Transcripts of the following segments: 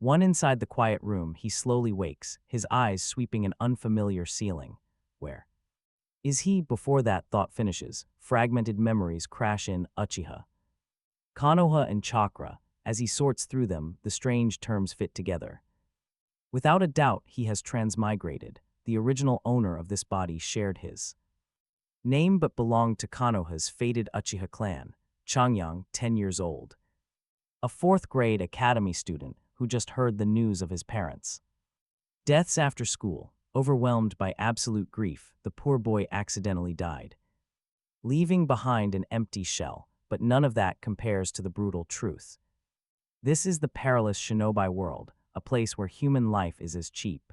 One inside the quiet room, he slowly wakes, his eyes sweeping an unfamiliar ceiling. Where is he? Before that thought finishes, fragmented memories crash in. Uchiha, Konoha, and chakra. As he sorts through them, the strange terms fit together. Without a doubt, he has transmigrated. The original owner of this body shared his name but belonged to Konoha's fated Uchiha clan. Chongyong, 10 years old, a fourth-grade academy student who just heard the news of his parents' deaths after school. Overwhelmed by absolute grief, the poor boy accidentally died, leaving behind an empty shell. But none of that compares to the brutal truth. This is the perilous shinobi world, a place where human life is as cheap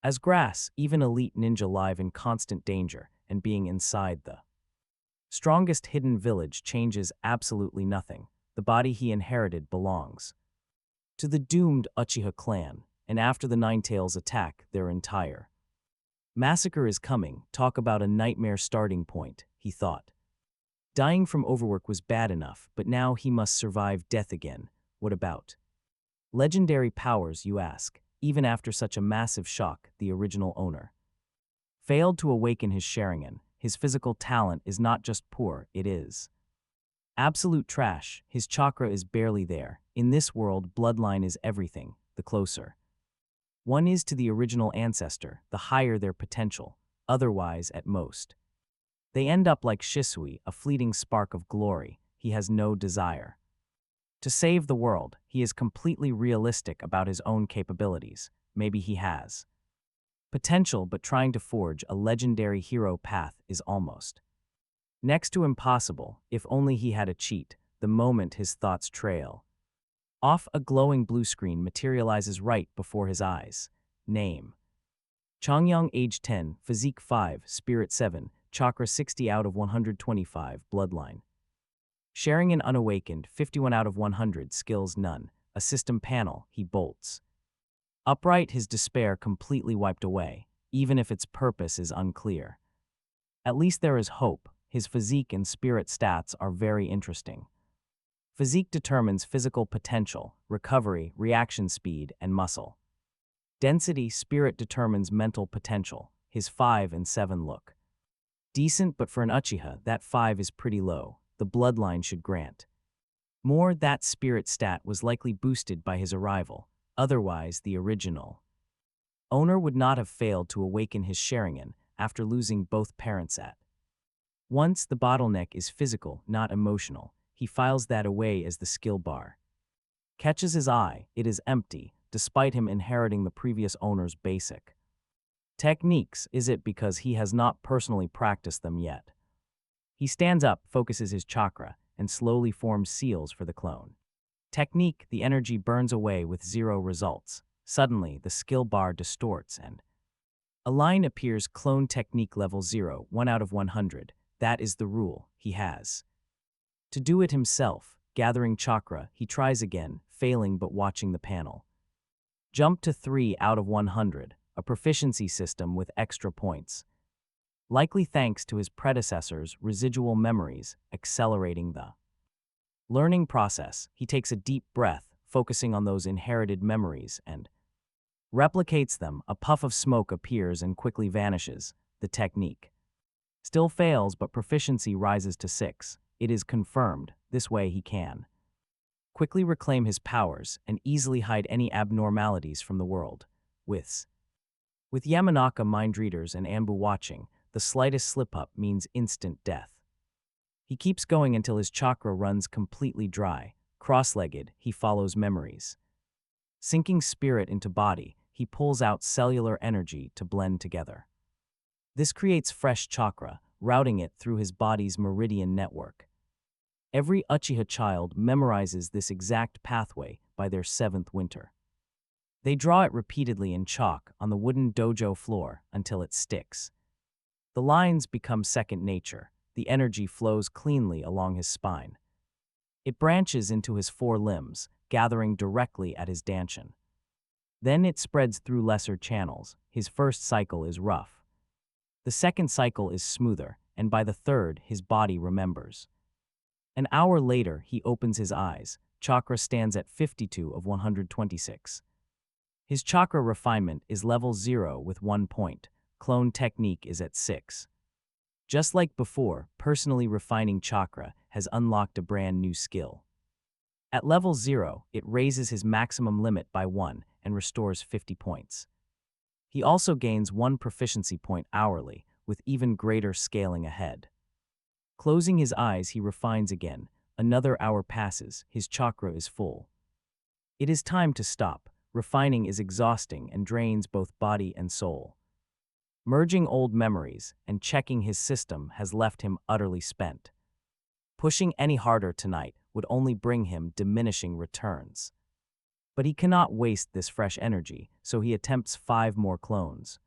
as grass, even elite ninja live in constant danger, and being inside the strongest hidden village changes absolutely nothing. The body he inherited belongs to the doomed Uchiha clan, and after the Ninetales attack, their entire massacre is coming. Talk about a nightmare starting point, he thought. Dying from overwork was bad enough, but now he must survive death again. What about legendary powers, you ask? Even after such a massive shock, the original owner failed to awaken his Sharingan. His physical talent is not just poor, it is absolute trash. His chakra is barely there. In this world, bloodline is everything. The closer one is to the original ancestor, the higher their potential. Otherwise, at most, they end up like Shisui, a fleeting spark of glory. He has no desire to save the world. He is completely realistic about his own capabilities. Maybe he has potential, but trying to forge a legendary hero path is almost next to impossible. If only he had a cheat. The moment his thoughts trail off, a glowing blue screen materializes right before his eyes. Name: Chongyong, age 10, physique 5, spirit 7, chakra 60 out of 125, bloodline Sharingan unawakened, 51 out of 100, skills none. A system panel, he bolts upright, his despair completely wiped away, even if its purpose is unclear. At least there is hope. His physique and spirit stats are very interesting. Physique determines physical potential, recovery, reaction speed, and muscle density. Spirit determines mental potential. His 5 and 7 look decent, but for an Uchiha, that 5 is pretty low. The bloodline should grant more. That spirit stat was likely boosted by his arrival. Otherwise, the original owner would not have failed to awaken his Sharingan after losing both parents at once. The bottleneck is physical, not emotional. He files that away as the skill bar catches his eye. It is empty, despite him inheriting the previous owner's basic techniques. Is it because he has not personally practiced them yet? He stands up, focuses his chakra, and slowly forms seals for the clone technique. The energy burns away with 0 results. Suddenly, the skill bar distorts and a line appears: clone technique level 0, 1 out of 100. That is the rule. He has to do it himself. Gathering chakra, he tries again, failing but watching the panel jump to 3 out of 100, a proficiency system with extra points, likely thanks to his predecessor's residual memories, accelerating the learning process. He takes a deep breath, focusing on those inherited memories, and replicates them. A puff of smoke appears and quickly vanishes. The technique still fails, but proficiency rises to 6. It is confirmed. This way he can quickly reclaim his powers and easily hide any abnormalities from the world. With Yamanaka mind readers and Ambu watching, the slightest slip-up means instant death. He keeps going until his chakra runs completely dry. Cross-legged, he follows memories. Sinking spirit into body, he pulls out cellular energy to blend together. This creates fresh chakra, routing it through his body's meridian network. Every Uchiha child memorizes this exact pathway by their 7th winter. They draw it repeatedly in chalk on the wooden dojo floor until it sticks. The lines become second nature. The energy flows cleanly along his spine. It branches into his 4 limbs, gathering directly at his dantian. Then it spreads through lesser channels. His first cycle is rough. The second cycle is smoother, and by the third, his body remembers. An hour later, he opens his eyes. chakra stands at 52 of 126. His chakra refinement is level 0 with 1 point. Clone technique is at 6. Just like before, personally refining chakra has unlocked a brand new skill. At level 0, it raises his maximum limit by 1 and restores 50 points. He also gains 1 proficiency point hourly, with even greater scaling ahead. Closing his eyes, he refines again. Another hour passes, his chakra is full. It is time to stop. Refining is exhausting and drains both body and soul. Merging old memories and checking his system has left him utterly spent. Pushing any harder tonight would only bring him diminishing returns. But he cannot waste this fresh energy, so he attempts 5 more clones.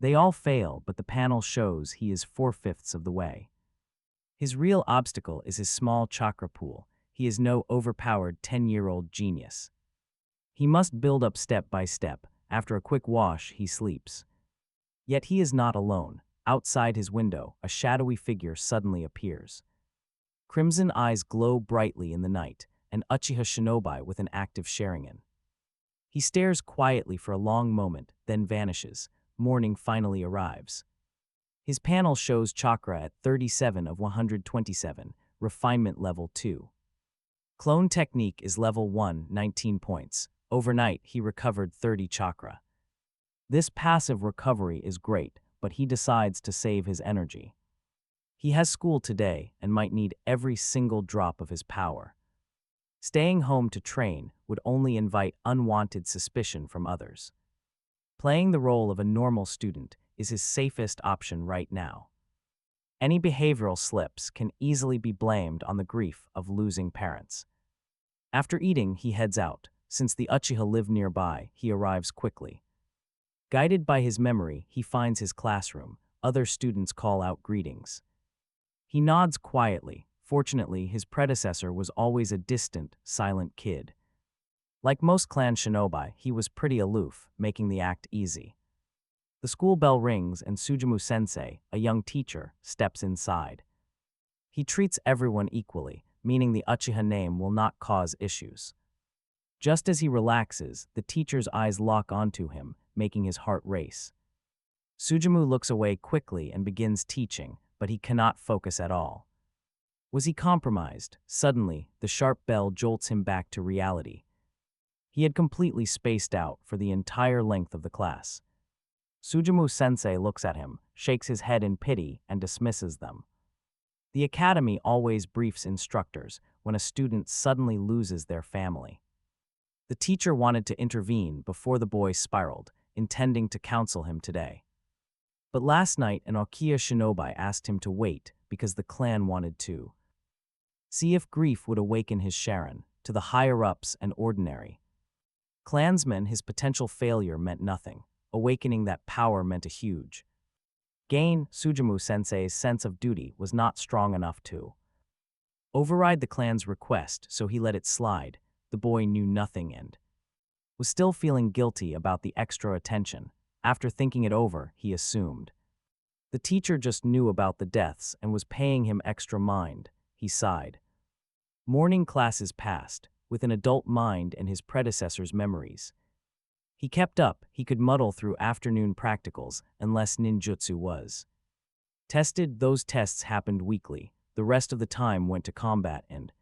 They all fail, but the panel shows he is 4/5 of the way. His real obstacle is his small chakra pool. He is no overpowered 10-year-old genius. He must build up step by step. After a quick wash, he sleeps. Yet he is not alone. Outside his window, a shadowy figure suddenly appears. Crimson eyes glow brightly in the night, an Uchiha shinobi with an active Sharingan. He stares quietly for a long moment, then vanishes. Morning finally arrives. His panel shows chakra at 37 of 127, refinement level 2. Clone technique is level 1, 19 points. Overnight, he recovered 30 chakra. This passive recovery is great, but he decides to save his energy. He has school today and might need every single drop of his power. Staying home to train would only invite unwanted suspicion from others. Playing the role of a normal student is his safest option right now. Any behavioral slips can easily be blamed on the grief of losing parents. After eating, he heads out. Since the Uchiha live nearby, he arrives quickly. Guided by his memory, he finds his classroom. Other students call out greetings. He nods quietly. Fortunately, his predecessor was always a distant, silent kid. Like most clan shinobi, he was pretty aloof, making the act easy. The school bell rings and Sujumu-sensei, a young teacher, steps inside. He treats everyone equally, meaning the Uchiha name will not cause issues. Just as he relaxes, the teacher's eyes lock onto him, making his heart race. Sujumu looks away quickly and begins teaching, but he cannot focus at all. Was he compromised? Suddenly, the sharp bell jolts him back to reality. He had completely spaced out for the entire length of the class. Sujumu-sensei looks at him, shakes his head in pity, and dismisses them. The academy always briefs instructors when a student suddenly loses their family. The teacher wanted to intervene before the boy spiraled, intending to counsel him today. But last night, an Uchiha shinobi asked him to wait because the clan wanted to see if grief would awaken his Sharin to the higher-ups and ordinary. Clansmen, his potential failure meant nothing. Awakening that power meant a huge gain. Sujumu-sensei's sense of duty was not strong enough to override the clan's request, so he let it slide. The boy knew nothing and was still feeling guilty about the extra attention. After thinking it over, he assumed the teacher just knew about the deaths and was paying him extra mind. He sighed. Morning classes passed, with an adult mind and his predecessor's memories. He kept up. He could muddle through afternoon practicals unless ninjutsu was tested. Those tests happened weekly. The rest of the time went to combat and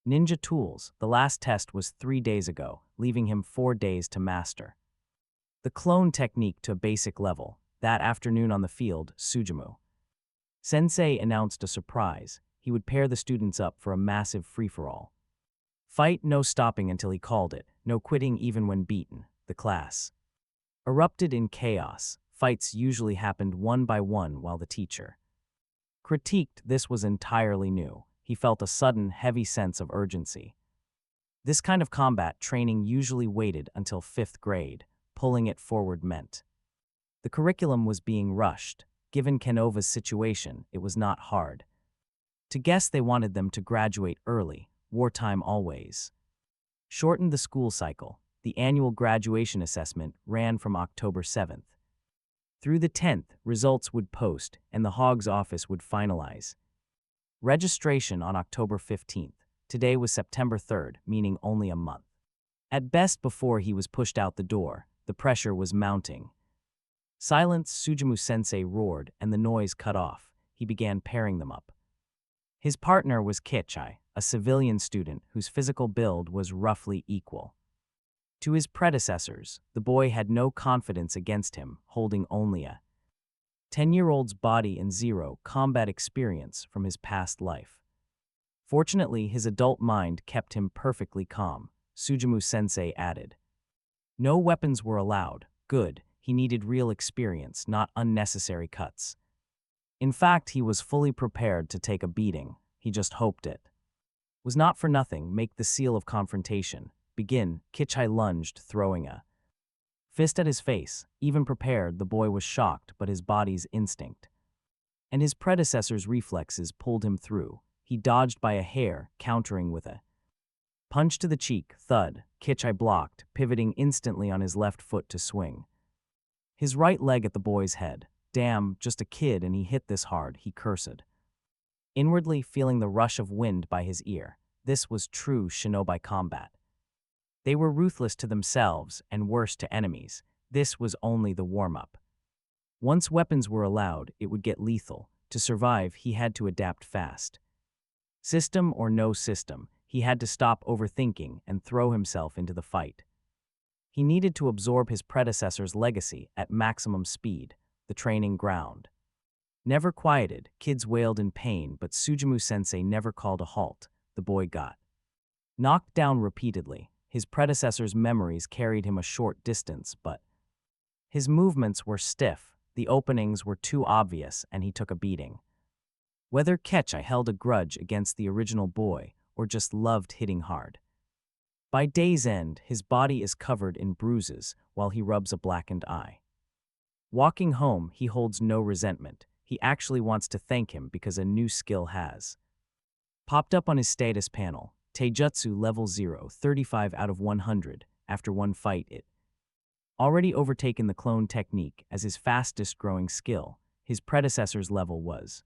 ninja tools. The last test was 3 days ago, leaving him 4 days to master the clone technique to basic level. That afternoon on the field, Sujumu Sensei announced a surprise. He would pair the students up for a massive free-for-all fight, no stopping until he called it, no quitting even when beaten. The class erupted in chaos. Fights usually happened one by one while the teacher critiqued. This was entirely new. He felt a sudden, heavy sense of urgency. This kind of combat training usually waited until 5th grade. Pulling it forward meant the curriculum was being rushed. Given Konoha's situation, it was not hard to guess they wanted them to graduate early. Wartime always shortened the school cycle. The annual graduation assessment ran from October 7th through the 10th. Results would post, and the Hog's office would finalize registration on October 15th. Today was September 3rd, meaning only a month. At best, before he was pushed out the door, the pressure was mounting. Silence, Sujumu-sensei roared, and the noise cut off. He began pairing them up. His partner was Kichai, a civilian student whose physical build was roughly equal. To his predecessors, the boy had no confidence against him, holding only a 10-year-old's body and zero combat experience from his past life. Fortunately, his adult mind kept him perfectly calm, Sujumu-sensei added. No weapons were allowed. Good, he needed real experience, not unnecessary cuts. In fact, he was fully prepared to take a beating. He just hoped it was not for nothing. Make the seal of confrontation. Begin. Kichai lunged, throwing a fist at his face. Even prepared, the boy was shocked, but his body's instinct and his predecessor's reflexes pulled him through. He dodged by a hair, countering with a punch to the cheek. Thud. Kichai blocked, pivoting instantly on his left foot to swing his right leg at the boy's head. Damn, just a kid and he hit this hard, he cursed, inwardly feeling the rush of wind by his ear. This was true shinobi combat. They were ruthless to themselves and worse to enemies. This was only the warm-up. Once weapons were allowed, it would get lethal. To survive, he had to adapt fast. System or no system, he had to stop overthinking and throw himself into the fight. He needed to absorb his predecessor's legacy at maximum speed. The training ground never quieted. Kids wailed in pain, but Sujumu-sensei never called a halt. The boy got knocked down repeatedly. His predecessor's memories carried him a short distance, but his movements were stiff, the openings were too obvious, and he took a beating. Whether Kichai held a grudge against the original boy or just loved hitting hard, by day's end, his body is covered in bruises while he rubs a blackened eye. Walking home, he holds no resentment. He actually wants to thank him because a new skill has popped up on his status panel. Taijutsu level 0, 35 out of 100. After one fight, it already overtaken the clone technique as his fastest growing skill. His predecessor's level was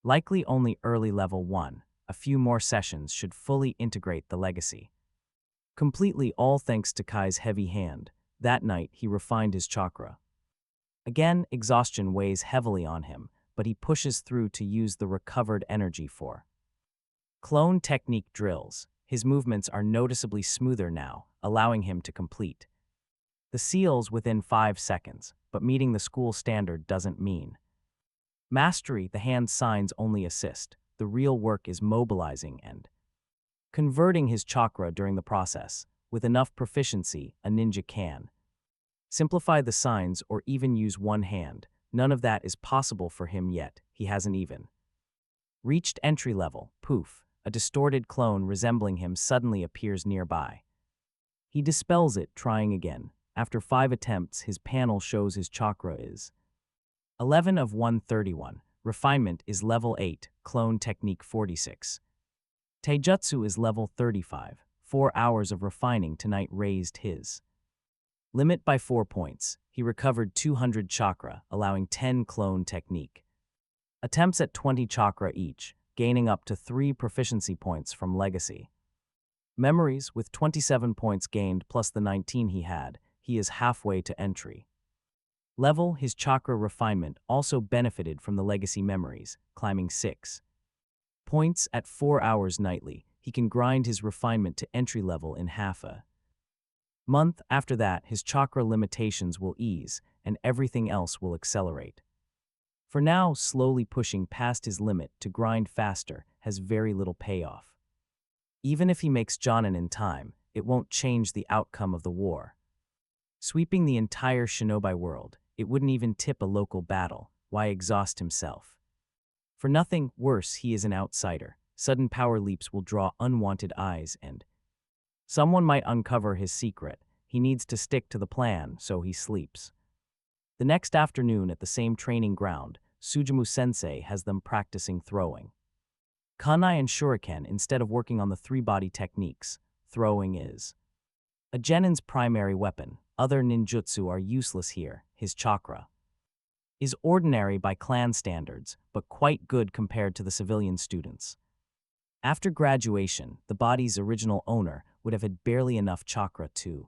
likely only early level 1. A few more sessions should fully integrate the legacy completely, all thanks to Kai's heavy hand. That night, he refined his chakra. Again, exhaustion weighs heavily on him, but he pushes through to use the recovered energy for clone technique drills. His movements are noticeably smoother now, allowing him to complete the seals within 5 seconds, but meeting the school standard doesn't mean mastery. The hand signs only assist. The real work is mobilizing and converting his chakra during the process. With enough proficiency, a ninja can simplify the signs or even use one hand. None of that is possible for him yet. He hasn't even reached entry level. Poof, a distorted clone resembling him suddenly appears nearby. He dispels it, trying again. After 5 attempts, his panel shows his chakra is 11 of 131. Refinement is level 8, clone technique 46. Taijutsu is level 35. 4 hours of refining tonight raised his limit by 4 points. He recovered 200 chakra, allowing 10 clone technique attempts at 20 chakra each, gaining up to 3 proficiency points from legacy memories. With 27 points gained plus the 19 he had, he is halfway to entry level. His chakra refinement also benefited from the legacy memories, climbing 6 points at 4 hours nightly. He can grind his refinement to entry level in half a month. After that, his chakra limitations will ease, and everything else will accelerate. For now, slowly pushing past his limit to grind faster has very little payoff. Even if he makes Jonin in time, it won't change the outcome of the war. Sweeping the entire shinobi world, it wouldn't even tip a local battle. Why exhaust himself? For nothing. Worse, he is an outsider. Sudden power leaps will draw unwanted eyes and someone might uncover his secret. He needs to stick to the plan, so he sleeps. The next afternoon at the same training ground, Sujumu-sensei has them practicing throwing kunai and shuriken instead of working on the 3-body techniques. Throwing is a genin's primary weapon. Other ninjutsu are useless here. His chakra is ordinary by clan standards, but quite good compared to the civilian students. After graduation, the body's original owner would have had barely enough chakra to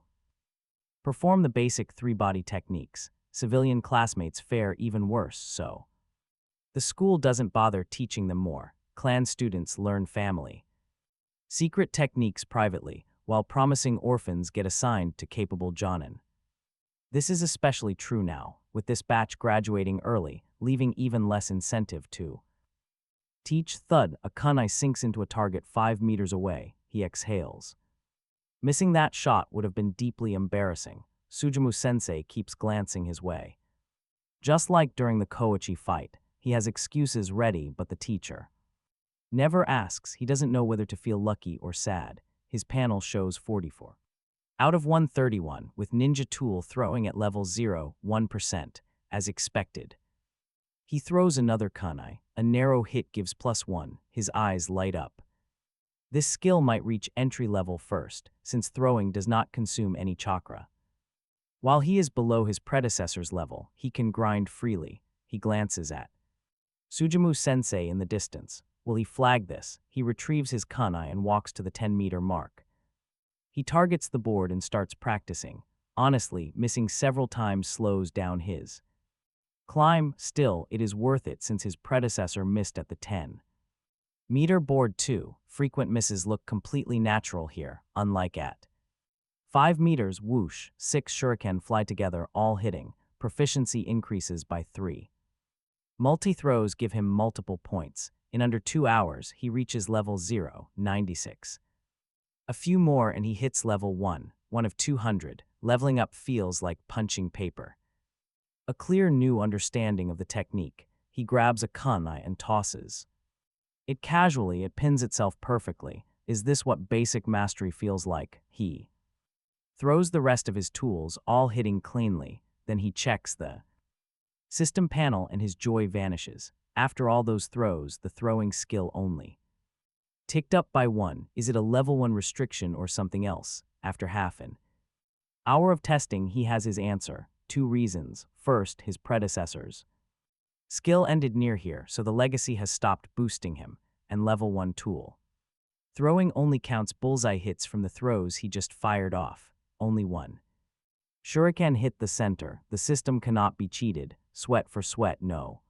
perform the basic three-body techniques. Civilian classmates fare even worse, so the school doesn't bother teaching them more. Clan students learn family secret techniques privately, while promising orphans get assigned to capable jonin. This is especially true now, with this batch graduating early, leaving even less incentive to teach. Thud, a kunai sinks into a target 5 meters away. He exhales. Missing that shot would have been deeply embarrassing. Sujumu-sensei keeps glancing his way. Just like during the Koichi fight, he has excuses ready, but the teacher never asks. He doesn't know whether to feel lucky or sad. His panel shows 44 out of 131, with Ninja Tool throwing at level 0, 1%, as expected. He throws another kunai. A narrow hit gives +1. His eyes light up. This skill might reach entry level first, since throwing does not consume any chakra. While he is below his predecessor's level, he can grind freely. He glances at Sujumu-sensei in the distance. Will he flag this? He retrieves his kunai and walks to the 10-meter mark. He targets the board and starts practicing. Honestly, missing several times slows down his climb. Still, it is worth it since his predecessor missed at the 10-meter board too. Frequent misses look completely natural here, unlike at 5 meters. Whoosh, 6 shuriken fly together, all hitting. Proficiency increases by 3. Multi-throws give him multiple points. In under 2 hours, he reaches level 0, 96. A few more and he hits level 1, 1 of 200. Leveling up feels like punching paper. A clear new understanding of the technique. He grabs a kunai and tosses it casually. It pins itself perfectly. Is this what basic mastery feels like? He throws the rest of his tools, all hitting cleanly. Then he checks the system panel and his joy vanishes. After all those throws, the throwing skill only ticked up by 1. Is it a level 1 restriction or something else? After half an hour of testing, he has his answer. 2 reasons. First, his predecessor's skill ended near here, so the legacy has stopped boosting him. And level 1 tool throwing only counts bullseye hits from the throws he just fired off. Only 1 shuriken hit the center. The system cannot be cheated. Sweat for sweat, no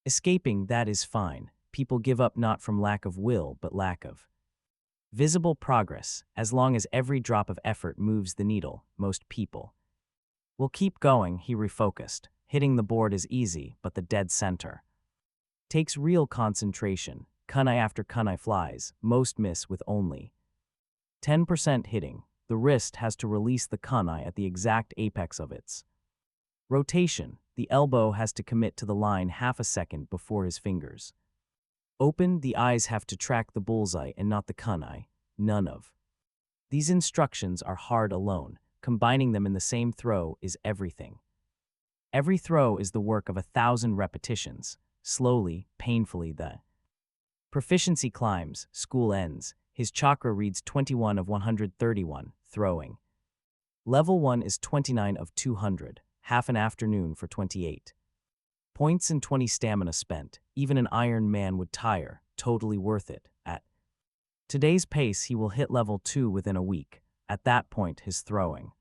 escaping. That is fine. People give up not from lack of will, but lack of visible progress. As long as every drop of effort moves the needle, most people will keep going. He refocused. Hitting the board is easy, but the dead center takes real concentration. Kunai after kunai flies. Most miss with only 10% hitting. The wrist has to release the kunai at the exact apex of its rotation. The elbow has to commit to the line half a second before his fingers open. The eyes have to track the bullseye and not the kunai. None of these instructions are hard alone. Combining them in the same throw is everything. Every throw is the work of 1,000 repetitions. Slowly, painfully, the proficiency climbs. School ends. His chakra reads 21 of 131, throwing. Level 1 is 29 of 200, half an afternoon for 28 points and 20 stamina spent. Even an Iron Man would tire. Totally worth it. At today's pace, he will hit level 2 within a week. At that point, his throwing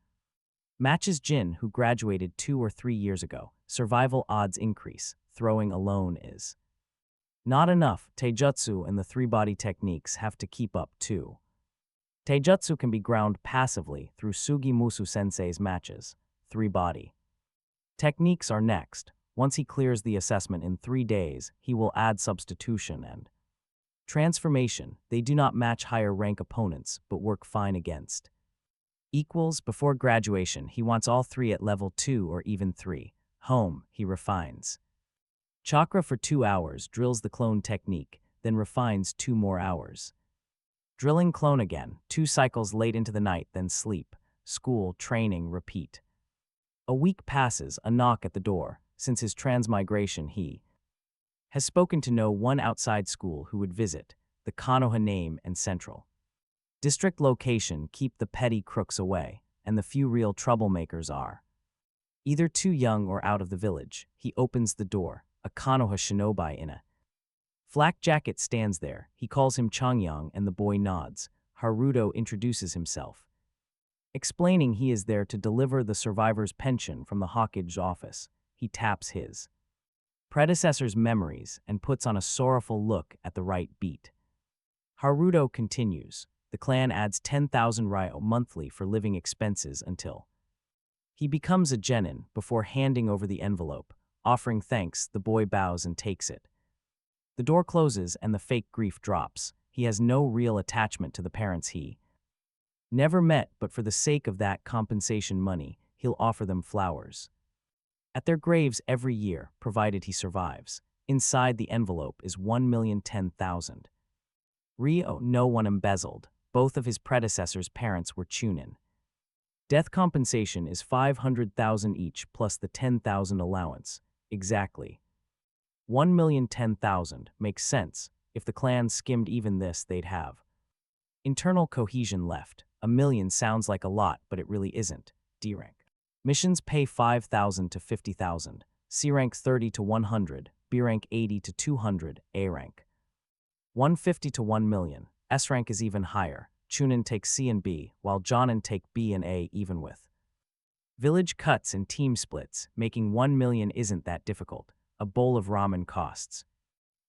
matches Jin, who graduated 2 or 3 years ago. Survival odds increase. Throwing alone is not enough. Taijutsu and the three-body techniques have to keep up too. Taijutsu can be ground passively through Sugimusu-sensei's matches. Three-body techniques are next. Once he clears the assessment in 3 days, he will add substitution and transformation. They do not match higher rank opponents, but work fine against equals. Before graduation, he wants all 3 at level 2 or even 3. Home, he refines chakra for 2 hours, drills the clone technique, then refines 2 more hours. Drilling clone again, 2 cycles late into the night, then sleep. School, training, repeat. A week passes. A knock at the door. Since his transmigration, he has spoken to no one outside school who would visit. The Konoha name and central district location keep the petty crooks away, and the few real troublemakers are either too young or out of the village. He opens the door. A Konoha shinobi in a Flak Jacket stands there. He calls him Chongyong and the boy nods. Haruto introduces himself, explaining he is there to deliver the survivor's pension from the Hawkage office. He taps his predecessor's memories and puts on a sorrowful look at the right beat. Haruto continues. The clan adds 10,000 ryo monthly for living expenses until he becomes a genin. Before handing over the envelope, offering thanks, the boy bows and takes it. The door closes and the fake grief drops. He has no real attachment to the parents he never met, but for the sake of that compensation money, he'll offer them flowers at their graves every year, provided he survives. Inside the envelope is 1,010,000 ryo, no one embezzled. Both of his predecessors' parents were chunin. Death compensation is 500,000 each plus the 10,000 allowance. Exactly 1,010,000 makes sense. If the clan skimmed even this, they'd have internal cohesion left. 1,000,000 sounds like a lot, but it really isn't. D rank. Missions pay 5,000 to 50,000. C rank 30 to 100. B rank 80 to 200. A rank 150 to 1,000,000. S rank is even higher. Chunin take C and B, while Jonin take B and A, even with village cuts and team splits. Making 1,000,000 isn't that difficult. A bowl of ramen costs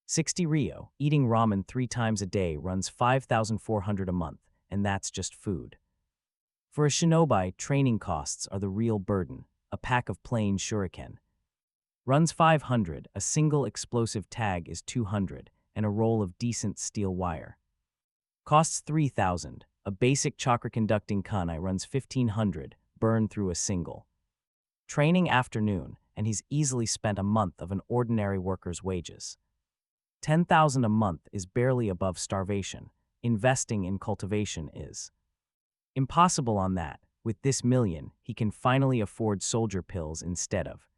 60 ryo. Eating ramen 3 times a day runs 5,400 a month, and that's just food. For a shinobi, training costs are the real burden. A pack of plain shuriken runs 500, a single explosive tag is 200, and a roll of decent steel wire costs 3,000. A basic chakra conducting kunai runs 1,500, burned through a single training afternoon, and he's easily spent a month of an ordinary worker's wages. 10,000 a month is barely above starvation. Investing in cultivation is impossible on that. With this million, he can finally afford soldier pills instead of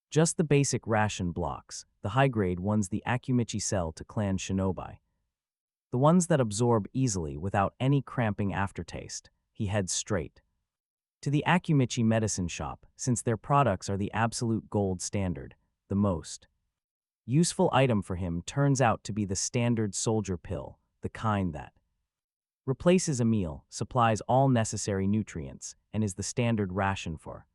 just the basic ration blocks. The high-grade ones the Akumichi sell to clan shinobi, the ones that absorb easily without any cramping aftertaste. He heads straight to the Akumichi medicine shop, since their products are the absolute gold standard. The most useful item for him turns out to be the standard soldier pill, the kind that replaces a meal, supplies all necessary nutrients, and is the standard ration for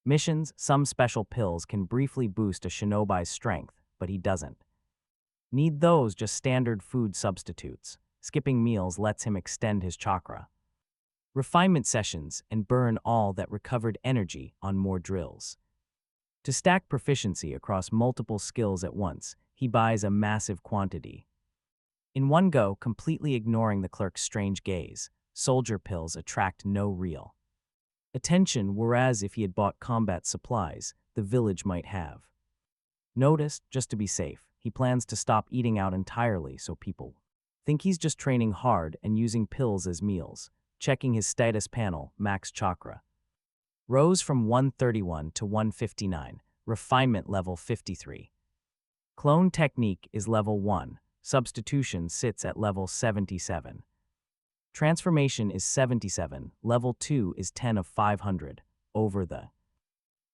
missions. Some special pills can briefly boost a shinobi's strength, but he doesn't need those, just standard food substitutes. Skipping meals lets him extend his chakra refinement sessions and burn all that recovered energy on more drills. To stack proficiency across multiple skills at once, he buys a massive quantity in one go, completely ignoring the clerk's strange gaze. Soldier pills attract no real attention, whereas if he had bought combat supplies, the village might have noticed. Just to be safe, he plans to stop eating out entirely so people think he's just training hard and using pills as meals. Checking his status panel, max chakra rose from 131 to 159, refinement level 53. Clone technique is level 1, substitution sits at level 77. Transformation is 77, level 2 is 10 of 500. Over the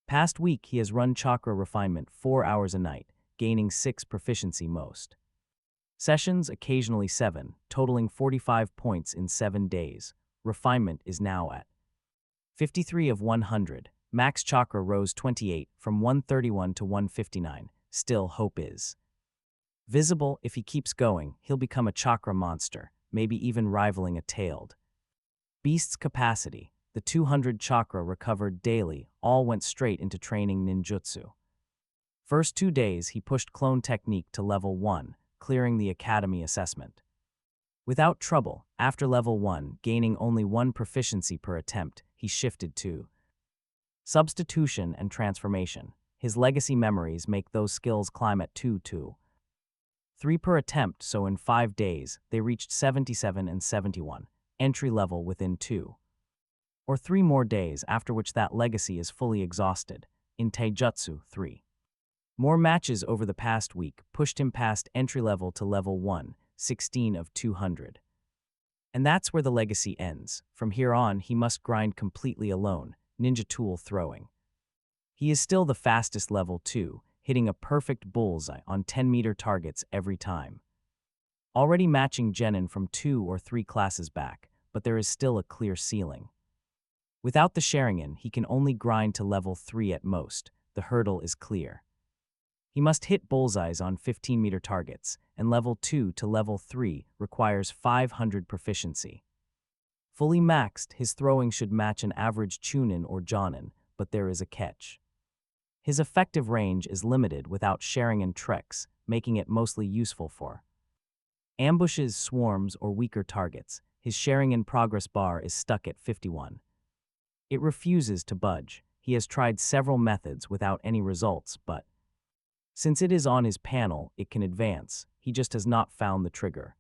past week, he has run chakra refinement 4 hours a night, gaining 6 proficiency most sessions, occasionally 7, totaling 45 points in 7 days. Refinement is now at 53 of 100. Max chakra rose 28 from 131 to 159. Still, hope is visible. If he keeps going, he'll become a chakra monster, maybe even rivaling a tailed beast's capacity. The 200 chakra recovered daily all went straight into training ninjutsu. First 2 days, he pushed clone technique to level 1, clearing the academy assessment without trouble. After level 1, gaining only 1 proficiency per attempt, he shifted to substitution and transformation. His legacy memories make those skills climb at 2 to 3 per attempt, so in 5 days, they reached 77 and 71, entry level within 2 or 3 more days, after which that legacy is fully exhausted. In Taijutsu, 3 more matches over the past week pushed him past entry level to level 1, 16 of 200. And that's where the legacy ends. From here on, he must grind completely alone, ninja tool throwing. He is still the fastest level 2, hitting a perfect bullseye on 10-meter targets every time. Already matching Genin from 2 or 3 classes back, but there is still a clear ceiling. Without the Sharingan, he can only grind to level 3 at most. The hurdle is clear. He must hit bullseyes on 15-meter targets, and level 2 to level 3 requires 500 proficiency. Fully maxed, his throwing should match an average Chunin or Jonin, but there is a catch. His effective range is limited without Sharingan tricks, making it mostly useful for ambushes, swarms, or weaker targets. His Sharingan progress bar is stuck at 51. It refuses to budge. He has tried several methods without any results, but since it is on his panel, it can advance. He just has not found the trigger.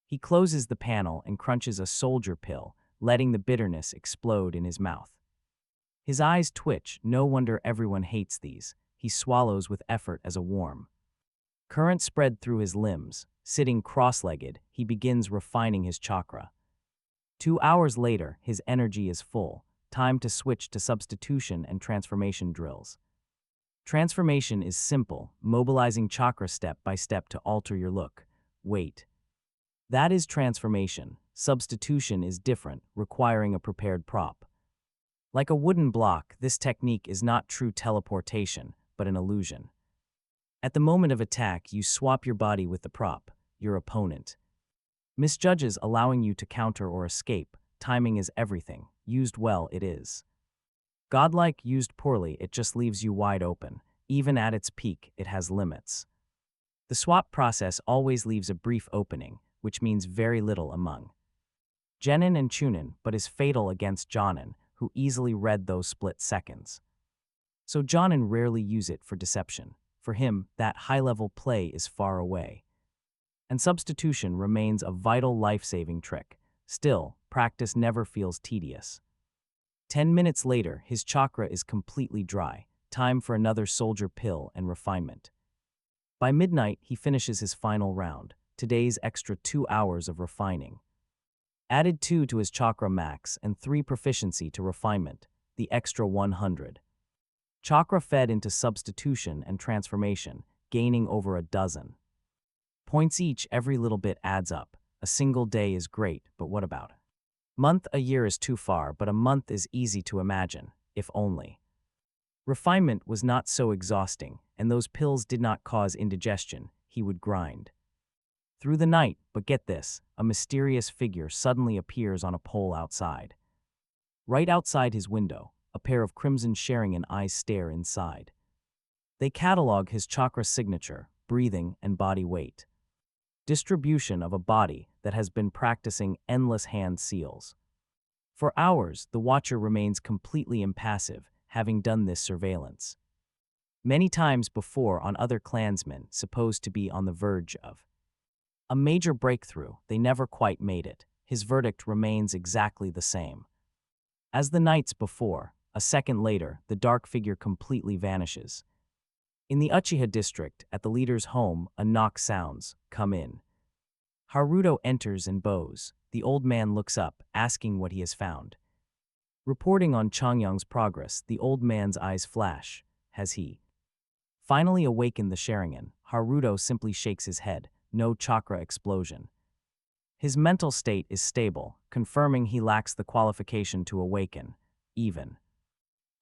He closes the panel and crunches a soldier pill, letting the bitterness explode in his mouth. His eyes twitch. No wonder everyone hates these. He swallows with effort as a warm current spread through his limbs. Sitting cross-legged, he begins refining his chakra. 2 hours later, his energy is full. Time to switch to substitution and transformation drills. Transformation is simple, mobilizing chakra step by step to alter your look. Wait. That is transformation. Substitution is different, requiring a prepared prop. Like a wooden block, this technique is not true teleportation, but an illusion. At the moment of attack, you swap your body with the prop, your opponent. Misjudges, allowing you to counter or escape. Timing is everything. Used well, it is godlike. Used poorly, it just leaves you wide open. Even at its peak, it has limits. The swap process always leaves a brief opening, which means very little among Genin and Chunin, but is fatal against Jonin, who easily read those split seconds. So Jonin rarely use it for deception. For him, that high-level play is far away. And substitution remains a vital life-saving trick. Still, practice never feels tedious. 10 minutes later, his chakra is completely dry. Time for another soldier pill and refinement. By midnight, he finishes his final round. Today's extra 2 hours of refining. Added 2 to his chakra max and 3 proficiency to refinement, the extra 100. Chakra fed into substitution and transformation, gaining over a dozen points each. Every little bit adds up. A single day is great, but what about it? Month? A year is too far, but a month is easy to imagine, if only. Refinement was not so exhausting, and those pills did not cause indigestion. He would grind through the night, but get this, a mysterious figure suddenly appears on a pole outside. Right outside his window, a pair of crimson Sharingan eyes stare inside. They catalog his chakra signature, breathing, and body weight. Distribution of a body that has been practicing endless hand seals. For hours, the watcher remains completely impassive, having done this surveillance many times before on other clansmen supposed to be on the verge of a major breakthrough. They never quite made it. His verdict remains exactly the same as the nights before. A second later, the dark figure completely vanishes. In the Uchiha district, at the leader's home, a knock sounds. Come in. Haruto enters and bows. The old man looks up, asking what he has found. Reporting on Chongyong's progress, the old man's eyes flash. Has he finally awakened the Sharingan? Haruto simply shakes his head. No chakra explosion. His mental state is stable, confirming he lacks the qualification to awaken. Even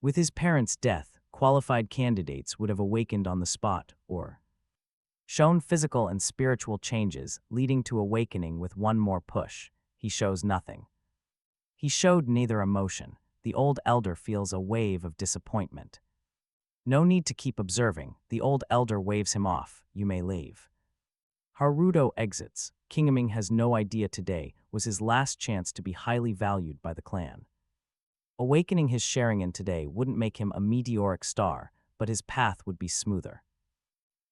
with his parents' death, qualified candidates would have awakened on the spot or shown physical and spiritual changes, leading to awakening with one more push. He shows nothing. He showed neither emotion. The old elder feels a wave of disappointment. No need to keep observing. The old elder waves him off. You may leave. Haruto exits. Kingaming has no idea today was his last chance to be highly valued by the clan. Awakening his Sharingan today wouldn't make him a meteoric star, but his path would be smoother.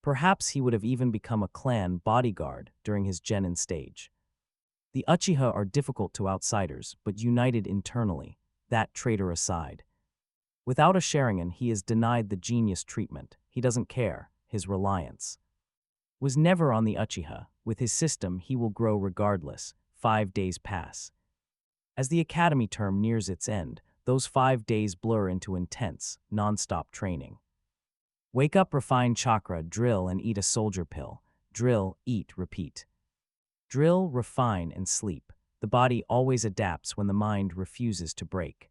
Perhaps he would have even become a clan bodyguard during his Genin stage. The Uchiha are difficult to outsiders, but united internally, that traitor aside. Without a Sharingan, he is denied the genius treatment. He doesn't care. His reliance was never on the Uchiha. With his system, he will grow regardless. 5 days pass. As the academy term nears its end, those 5 days blur into intense, non-stop training. Wake up, refine chakra, drill and eat a soldier pill. Drill, eat, repeat. Drill, refine, and sleep. The body always adapts when the mind refuses to break.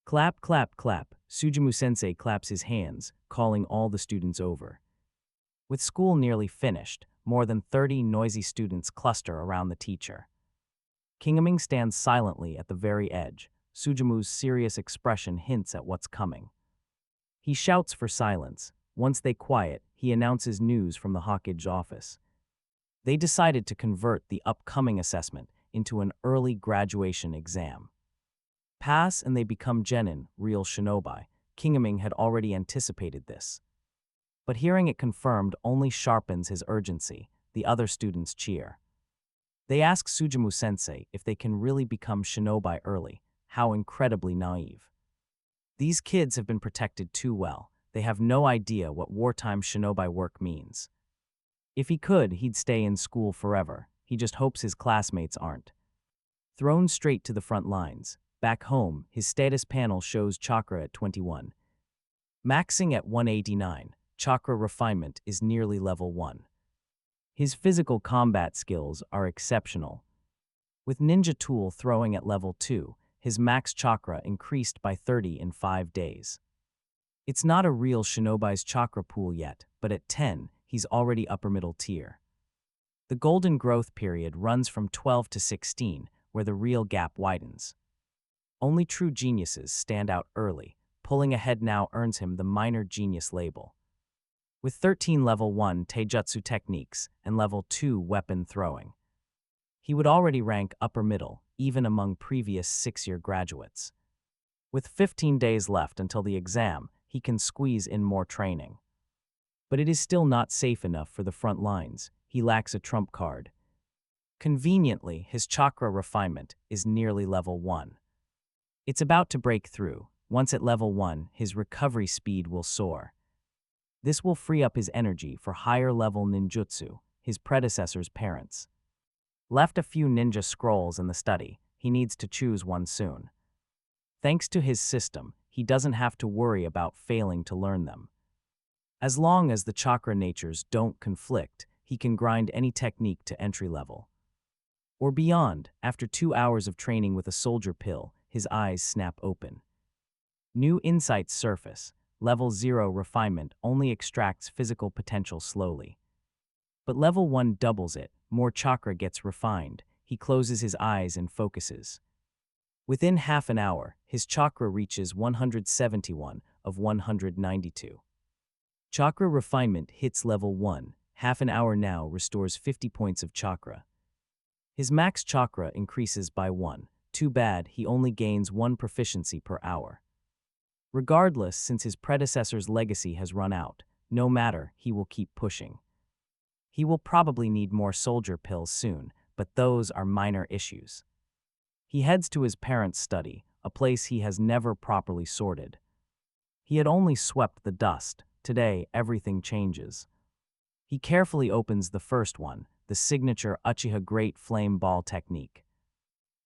Clap, clap, clap. Sujumu-sensei claps his hands, calling all the students over. With school nearly finished, more than 30 noisy students cluster around the teacher. Kingaming stands silently at the very edge. Sujumu's serious expression hints at what's coming. He shouts for silence. Once they quiet, he announces news from the Hawkage office. They decided to convert the upcoming assessment into an early graduation exam. Pass and they become genin, real shinobi. Kingaming had already anticipated this. But hearing it confirmed only sharpens his urgency. The other students cheer. They ask Sujumu-sensei if they can really become shinobi early. How incredibly naive. These kids have been protected too well. They have no idea what wartime shinobi work means. If he could, he'd stay in school forever. He just hopes his classmates aren't. Thrown straight to the front lines. Back home, his status panel shows chakra at 21. Maxing at 189, chakra refinement is nearly level 1. His physical combat skills are exceptional. With ninja tool throwing at level 2, his max chakra increased by 30 in 5 days. It's not a real shinobi's chakra pool yet, but at 10, he's already upper middle tier. The golden growth period runs from 12 to 16, where the real gap widens. Only true geniuses stand out early. Pulling ahead now earns him the minor genius label. With 13 level 1 taijutsu techniques and level 2 weapon throwing, he would already rank upper middle, even among previous 6-year graduates. With 15 days left until the exam, he can squeeze in more training. But it is still not safe enough for the front lines. He lacks a trump card. Conveniently, his chakra refinement is nearly level 1. It's about to break through. Once at level 1, his recovery speed will soar. This will free up his energy for higher-level ninjutsu, his predecessor's parents. Left a few ninja scrolls in the study. He needs to choose one soon. Thanks to his system, he doesn't have to worry about failing to learn them. As long as the chakra natures don't conflict, he can grind any technique to entry level. Or beyond. After 2 hours of training with a soldier pill, his eyes snap open. New insights surface. Level 0 refinement only extracts physical potential slowly. But level 1 doubles it. More chakra gets refined. He closes his eyes and focuses. Within half an hour, his chakra reaches 171 of 192. Chakra refinement hits level 1. Half an hour now restores 50 points of chakra. His max chakra increases by 1. Too bad he only gains 1 proficiency per hour. Regardless, since his predecessor's legacy has run out, no matter, he will keep pushing. He will probably need more soldier pills soon, but those are minor issues. He heads to his parents' study, a place he has never properly sorted. He had only swept the dust. Today, everything changes. He carefully opens the first one, the signature Uchiha Great Flame Ball technique.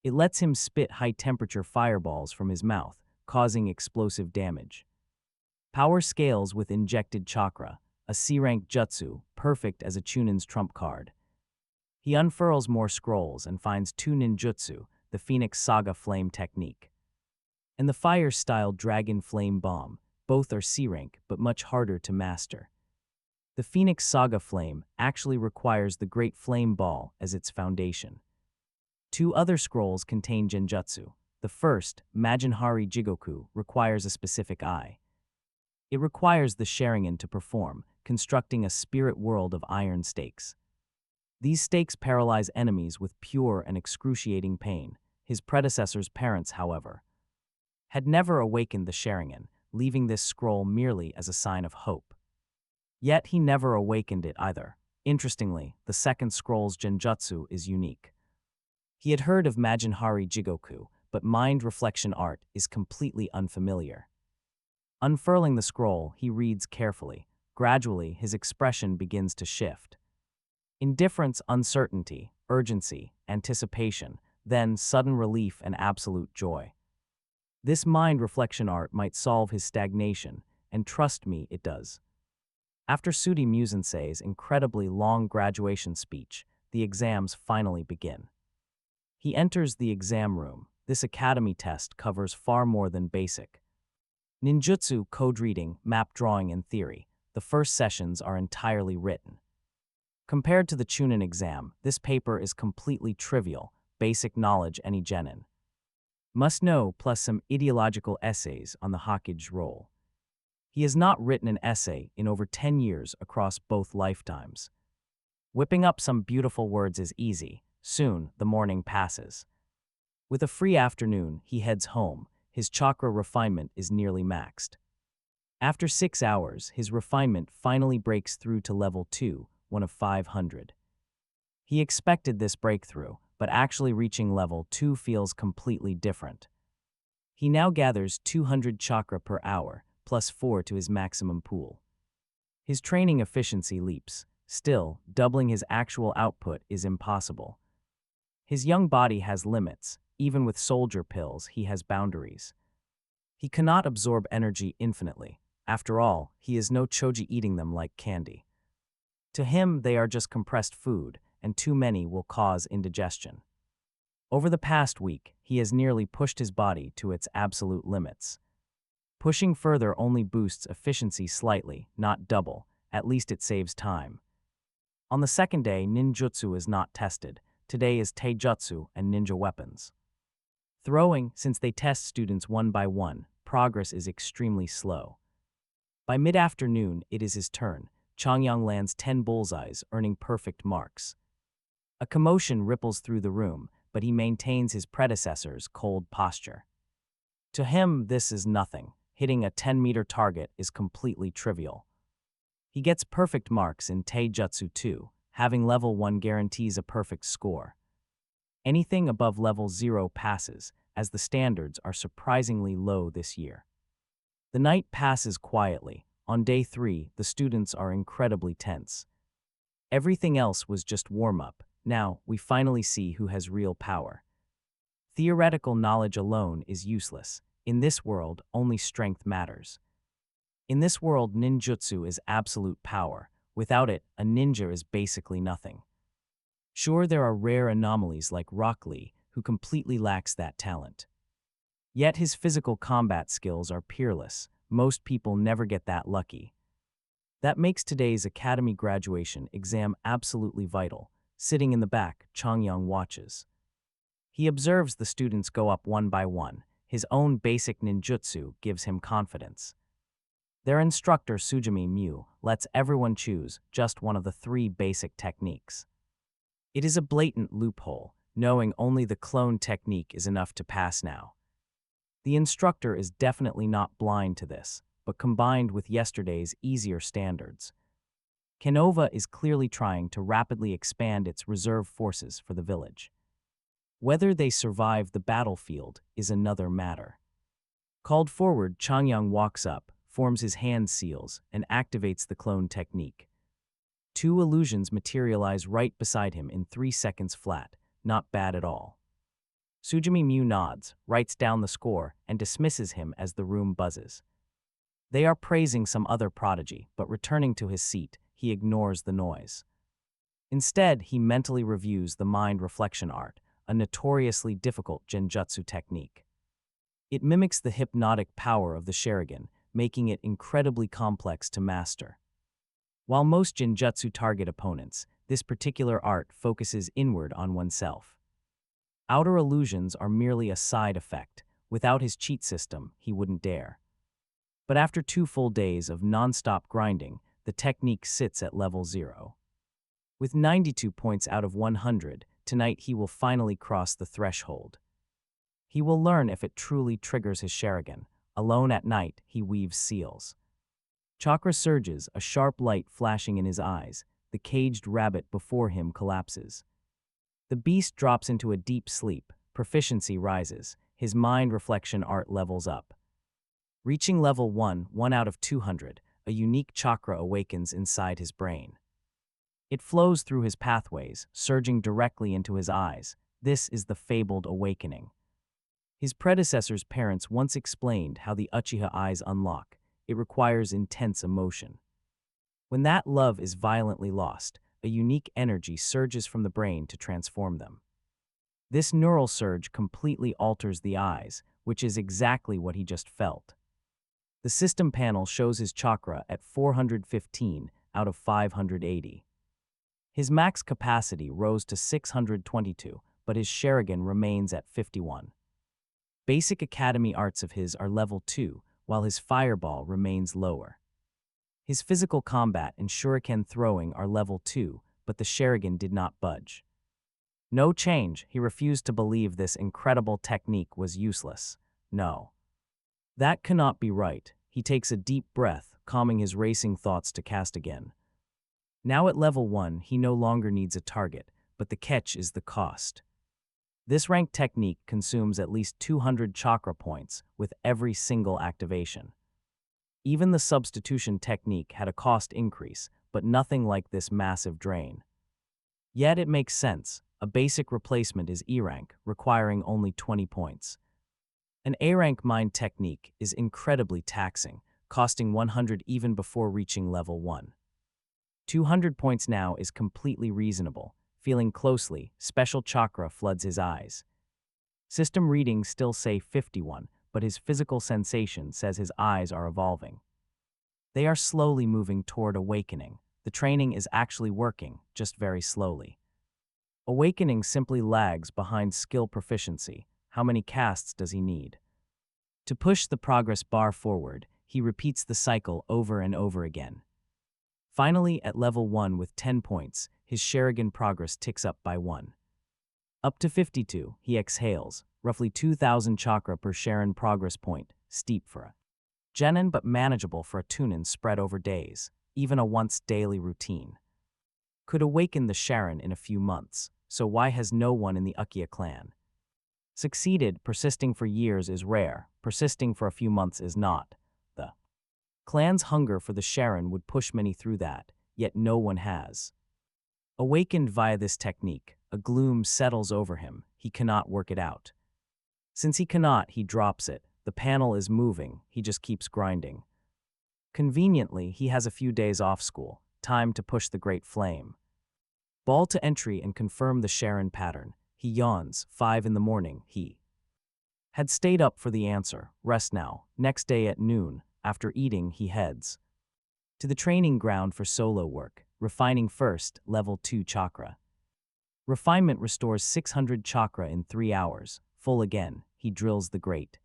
It lets him spit high-temperature fireballs from his mouth, causing explosive damage. Power scales with injected chakra, a C-rank jutsu, perfect as a Chunin's trump card. He unfurls more scrolls and finds 2 ninjutsu, the Phoenix Saga Flame technique, and the fire-style Dragon Flame Bomb. Both are C-rank, but much harder to master. The Phoenix Saga Flame actually requires the Great Flame Ball as its foundation. 2 other scrolls contain genjutsu. The first, Majinhari Jigoku, requires a specific eye. It requires the Sharingan to perform, constructing a spirit world of iron stakes. These stakes paralyze enemies with pure and excruciating pain. His predecessor's parents, however, had never awakened the Sharingan, leaving this scroll merely as a sign of hope. Yet he never awakened it either. Interestingly, the second scroll's genjutsu is unique. He had heard of Majinhari Jigoku, but mind reflection art is completely unfamiliar. Unfurling the scroll, he reads carefully. Gradually, his expression begins to shift. Indifference, uncertainty, urgency, anticipation, then sudden relief and absolute joy. This mind reflection art might solve his stagnation, and trust me, it does. After Sudi Musensei's incredibly long graduation speech, the exams finally begin. He enters the exam room. This academy test covers far more than basic ninjutsu, code reading, map drawing, and theory. The first sessions are entirely written. Compared to the Chunin exam, this paper is completely trivial, basic knowledge any genin must know, plus some ideological essays on the Hokage role. He has not written an essay in over 10 years across both lifetimes. Whipping up some beautiful words is easy. Soon, the morning passes. With a free afternoon, he heads home. His chakra refinement is nearly maxed. After 6 hours, his refinement finally breaks through to level 2, one of 500. He expected this breakthrough, but actually reaching level 2 feels completely different. He now gathers 200 chakra per hour, plus 4 to his maximum pool. His training efficiency leaps. Still, doubling his actual output is impossible. His young body has limits. Even with soldier pills, he has boundaries. He cannot absorb energy infinitely. After all, he is no choji eating them like candy. To him, they are just compressed food, and too many will cause indigestion. Over the past week, he has nearly pushed his body to its absolute limits. Pushing further only boosts efficiency slightly, not double. At least it saves time. On the second day, ninjutsu is not tested. Today is taijutsu and ninja weapons. Throwing, since they test students one by one, progress is extremely slow. By mid-afternoon, it is his turn. Chongyong lands 10 bullseyes, earning perfect marks. A commotion ripples through the room, but he maintains his predecessor's cold posture. To him, this is nothing. Hitting a 10-meter target is completely trivial. He gets perfect marks in Taijutsu 2. Having level 1 guarantees a perfect score. Anything above level 0 passes, as the standards are surprisingly low this year. The night passes quietly. On day 3, the students are incredibly tense. Everything else was just warm-up. Now, we finally see who has real power. Theoretical knowledge alone is useless. In this world, only strength matters. In this world, ninjutsu is absolute power. Without it, a ninja is basically nothing. Sure, there are rare anomalies like Rock Lee, who completely lacks that talent. Yet his physical combat skills are peerless. Most people never get that lucky. That makes today's academy graduation exam absolutely vital. Sitting in the back, Chongyong watches. He observes the students go up one by one. His own basic ninjutsu gives him confidence. Their instructor, Sujimi Mu, lets everyone choose just one of the 3 basic techniques. It is a blatant loophole, knowing only the clone technique is enough to pass now. The instructor is definitely not blind to this, but combined with yesterday's easier standards, Konoha is clearly trying to rapidly expand its reserve forces for the village. Whether they survive the battlefield is another matter. Called forward, Chongyong walks up, forms his hand seals, and activates the clone technique. 2 illusions materialize right beside him in 3 seconds flat. Not bad at all. Sujimi Mu nods, writes down the score, and dismisses him as the room buzzes. They are praising some other prodigy, but returning to his seat, he ignores the noise. Instead, he mentally reviews the mind reflection art, a notoriously difficult genjutsu technique. It mimics the hypnotic power of the Sharingan, making it incredibly complex to master. While most genjutsu target opponents, this particular art focuses inward on oneself. Outer illusions are merely a side effect. Without his cheat system, he wouldn't dare. But after 2 full days of non-stop grinding, the technique sits at level 0. With 92 points out of 100, tonight he will finally cross the threshold. He will learn if it truly triggers his Sharingan. Alone at night, he weaves seals. Chakra surges, a sharp light flashing in his eyes. The caged rabbit before him collapses. The beast drops into a deep sleep. Proficiency rises. His mind reflection art levels up. Reaching level 1, 1 out of 200, a unique chakra awakens inside his brain. It flows through his pathways, surging directly into his eyes. This is the fabled awakening. His predecessor's parents once explained how the Uchiha eyes unlock. It requires intense emotion. When that love is violently lost, a unique energy surges from the brain to transform them. This neural surge completely alters the eyes, which is exactly what he just felt. The system panel shows his chakra at 415 out of 580. His max capacity rose to 622, but his Sharingan remains at 51. Basic academy arts of his are level 2, while his fireball remains lower. His physical combat and shuriken throwing are level 2, but the Sharingan did not budge. No change. He refused to believe this incredible technique was useless. No. That cannot be right. He takes a deep breath, calming his racing thoughts to cast again. Now at level 1, he no longer needs a target, but the catch is the cost. This ranked technique consumes at least 200 chakra points with every single activation. Even the substitution technique had a cost increase, but nothing like this massive drain. Yet it makes sense. A basic replacement is E rank, requiring only 20 points. An A rank mind technique is incredibly taxing, costing 100 even before reaching level 1. 200 points now is completely reasonable. Feeling closely, special chakra floods his eyes. System readings still say 51, but his physical sensation says his eyes are evolving. They are slowly moving toward awakening. The training is actually working, just very slowly. Awakening simply lags behind skill proficiency. How many casts does he need? To push the progress bar forward, he repeats the cycle over and over again. Finally, at level 1 with 10 points, his Sharingan progress ticks up by 1. Up to 52, he exhales, roughly 2,000 chakra per Sharin progress point, steep for a genin but manageable for a tunin spread over days, even a once-daily routine. Could awaken the Sharin in a few months, so why has no one in the Uchiha clan succeeded? Persisting for years is rare, persisting for a few months is not. The clan's hunger for the Sharin would push many through that, yet no one has. Awakened via this technique, a gloom settles over him. He cannot work it out. Since he cannot, he drops it. The panel is moving, he just keeps grinding. Conveniently, he has a few days off school, time to push the great flame. Ball to entry and confirm the Sharin pattern. He yawns, 5 in the morning, he had stayed up for the answer, rest now. Next day at noon, after eating, he heads to the training ground for solo work, refining first, level 2 chakra. Refinement restores 600 chakra in 3 hours, full again, he drills the great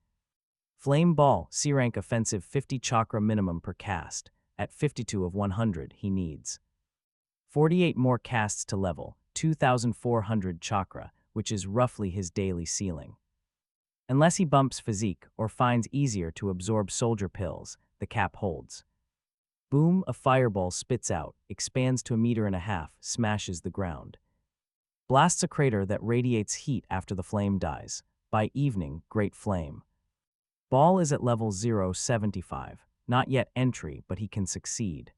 flame ball, C-rank offensive 50 chakra minimum per cast, at 52 of 100 he needs 48 more casts to level, 2,400 chakra, which is roughly his daily ceiling. Unless he bumps physique or finds easier to absorb soldier pills, the cap holds. Boom, a fireball spits out, expands to 1.5 meters, smashes the ground. Blasts a crater that radiates heat after the flame dies. By evening, great flame. Ball is at level 075, not yet entry, but he can succeed.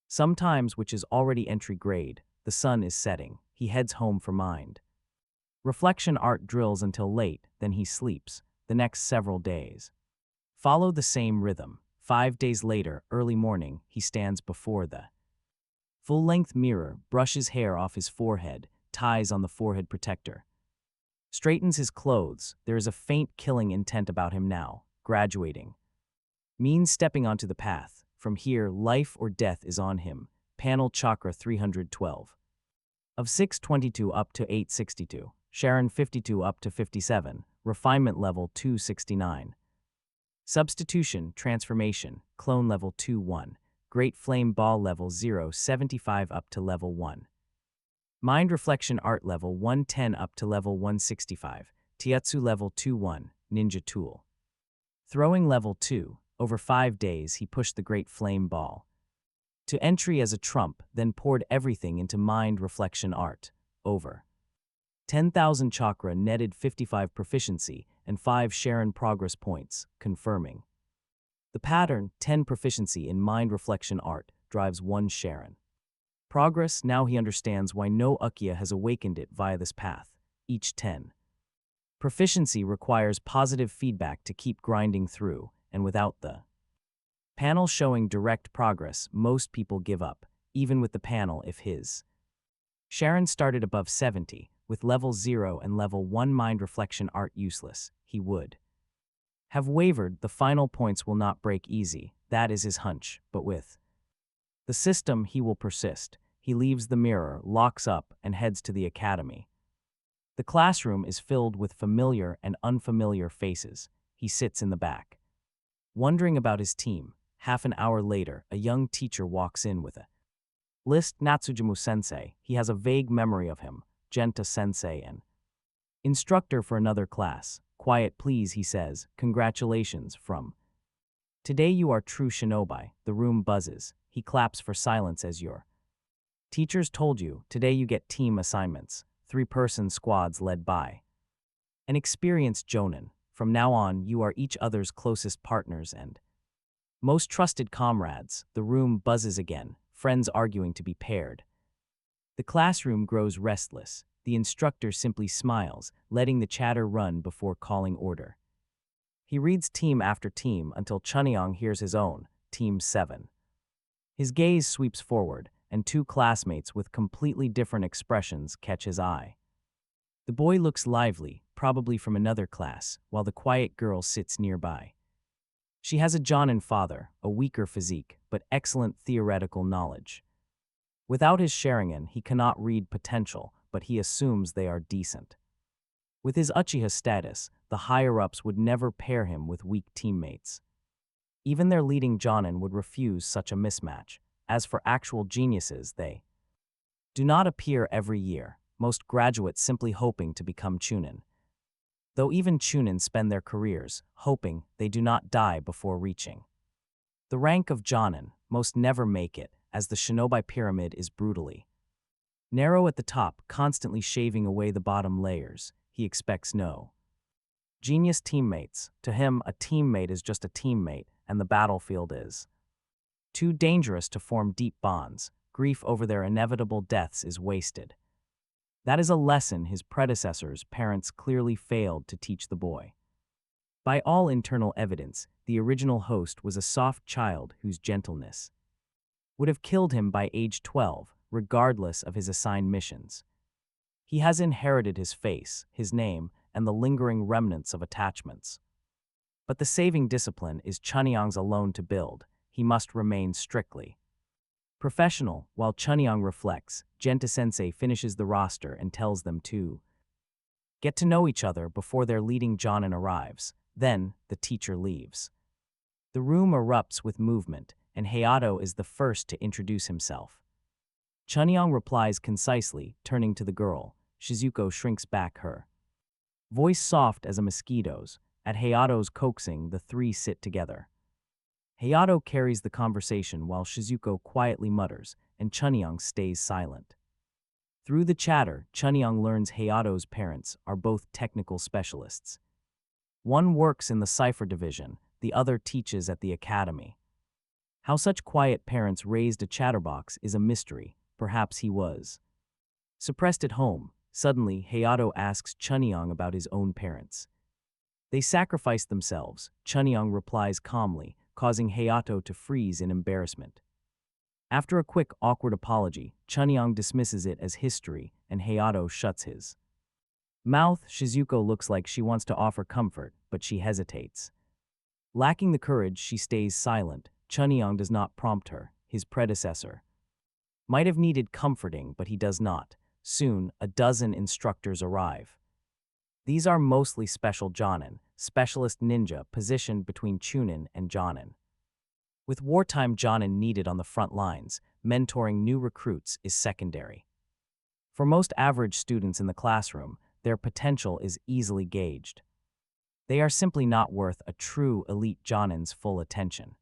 Sometimes, which is already entry grade, the sun is setting, he heads home for mind. Reflection art drills until late, then he sleeps, the next several days. Follow the same rhythm. 5 days later, early morning, he stands before the full-length mirror, brushes hair off his forehead, ties on the forehead protector. Straightens his clothes. There is a faint killing intent about him now, graduating. Means stepping onto the path. From here, life or death is on him. Panel chakra 312. Of 622 up to 862. Sharin 52 up to 57. Refinement level 269. Substitution, transformation, clone level 2-1. Great flame ball level 075 up to level 1. Mind reflection art level 110 up to level 165. Tiatsu level 2-1. Ninja tool. Throwing level 2. Over 5 days he pushed the great flame ball to entry as a trump, then poured everything into mind reflection art. Over 10,000 chakra netted 55 proficiency and 5 Sharin progress points, confirming. The pattern, 10 proficiency in mind reflection art, drives 1 Sharin progress. Now he understands why no Uchiha has awakened it via this path. Each 10 proficiency requires positive feedback to keep grinding through, and without the Panel showing direct progress, most people give up, even with the panel if his. Sharon started above 70, with level 0 and level 1 mind reflection art useless. He would have wavered. The final points will not break easy, that is his hunch, but with the system he will persist. He leaves the mirror, locks up, and heads to the academy. The classroom is filled with familiar and unfamiliar faces. He sits in the back, wondering about his team. Half an hour later, a young teacher walks in with a list. Natsujimu-sensei. He has a vague memory of him. Genta-sensei and instructor for another class. Quiet please, he says. Congratulations from. Today you are true shinobi. The room buzzes. He claps for silence as your teachers told you. Today you get team assignments. 3-person squads led by an experienced jonin. From now on, you are each other's closest partners and most trusted comrades. The room buzzes again, friends arguing to be paired. The classroom grows restless. The instructor simply smiles, letting the chatter run before calling order. He reads team after team until Chongyong hears his own, Team 7. His gaze sweeps forward, and 2 classmates with completely different expressions catch his eye. The boy looks lively, probably from another class, while the quiet girl sits nearby. She has a jonin father, a weaker physique, but excellent theoretical knowledge. Without his Sharingan, he cannot read potential, but he assumes they are decent. With his Uchiha status, the higher-ups would never pair him with weak teammates. Even their leading jonin would refuse such a mismatch. As for actual geniuses, they do not appear every year, most graduates simply hoping to become chunin. Though even chunin spend their careers hoping they do not die before reaching the rank of jonin, most never make it, as the shinobi pyramid is brutally narrow at the top, constantly shaving away the bottom layers. He expects no genius teammates. To him, a teammate is just a teammate, and the battlefield is too dangerous to form deep bonds. Grief over their inevitable deaths is wasted. That is a lesson his predecessors' parents clearly failed to teach the boy. By all internal evidence, the original host was a soft child whose gentleness would have killed him by age 12, regardless of his assigned missions. He has inherited his face, his name, and the lingering remnants of attachments. But the saving discipline is Chongyong's alone to build. He must remain strictly professional. While Chongyong reflects, Genta-sensei finishes the roster and tells them to get to know each other before their leading jonin arrives. Then, the teacher leaves. The room erupts with movement, and Hayato is the first to introduce himself. Chongyong replies concisely, turning to the girl. Shizuko shrinks back, her voice soft as a mosquito's. At Hayato's coaxing, the 3 sit together. Hayato carries the conversation while Shizuko quietly mutters, and Chongyong stays silent. Through the chatter, Chongyong learns Hayato's parents are both technical specialists. One works in the cipher division, the other teaches at the academy. How such quiet parents raised a chatterbox is a mystery. Perhaps he was suppressed at home. Suddenly, Hayato asks Chongyong about his own parents. They sacrificed themselves, Chongyong replies calmly, causing Hayato to freeze in embarrassment. After a quick, awkward apology, Chongyong dismisses it as history, and Hayato shuts his mouth. Shizuko looks like she wants to offer comfort, but she hesitates. Lacking the courage, she stays silent. Chongyong does not prompt her. His predecessor might have needed comforting, but he does not. Soon, a dozen instructors arrive. These are mostly special jonin, specialist ninja positioned between chunin and jonin. With wartime jonin needed on the front lines, mentoring new recruits is secondary. For most average students in the classroom, their potential is easily gauged. They are simply not worth a true elite jonin's full attention.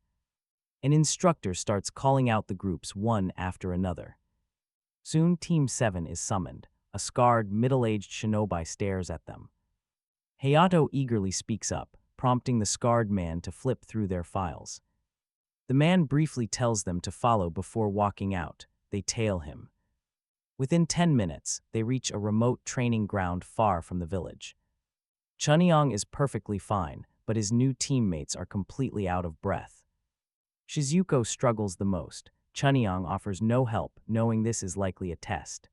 An instructor starts calling out the groups one after another. Soon, Team 7 is summoned. A scarred, middle-aged shinobi stares at them. Hayato eagerly speaks up, prompting the scarred man to flip through their files. The man briefly tells them to follow before walking out. They tail him. Within 10 minutes, they reach a remote training ground far from the village. Chongyong is perfectly fine, but his new teammates are completely out of breath. Shizuko struggles the most. Chongyong offers no help, knowing this is likely a test.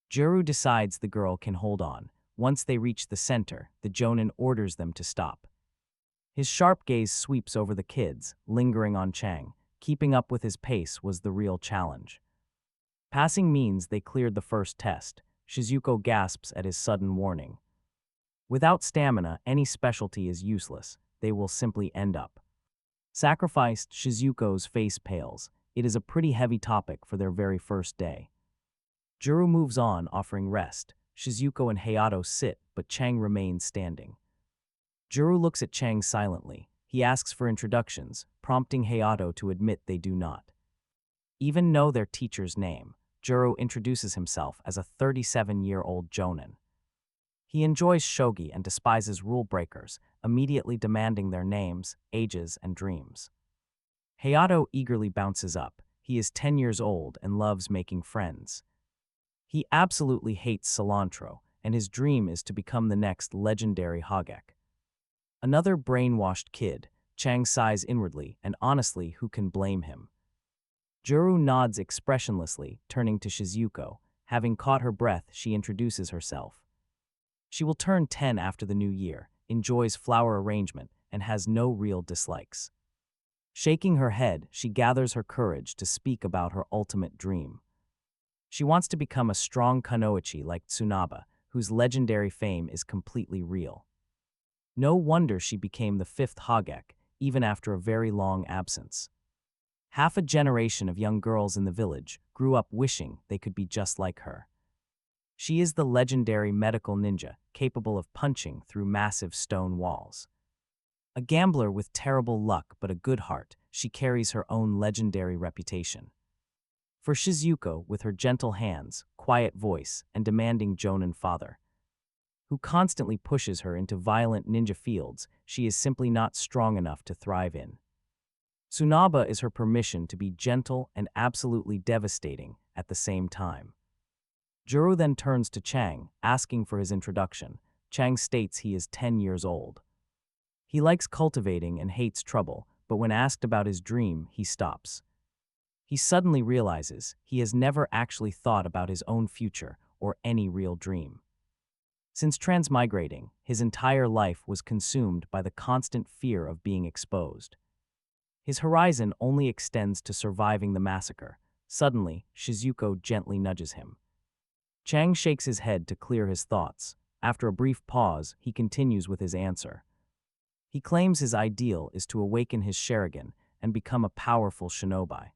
Juru decides the girl can hold on. Once they reach the center, the Jonin orders them to stop. His sharp gaze sweeps over the kids, lingering on Chang. Keeping up with his pace was the real challenge. Passing means they cleared the first test. Shizuko gasps at his sudden warning. Without stamina, any specialty is useless. They will simply end up sacrificed. Shizuko's face pales. It is a pretty heavy topic for their very first day. Juru moves on, offering rest. Shizuko and Hayato sit, but Chang remains standing. Juru looks at Chang silently. He asks for introductions, prompting Hayato to admit they do not even know their teacher's name. Juru introduces himself as a 37-year-old Jonin. He enjoys shogi and despises rule breakers, immediately demanding their names, ages, and dreams. Hayato eagerly bounces up. He is 10 years old and loves making friends. He absolutely hates cilantro, and his dream is to become the next legendary Hogek. Another brainwashed kid. Chang sighs inwardly, and honestly, who can blame him? Juru nods expressionlessly, turning to Shizuko. Having caught her breath, she introduces herself. She will turn 10 after the new year, enjoys flower arrangement, and has no real dislikes. Shaking her head, she gathers her courage to speak about her ultimate dream. She wants to become a strong kunoichi like Tsunade, whose legendary fame is completely real. No wonder she became the 5th Hogek, even after a very long absence. Half a generation of young girls in the village grew up wishing they could be just like her. She is the legendary medical ninja, capable of punching through massive stone walls. A gambler with terrible luck but a good heart, she carries her own legendary reputation. For Shizuko, with her gentle hands, quiet voice, and demanding Jonin father, who constantly pushes her into violent ninja fields she is simply not strong enough to thrive in. Tsunade is her permission to be gentle and absolutely devastating at the same time. Juru then turns to Chang, asking for his introduction. Chang states he is 10 years old. He likes cultivating and hates trouble, but when asked about his dream, he stops. He suddenly realizes he has never actually thought about his own future or any real dream. Since transmigrating, his entire life was consumed by the constant fear of being exposed. His horizon only extends to surviving the massacre. Suddenly, Shizuko gently nudges him. Chang shakes his head to clear his thoughts. After a brief pause, he continues with his answer. He claims his ideal is to awaken his Sharingan and become a powerful shinobi.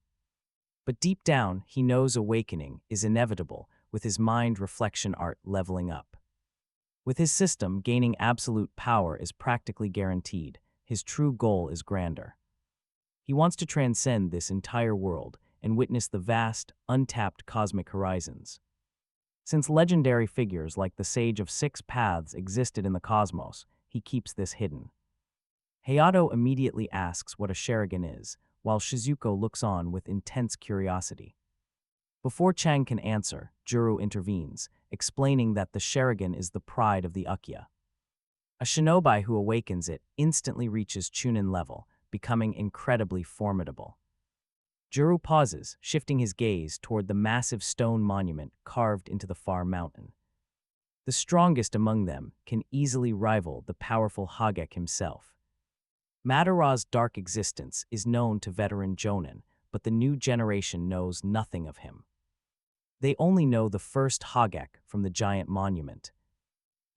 But deep down, he knows awakening is inevitable, with his mind reflection art leveling up. With his system, gaining absolute power is practically guaranteed. His true goal is grander. He wants to transcend this entire world and witness the vast, untapped cosmic horizons. Since legendary figures like the Sage of Six Paths existed in the cosmos, he keeps this hidden. Hayato immediately asks what a Sharingan is, while Shizuko looks on with intense curiosity. Before Chang can answer, Juru intervenes, explaining that the Sharingan is the pride of the Uchiha. A shinobi who awakens it instantly reaches Chunin level, becoming incredibly formidable. Juru pauses, shifting his gaze toward the massive stone monument carved into the far mountain. The strongest among them can easily rival the powerful Hogek himself. Madara's dark existence is known to veteran Jonin, but the new generation knows nothing of him. They only know the first Hogek from the giant monument.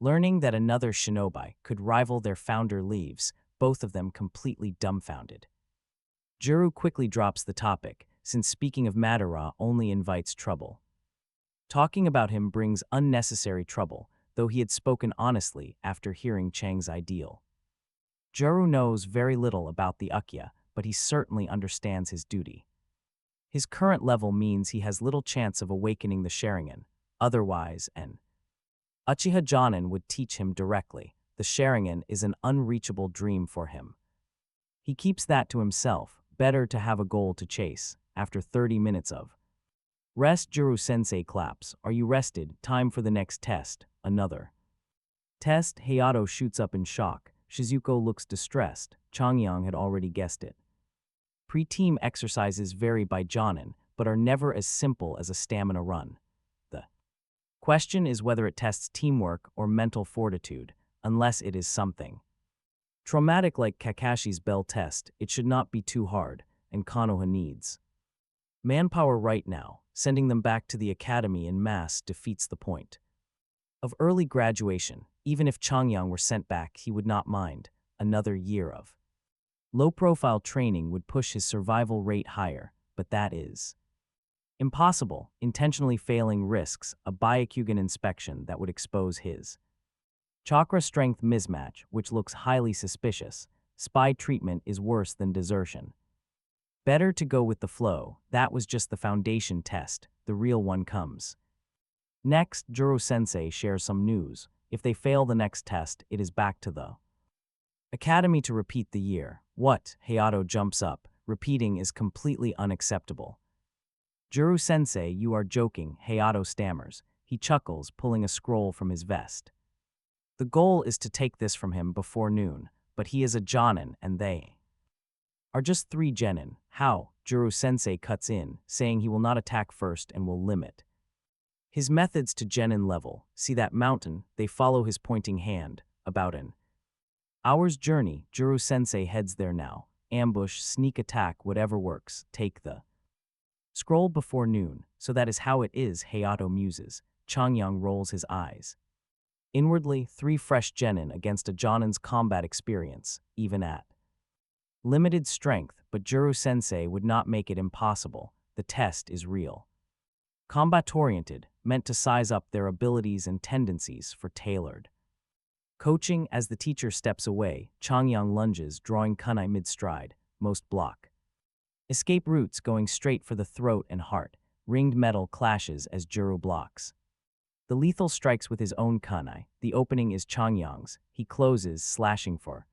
Learning that another shinobi could rival their founder leaves both of them completely dumbfounded. Juru quickly drops the topic, since speaking of Madara only invites trouble. Talking about him brings unnecessary trouble, though he had spoken honestly after hearing Chang's ideal. Juru knows very little about the Uchiha, but he certainly understands his duty. His current level means he has little chance of awakening the Sharingan. Otherwise, an Uchiha Jonin would teach him directly. The Sharingan is an unreachable dream for him. He keeps that to himself. Better to have a goal to chase. After 30 minutes of rest, Juru-sensei claps. Are you rested? Time for the next test. Another test. Hayato shoots up in shock. Shizuko looks distressed. Chongyong had already guessed it. Pre-team exercises vary by Jonin, but are never as simple as a stamina run. The question is whether it tests teamwork or mental fortitude, unless it is something traumatic like Kakashi's bell test. It should not be too hard, and Konoha needs manpower right now. Sending them back to the academy in mass defeats the point of early graduation. Even if Chongyong were sent back, he would not mind. Another year of low-profile training would push his survival rate higher, but that is impossible. Intentionally failing risks a Byakugan inspection that would expose his chakra strength mismatch, which looks highly suspicious. Spy treatment is worse than desertion. Better to go with the flow. That was just the foundation test. The real one comes next. Juro-sensei shares some news. If they fail the next test, it is back to the academy to repeat the year. What? Hayato jumps up. Repeating is completely unacceptable. Juro-sensei, you are joking, Hayato stammers. He chuckles, pulling a scroll from his vest. The goal is to take this from him before noon, but he is a Jonin and they are just 3 genin. How? Juro-sensei cuts in, saying he will not attack first and will limit his methods to genin level. See that mountain? They follow his pointing hand. About an hour's journey, Juro-sensei heads there now. Ambush, sneak attack, whatever works. Take the scroll before noon. So that is how it is, Hayato muses. Chongyong rolls his eyes. Inwardly, 3 fresh genin against a Jonin's combat experience, even at limited strength, but Juro-sensei would not make it impossible. The test is real. Combat-oriented, meant to size up their abilities and tendencies for tailored coaching. As the teacher steps away, Chongyong lunges, drawing kunai mid-stride. Most block escape routes, going straight for the throat and heart. Ringed metal clashes as Juro blocks the lethal strikes with his own kunai. The opening is Chongyong's. He closes, slashing for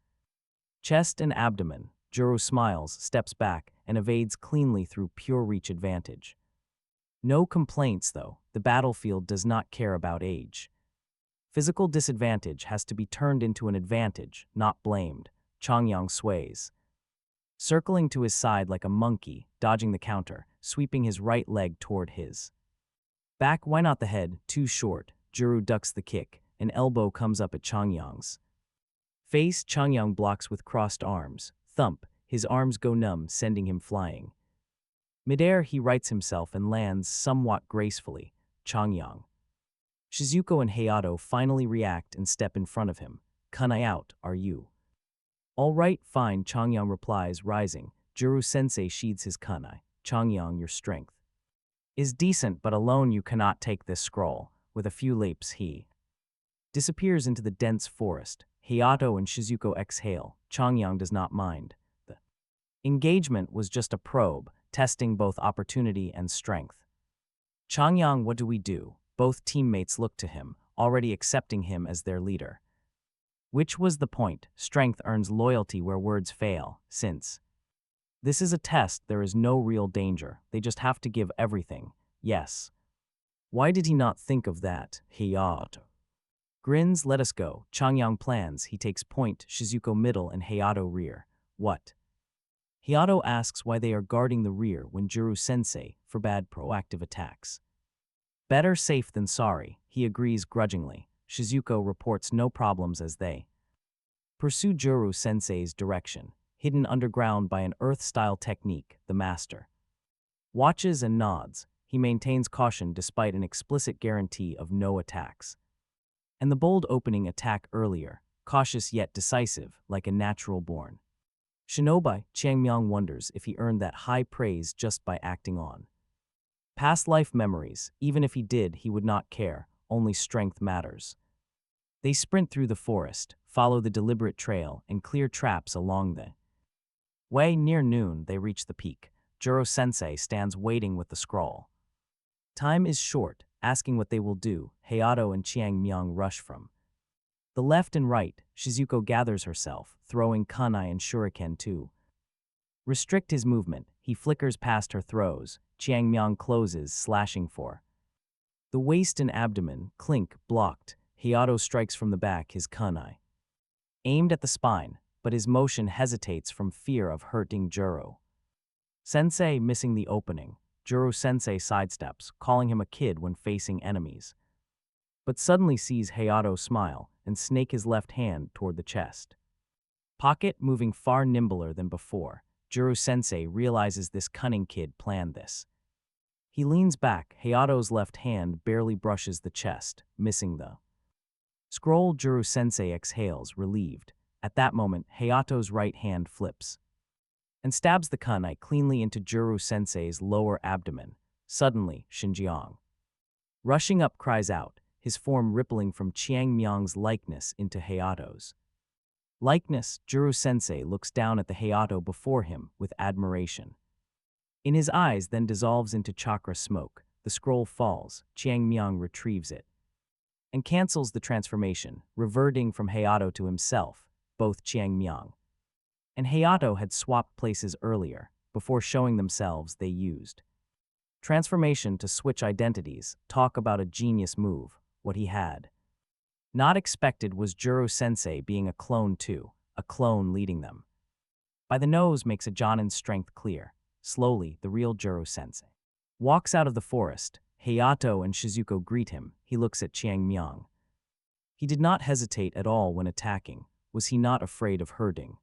chest and abdomen. Juro smiles, steps back, and evades cleanly through pure reach advantage. No complaints, though. The battlefield does not care about age. Physical disadvantage has to be turned into an advantage, not blamed. Chongyong sways, circling to his side like a monkey, dodging the counter, sweeping his right leg toward his back. Why not the head? Too short. Juro ducks the kick. An elbow comes up at Chongyong's face. Chongyong blocks with crossed arms. Thump. His arms go numb, sending him flying. Midair, he rights himself and lands somewhat gracefully. Chongyong, Shizuko, and Hayato finally react and step in front of him. Kunai out, are you? All right, fine, Chongyong replies, rising. Juro-sensei sheathes his kunai. Chongyong, your strength is decent, but alone you cannot take this scroll. With a few leaps, he disappears into the dense forest. Hayato and Shizuko exhale. Chongyong does not mind. The engagement was just a probe, testing both opportunity and strength. Chongyong, what do we do? Both teammates look to him, already accepting him as their leader. Which was the point? Strength earns loyalty where words fail. Since this is a test, there is no real danger. They just have to give everything. Yes. Why did he not think of that? Hayato grins. Let us go. Chongyong plans. He takes point, Shizuko middle and Hayato rear. What? Hayato asks why they are guarding the rear when Juro-sensei forbade proactive attacks. Better safe than sorry, he agrees grudgingly. Shizuko reports no problems as they pursue Juro-sensei's direction. Hidden underground by an Earth-style technique, the master watches and nods. He maintains caution despite an explicit guarantee of no attacks. And the bold opening attack earlier, cautious yet decisive, like a natural-born shinobi. Changmyong wonders if he earned that high praise just by acting on past life memories. Even if he did, he would not care. Only strength matters. They sprint through the forest, follow the deliberate trail, and clear traps along the way. Near noon, they reach the peak. Juro-sensei stands waiting with the scroll. Time is short. Asking what they will do, Hayato and Changmyong rush from the left and right. Shizuko gathers herself, throwing kunai and shuriken to restrict his movement. He flickers past her throws. Changmyong closes, slashing for the waist and abdomen. Clink, blocked. Hayato strikes from the back, his kunai aimed at the spine, but his motion hesitates from fear of hurting Juro. Sensei missing the opening. Juro-sensei sidesteps, calling him a kid when facing enemies, but suddenly sees Hayato smile and snake his left hand toward the chest. Pocket moving far nimbler than before, Juro-sensei realizes this cunning kid planned this. He leans back, Hayato's left hand barely brushes the chest, missing the scroll. Juro-sensei exhales, relieved. At that moment, Hayato's right hand flips and stabs the kunai cleanly into Juro-sensei's lower abdomen. Suddenly, Chongyong, rushing up, cries out, his form rippling from Changmyang's likeness into Hayato's likeness. Juro-sensei looks down at the Hayato before him with admiration. In his eyes then dissolves into chakra smoke. The scroll falls, Changmyang retrieves it and cancels the transformation, reverting from Hayato to himself. Both Changmyang and Hayato had swapped places earlier. Before showing themselves, they used transformation to switch identities. Talk about a genius move. What he had not expected was Juro-sensei being a clone too, a clone leading them. By the nose makes a Jonin's strength clear. Slowly, the real Juro-sensei walks out of the forest. Hayato and Shizuko greet him. He looks at Changmyang. He did not hesitate at all when attacking. Was he not afraid of hurting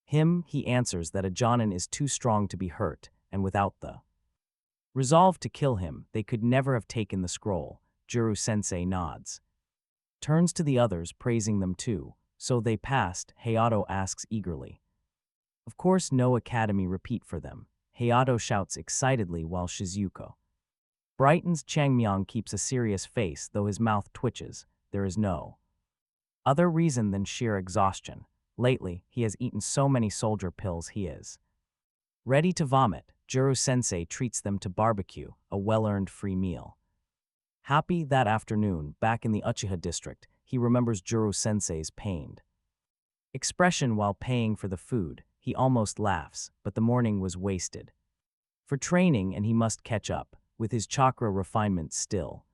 him? He answers that a Jonin is too strong to be hurt, and without the resolve to kill him, they could never have taken the scroll. Juro-sensei nods, turns to the others, praising them too. So they passed? Hayato asks eagerly. Of course, no academy repeat for them. Hayato shouts excitedly while Shizuko brightens. Changmyang keeps a serious face, though his mouth twitches. There is no other reason than sheer exhaustion. Lately, he has eaten so many soldier pills he is ready to vomit. Juro-sensei treats them to barbecue, a well-earned free meal. Happy that afternoon, back in the Uchiha district, he remembers Juro-sensei's pained expression while paying for the food. He almost laughs, but the morning was wasted for training and he must catch up, with his chakra refinement still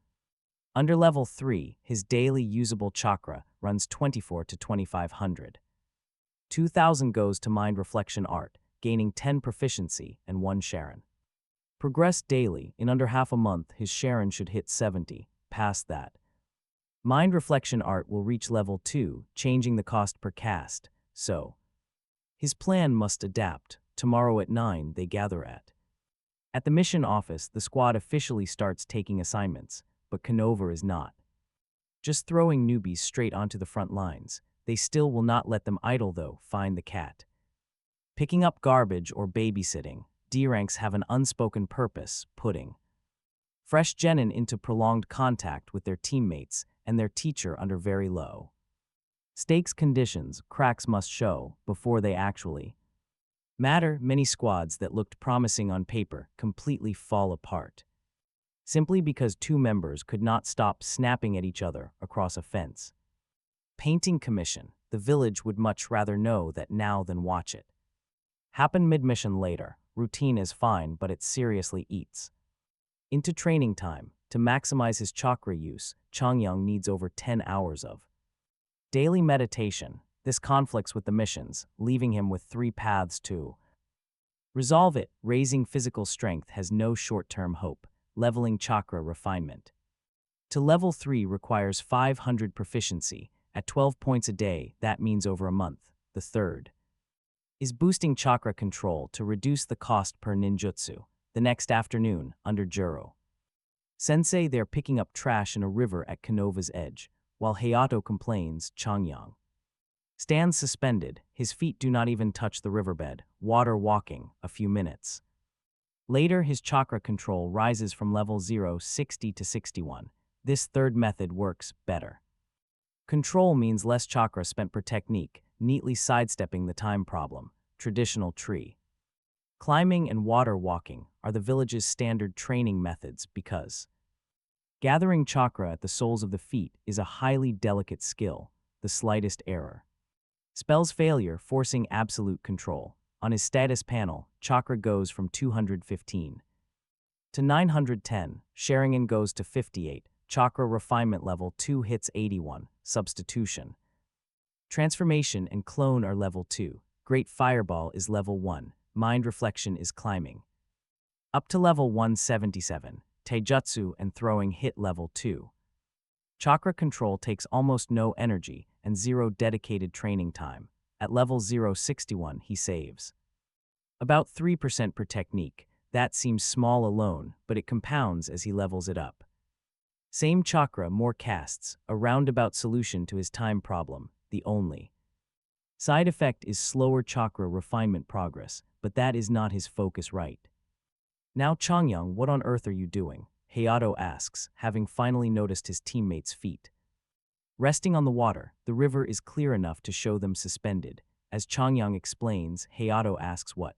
under level 3. His daily usable chakra runs 24 to 2500. 2000 goes to mind reflection art, gaining 10 proficiency and 1 Sharon. Progress daily. In under half a month, his Sharon should hit 70. Past that, mind reflection art will reach level 2, changing the cost per cast. So his plan must adapt. Tomorrow at 9 they gather at the mission office. The squad officially starts taking assignments, but Konoha is not just throwing newbies straight onto the front lines. They still will not let them idle though. Find the cat, picking up garbage or babysitting. D-ranks have an unspoken purpose, putting fresh genin into prolonged contact with their teammates and their teacher under very low stakes conditions. Cracks must show before they actually matter. Many squads that looked promising on paper completely fall apart, simply because 2 members could not stop snapping at each other across a fence. Painting commission. The village would much rather know that now than watch it happen mid-mission later. Routine is fine, but it seriously eats into training time. To maximize his chakra use, Chongyong needs over 10 hours of daily meditation. This conflicts with the missions, leaving him with 3 paths to resolve it. Raising physical strength has no short-term hope. Leveling chakra refinement to level 3 requires 500 proficiency at 12 points a day. That means over a month. The third is boosting chakra control to reduce the cost per ninjutsu. The next afternoon, under Juro-sensei, they're picking up trash in a river at Konoha's edge. While Hayato complains, Chongyong stands suspended. His feet do not even touch the riverbed. Water walking, a few minutes later, his chakra control rises from level 0, 60 to 61. This third method works better. Control means less chakra spent per technique, neatly sidestepping the time problem. Traditional tree climbing and water walking are the village's standard training methods because gathering chakra at the soles of the feet is a highly delicate skill. The slightest error spells failure, forcing absolute control. On his status panel, chakra goes from 215 to 910. Sharingan goes to 58. Chakra refinement level 2 hits 81. Substitution, transformation, and clone are level 2. Great Fireball is level 1. mind reflection is climbing. Up to level 177, taijutsu and throwing hit level 2. Chakra control takes almost no energy and 0 dedicated training time. At level 061, he saves about 3% per technique. That seems small alone, but it compounds as he levels it up. Same chakra, more casts, a roundabout solution to his time problem, the only side effect is slower chakra refinement progress, but that is not his focus right. Now Chongyong, what on earth are you doing? Hayato asks, having finally noticed his teammate's feet resting on the water. The river is clear enough to show them suspended. As Chongyong explains, Hayato asks what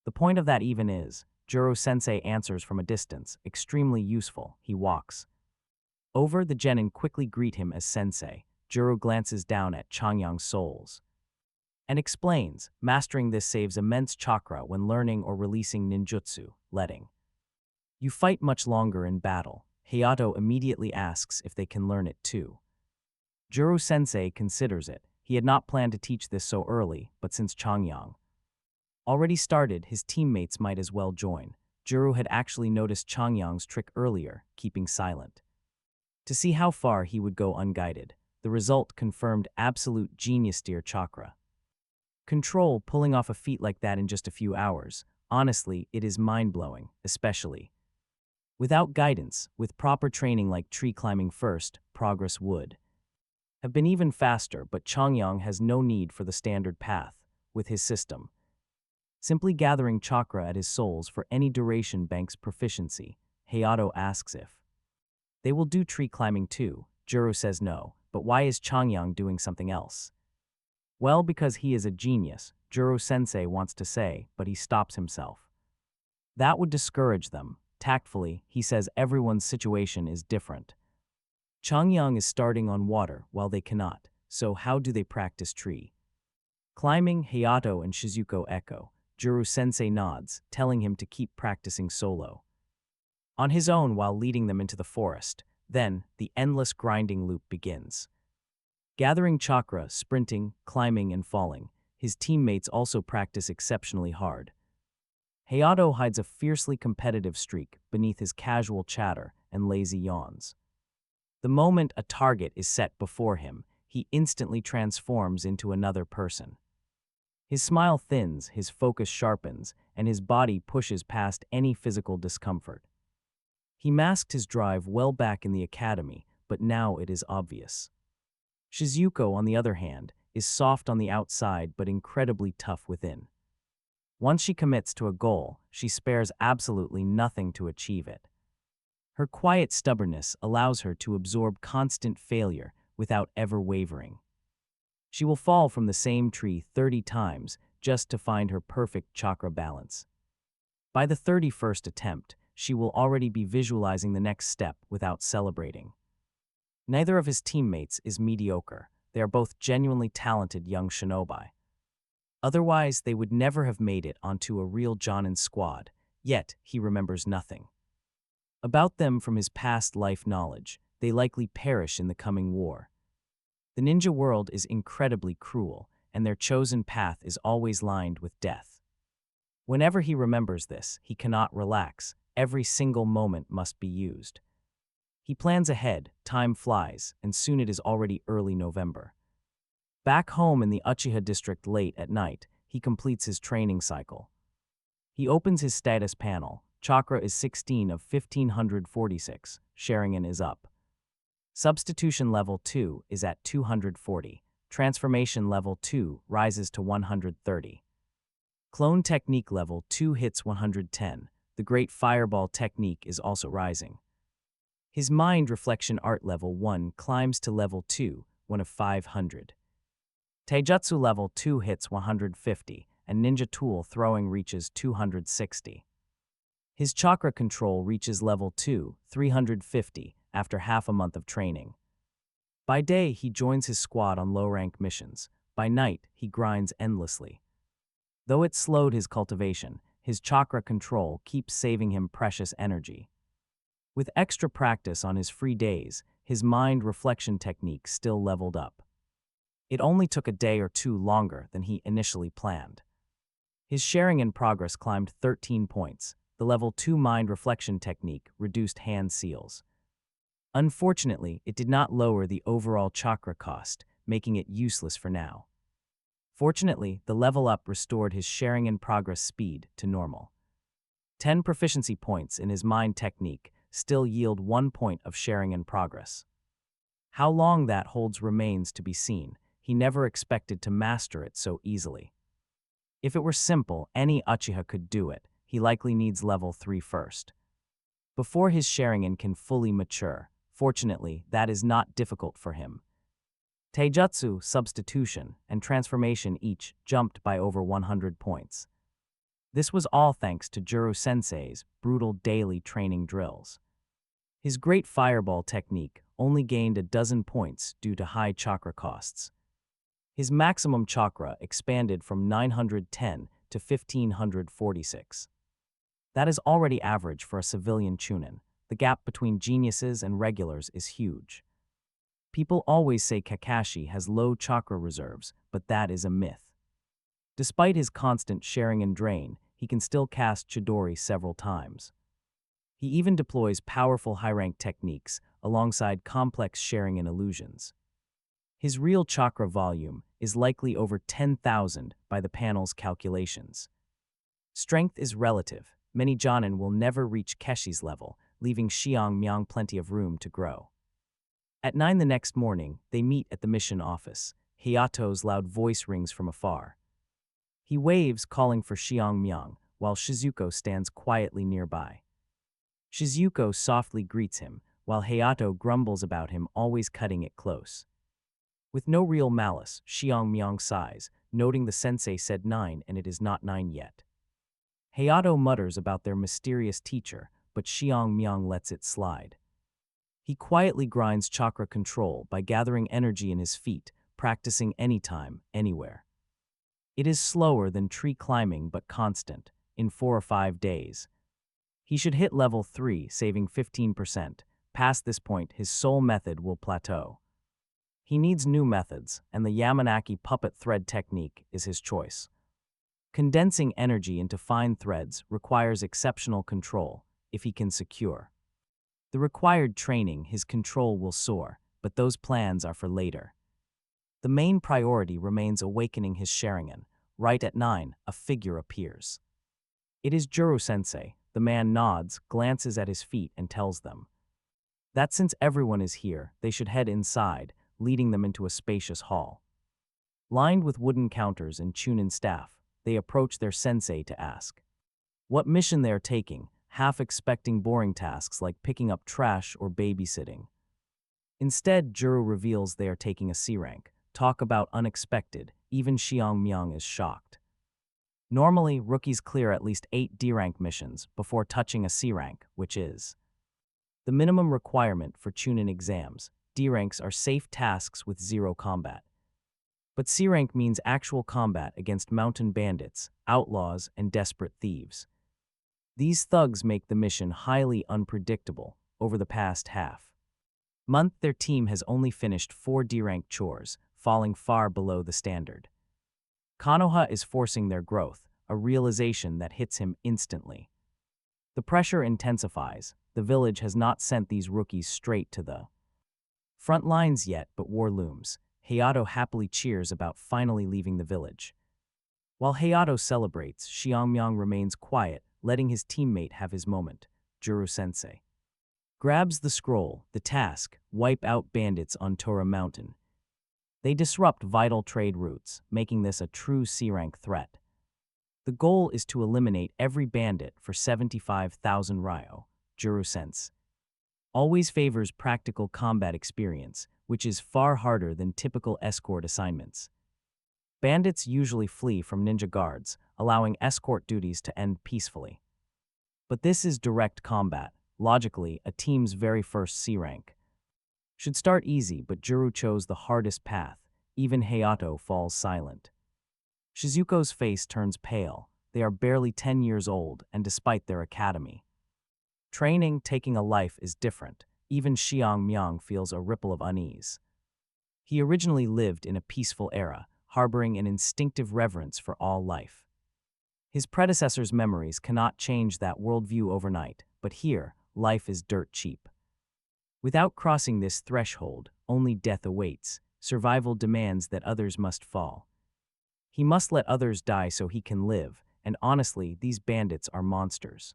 the point of that even is. Juro-sensei answers from a distance, extremely useful. He walks over. The genin quickly greet him as sensei. Juro glances down at Chongyong's souls and explains, mastering this saves immense chakra when learning or releasing ninjutsu, letting you fight much longer in battle. Hayato immediately asks if they can learn it too. Juro-sensei considers it. He had not planned to teach this so early, but since Chongyong already started, his teammates might as well join. Juro had actually noticed Chongyong's trick earlier, keeping silent, to see how far he would go unguided. The result confirmed absolute genius tier chakra control, pulling off a feat like that in just a few hours. Honestly, it is mind-blowing, especially without guidance. With proper training like tree climbing first, progress would have been even faster, but Chongyong has no need for the standard path. With his system simply gathering chakra at his souls for any duration banks proficiency. Hayato asks if they will do tree climbing too. Juro says no, but why is Chongyong doing something else? Well, because he is a genius, Juro-sensei wants to say, but he stops himself. That would discourage them. Tactfully, he says everyone's situation is different. Chongyong is starting on water while they cannot, so how do they practice tree climbing? Hayato and Shizuko echo. Juro-sensei nods, telling him to keep practicing solo on his own while leading them into the forest. Then, the endless grinding loop begins. Gathering chakra, sprinting, climbing, and falling. His teammates also practice exceptionally hard. Hayato hides a fiercely competitive streak beneath his casual chatter and lazy yawns. The moment a target is set before him, he instantly transforms into another person. His smile thins, his focus sharpens, and his body pushes past any physical discomfort. He masked his drive well back in the academy, but now it is obvious. Shizuko, on the other hand, is soft on the outside but incredibly tough within. Once she commits to a goal, she spares absolutely nothing to achieve it. Her quiet stubbornness allows her to absorb constant failure without ever wavering. She will fall from the same tree 30 times just to find her perfect chakra balance. By the 31st attempt, she will already be visualizing the next step without celebrating. Neither of his teammates is mediocre. They are both genuinely talented young shinobi. Otherwise, they would never have made it onto a real Jonin squad, yet he remembers nothing about them from his past life knowledge. They likely perish in the coming war. The ninja world is incredibly cruel, and their chosen path is always lined with death. Whenever he remembers this, he cannot relax. Every single moment must be used. He plans ahead, time flies, and soon it is already early November. Back home in the Uchiha district late at night, he completes his training cycle. He opens his status panel. Chakra is 16 of 1546. Sharingan is up. Substitution level 2 is at 240. Transformation level 2 rises to 130. Clone technique level 2 hits 110. The Great Fireball technique is also rising. His mind reflection art level 1 climbs to level 2, 1 of 500. Taijutsu level 2 hits 150, and ninja tool throwing reaches 260. His chakra control reaches level 2, 350, after half a month of training. By day, he joins his squad on low-rank missions. By night, he grinds endlessly. Though it slowed his cultivation, his chakra control keeps saving him precious energy. With extra practice on his free days, his mind reflection technique still leveled up. It only took a day or two longer than he initially planned. His Sharingan progress climbed 13 points. The level 2 mind reflection technique reduced hand seals. Unfortunately, it did not lower the overall chakra cost, making it useless for now. Fortunately, the level up restored his Sharingan progress speed to normal. 10 proficiency points in his mind technique still yield 1 point of Sharingan progress. How long that holds remains to be seen. He never expected to master it so easily. If it were simple, any Uchiha could do it. He likely needs level 3 first. Before his Sharingan can fully mature, fortunately, that is not difficult for him. Taijutsu, substitution, and transformation each jumped by over 100 points. This was all thanks to Juro-sensei's brutal daily training drills. His great fireball technique only gained a dozen points due to high chakra costs. His maximum chakra expanded from 910 to 1546. That is already average for a civilian chunin. The gap between geniuses and regulars is huge. People always say Kakashi has low chakra reserves, but that is a myth. Despite his constant Sharingan drain, he can still cast Chidori several times. He even deploys powerful high-rank techniques alongside complex Sharingan illusions. His real chakra volume is likely over 10,000 by the panel's calculations. Strength is relative. Many Jonin will never reach Keshi's level, leaving Xiangmyang plenty of room to grow. At 9 the next morning, they meet at the mission office. Hayato's loud voice rings from afar. He waves, calling for Xiangmyang, while Shizuko stands quietly nearby. Shizuko softly greets him, while Hayato grumbles about him always cutting it close. With no real malice, Xiangmyang sighs, noting the sensei said 9 and it is not 9 yet. Hayato mutters about their mysterious teacher, but Xiangmyang lets it slide. He quietly grinds chakra control by gathering energy in his feet, practicing anytime, anywhere. It is slower than tree climbing but constant, in 4 or 5 days. He should hit level 3, saving 15%. Past this point, his soul method will plateau. He needs new methods, and the Yamanaki puppet thread technique is his choice. Condensing energy into fine threads requires exceptional control, if he can secure. The required training, his control will soar, but those plans are for later. The main priority remains awakening his Sharingan. Right at 9, a figure appears. It is Juro-sensei. The man nods, glances at his feet, and tells them that since everyone is here, they should head inside, leading them into a spacious hall. Lined with wooden counters and chunin staff, they approach their sensei to ask what mission they are taking, half expecting boring tasks like picking up trash or babysitting. Instead, Juro reveals they are taking a C rank. Talk about unexpected, even Xiangmyang is shocked. Normally, rookies clear at least 8 D rank missions before touching a C rank, which is the minimum requirement for chunin exams. D ranks are safe tasks with 0 combat. But C rank means actual combat against mountain bandits, outlaws, and desperate thieves. These thugs make the mission highly unpredictable over the past half month. Their team has only finished 4 D rank chores, falling far below the standard. Konoha is forcing their growth, a realization that hits him instantly. The pressure intensifies. The village has not sent these rookies straight to the front lines yet, but war looms. Hayato happily cheers about finally leaving the village. While Hayato celebrates, Xiangmyang remains quiet, letting his teammate have his moment. Juro-sensei grabs the scroll. The task: wipe out bandits on Tora Mountain. They disrupt vital trade routes, making this a true C-rank threat. The goal is to eliminate every bandit for 75,000 ryo. Juro-sensei always favors practical combat experience, which is far harder than typical escort assignments. Bandits usually flee from ninja guards, allowing escort duties to end peacefully. But this is direct combat. Logically, a team's very first C rank should start easy, but Juro chose the hardest path. Even Hayato falls silent. Shizuko's face turns pale. They are barely 10 years old, and despite their academy training, taking a life is different. Even Xiangmyang feels a ripple of unease. He originally lived in a peaceful era, harboring an instinctive reverence for all life. His predecessor's memories cannot change that worldview overnight, but here, life is dirt cheap. Without crossing this threshold, only death awaits. Survival demands that others must fall. He must let others die so he can live, and honestly, these bandits are monsters.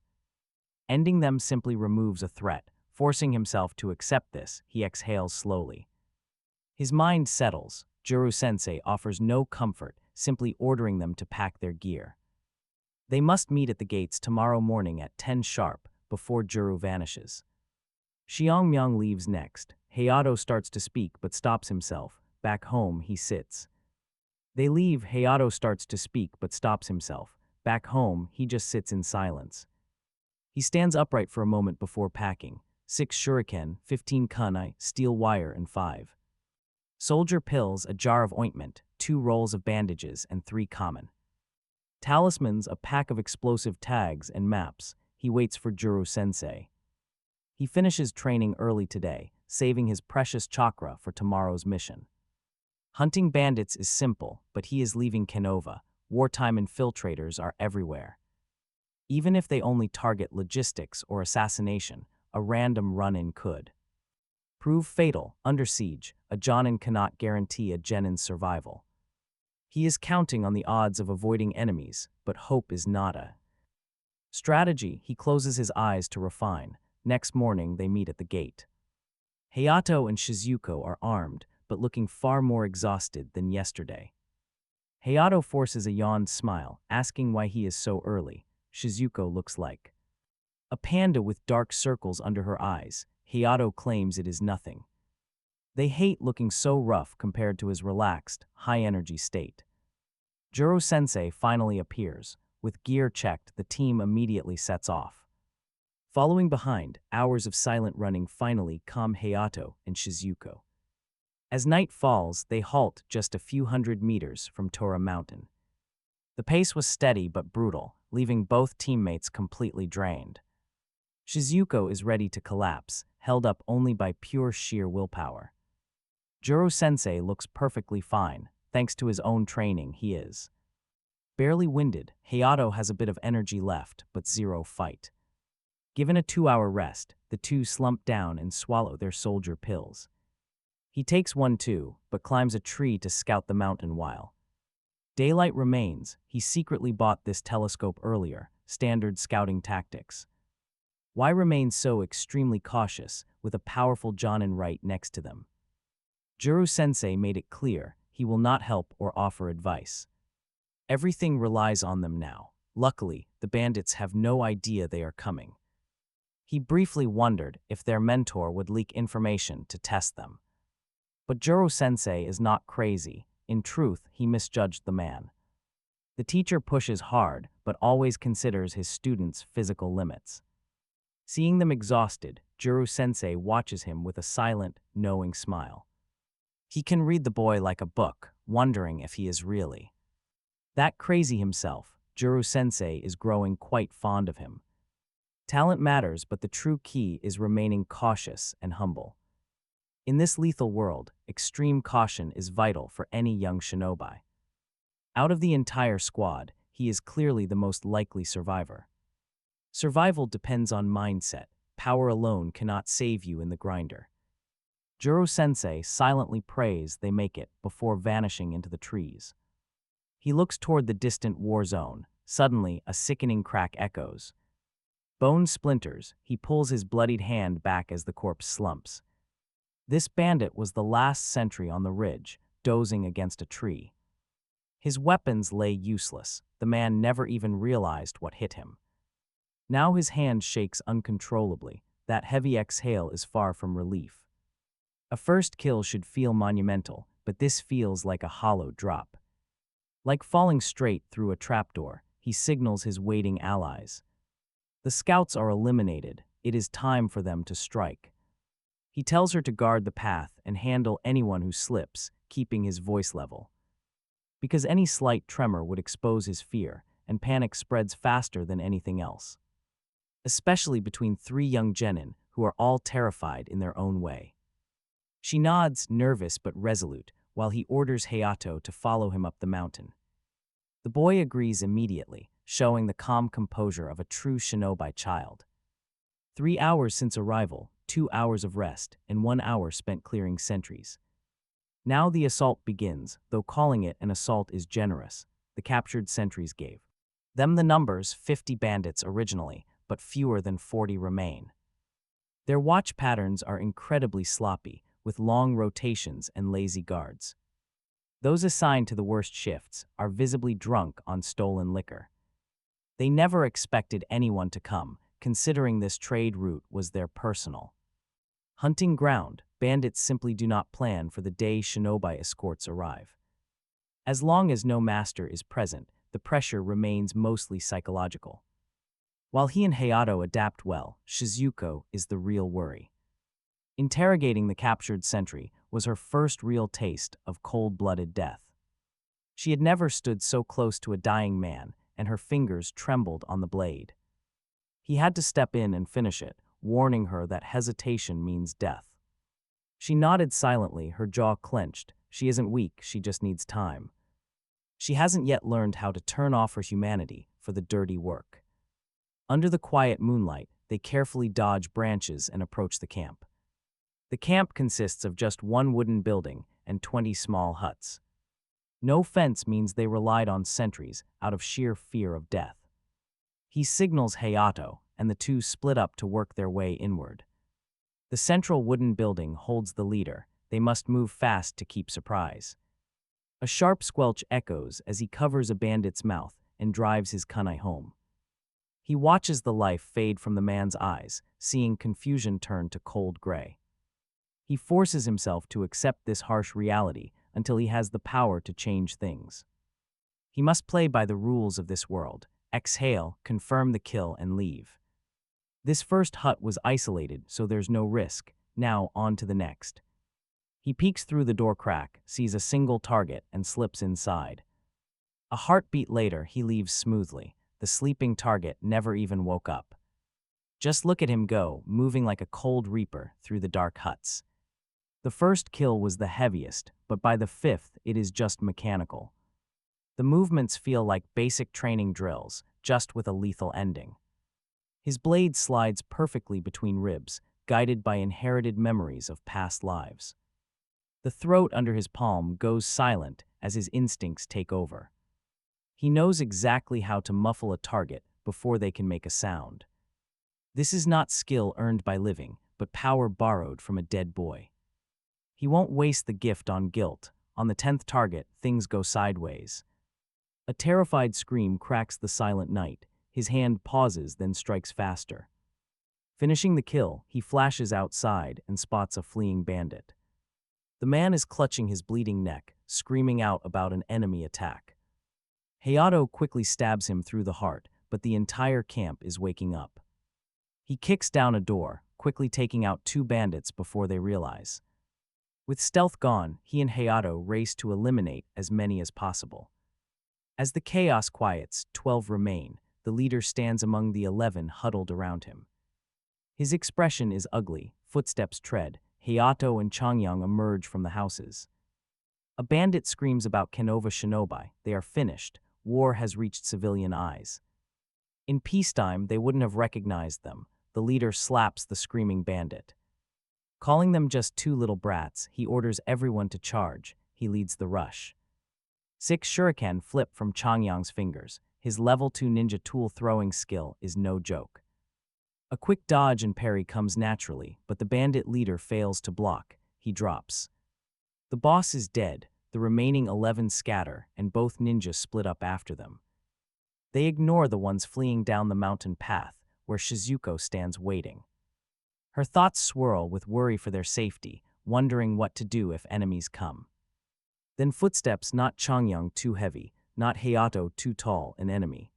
Ending them simply removes a threat. Forcing himself to accept this, he exhales slowly. His mind settles. Jiro-sensei offers no comfort, simply ordering them to pack their gear. They must meet at the gates tomorrow morning at 10 sharp, before Jiro vanishes. Xiangmyang leaves next. Hayato starts to speak but stops himself. Back home, he sits. They leave. Hayato starts to speak but stops himself. Back home, he just sits in silence. He stands upright for a moment before packing. 6 shuriken, 15 kunai, steel wire, and 5 soldier pills, a jar of ointment, 2 rolls of bandages, and 3 common talismans, a pack of explosive tags, and maps. He waits for Jiro-sensei. He finishes training early today, saving his precious chakra for tomorrow's mission. Hunting bandits is simple, but he is leaving Konoha. Wartime infiltrators are everywhere. Even if they only target logistics or assassination, a random run-in could prove fatal. Under siege, a Jonin cannot guarantee a genin's survival. He is counting on the odds of avoiding enemies, but hope is not a strategy. He closes his eyes to refine. Next morning, they meet at the gate. Hayato and Shizuko are armed, but looking far more exhausted than yesterday. Hayato forces a yawned smile, asking why he is so early. Shizuko looks like a panda with dark circles under her eyes. Hayato claims it is nothing. They hate looking so rough compared to his relaxed, high-energy state. Jiro-sensei finally appears. With gear checked, the team immediately sets off. Following behind, hours of silent running finally calm Hayato and Shizuko. As night falls, they halt just a few hundred meters from Tora Mountain. The pace was steady but brutal, leaving both teammates completely drained. Shizuko is ready to collapse, held up only by pure sheer willpower. Jiro-sensei looks perfectly fine. Thanks to his own training, he is barely winded. Hayato has a bit of energy left, but zero fight. Given a 2-hour rest, the two slump down and swallow their soldier pills. He takes one too, but climbs a tree to scout the mountain while daylight remains. He secretly bought this telescope earlier, standard scouting tactics. Why remain so extremely cautious, with a powerful Jonin right next to them? Jiro-sensei made it clear he will not help or offer advice. Everything relies on them now. Luckily, the bandits have no idea they are coming. He briefly wondered if their mentor would leak information to test them. But Jiro-sensei is not crazy. In truth, he misjudged the man. The teacher pushes hard, but always considers his students' physical limits. Seeing them exhausted, Jiro-sensei watches him with a silent, knowing smile. He can read the boy like a book, wondering if he is really that crazy himself. Jiro-sensei is growing quite fond of him. Talent matters, but the true key is remaining cautious and humble. In this lethal world, extreme caution is vital for any young shinobi. Out of the entire squad, he is clearly the most likely survivor. Survival depends on mindset. Power alone cannot save you in the grinder. Jiro-sensei silently prays they make it before vanishing into the trees. He looks toward the distant war zone. Suddenly, a sickening crack echoes. Bone splinters. He pulls his bloodied hand back as the corpse slumps. This bandit was the last sentry on the ridge, dozing against a tree. His weapons lay useless. The man never even realized what hit him. Now his hand shakes uncontrollably. That heavy exhale is far from relief. A first kill should feel monumental, but this feels like a hollow drop. Like falling straight through a trapdoor, he signals his waiting allies. The scouts are eliminated. It is time for them to strike. He tells her to guard the path and handle anyone who slips, keeping his voice level. Because any slight tremor would expose his fear, and panic spreads faster than anything else. Especially between 3 young genin who are all terrified in their own way. She nods, nervous but resolute, while he orders Hayato to follow him up the mountain. The boy agrees immediately. showing the calm composure of a true shinobi child. 3 hours since arrival, 2 hours of rest, and 1 hour spent clearing sentries. Now the assault begins, though calling it an assault is generous, the captured sentries gave them the numbers 50 bandits originally, but fewer than 40 remain. Their watch patterns are incredibly sloppy, with long rotations and lazy guards. Those assigned to the worst shifts are visibly drunk on stolen liquor. They never expected anyone to come, considering this trade route was their personal hunting ground. Bandits simply do not plan for the day shinobi escorts arrive. As long as no master is present, the pressure remains mostly psychological. While he and Hayato adapt well, Shizuko is the real worry. Interrogating the captured sentry was her first real taste of cold-blooded death. She had never stood so close to a dying man, and her fingers trembled on the blade. He had to step in and finish it, warning her that hesitation means death. She nodded silently, her jaw clenched. She isn't weak, she just needs time. She hasn't yet learned how to turn off her humanity for the dirty work. Under the quiet moonlight, they carefully dodge branches and approach the camp. The camp consists of just one wooden building and 20 small huts. No fence means they relied on sentries out of sheer fear of death. He signals Hayato, and the two split up to work their way inward. The central wooden building holds the leader. They must move fast to keep surprise. A sharp squelch echoes as he covers a bandit's mouth and drives his kunai home. He watches the life fade from the man's eyes, seeing confusion turn to cold gray. He forces himself to accept this harsh reality until he has the power to change things. He must play by the rules of this world, exhale, confirm the kill, and leave. This first hut was isolated, so there's no risk. Now, on to the next. He peeks through the door crack, sees a single target, and slips inside. A heartbeat later, he leaves smoothly. The sleeping target never even woke up. Just look at him go, moving like a cold reaper through the dark huts. The first kill was the heaviest, but by the fifth, it is just mechanical. The movements feel like basic training drills, just with a lethal ending. His blade slides perfectly between ribs, guided by inherited memories of past lives. The throat under his palm goes silent as his instincts take over. He knows exactly how to muffle a target before they can make a sound. This is not skill earned by living, but power borrowed from a dead boy. He won't waste the gift on guilt. On the 10th target, things go sideways. A terrified scream cracks the silent night. His hand pauses, then strikes faster. Finishing the kill, he flashes outside and spots a fleeing bandit. The man is clutching his bleeding neck, screaming out about an enemy attack. Hayato quickly stabs him through the heart, but the entire camp is waking up. He kicks down a door, quickly taking out 2 bandits before they realize. With stealth gone, he and Hayato race to eliminate as many as possible. As the chaos quiets, 12 remain. The leader stands among the 11 huddled around him. His expression is ugly, footsteps tread. Hayato and Chongyong emerge from the houses. A bandit screams about Konoha shinobi. They are finished. War has reached civilian eyes. In peacetime, they wouldn't have recognized them. The leader slaps the screaming bandit. Calling them just 2 little brats, he orders everyone to charge. He leads the rush. 6 shuriken flip from Chongyong's fingers. His level 2 ninja tool throwing skill is no joke. A quick dodge and parry comes naturally, but the bandit leader fails to block. He drops. The boss is dead. The remaining 11 scatter, and both ninjas split up after them. They ignore the ones fleeing down the mountain path, where Shizuko stands waiting. Her thoughts swirl with worry for their safety, wondering what to do if enemies come. Then footsteps, not Chongyong too heavy, not Hayato too tall, an enemy.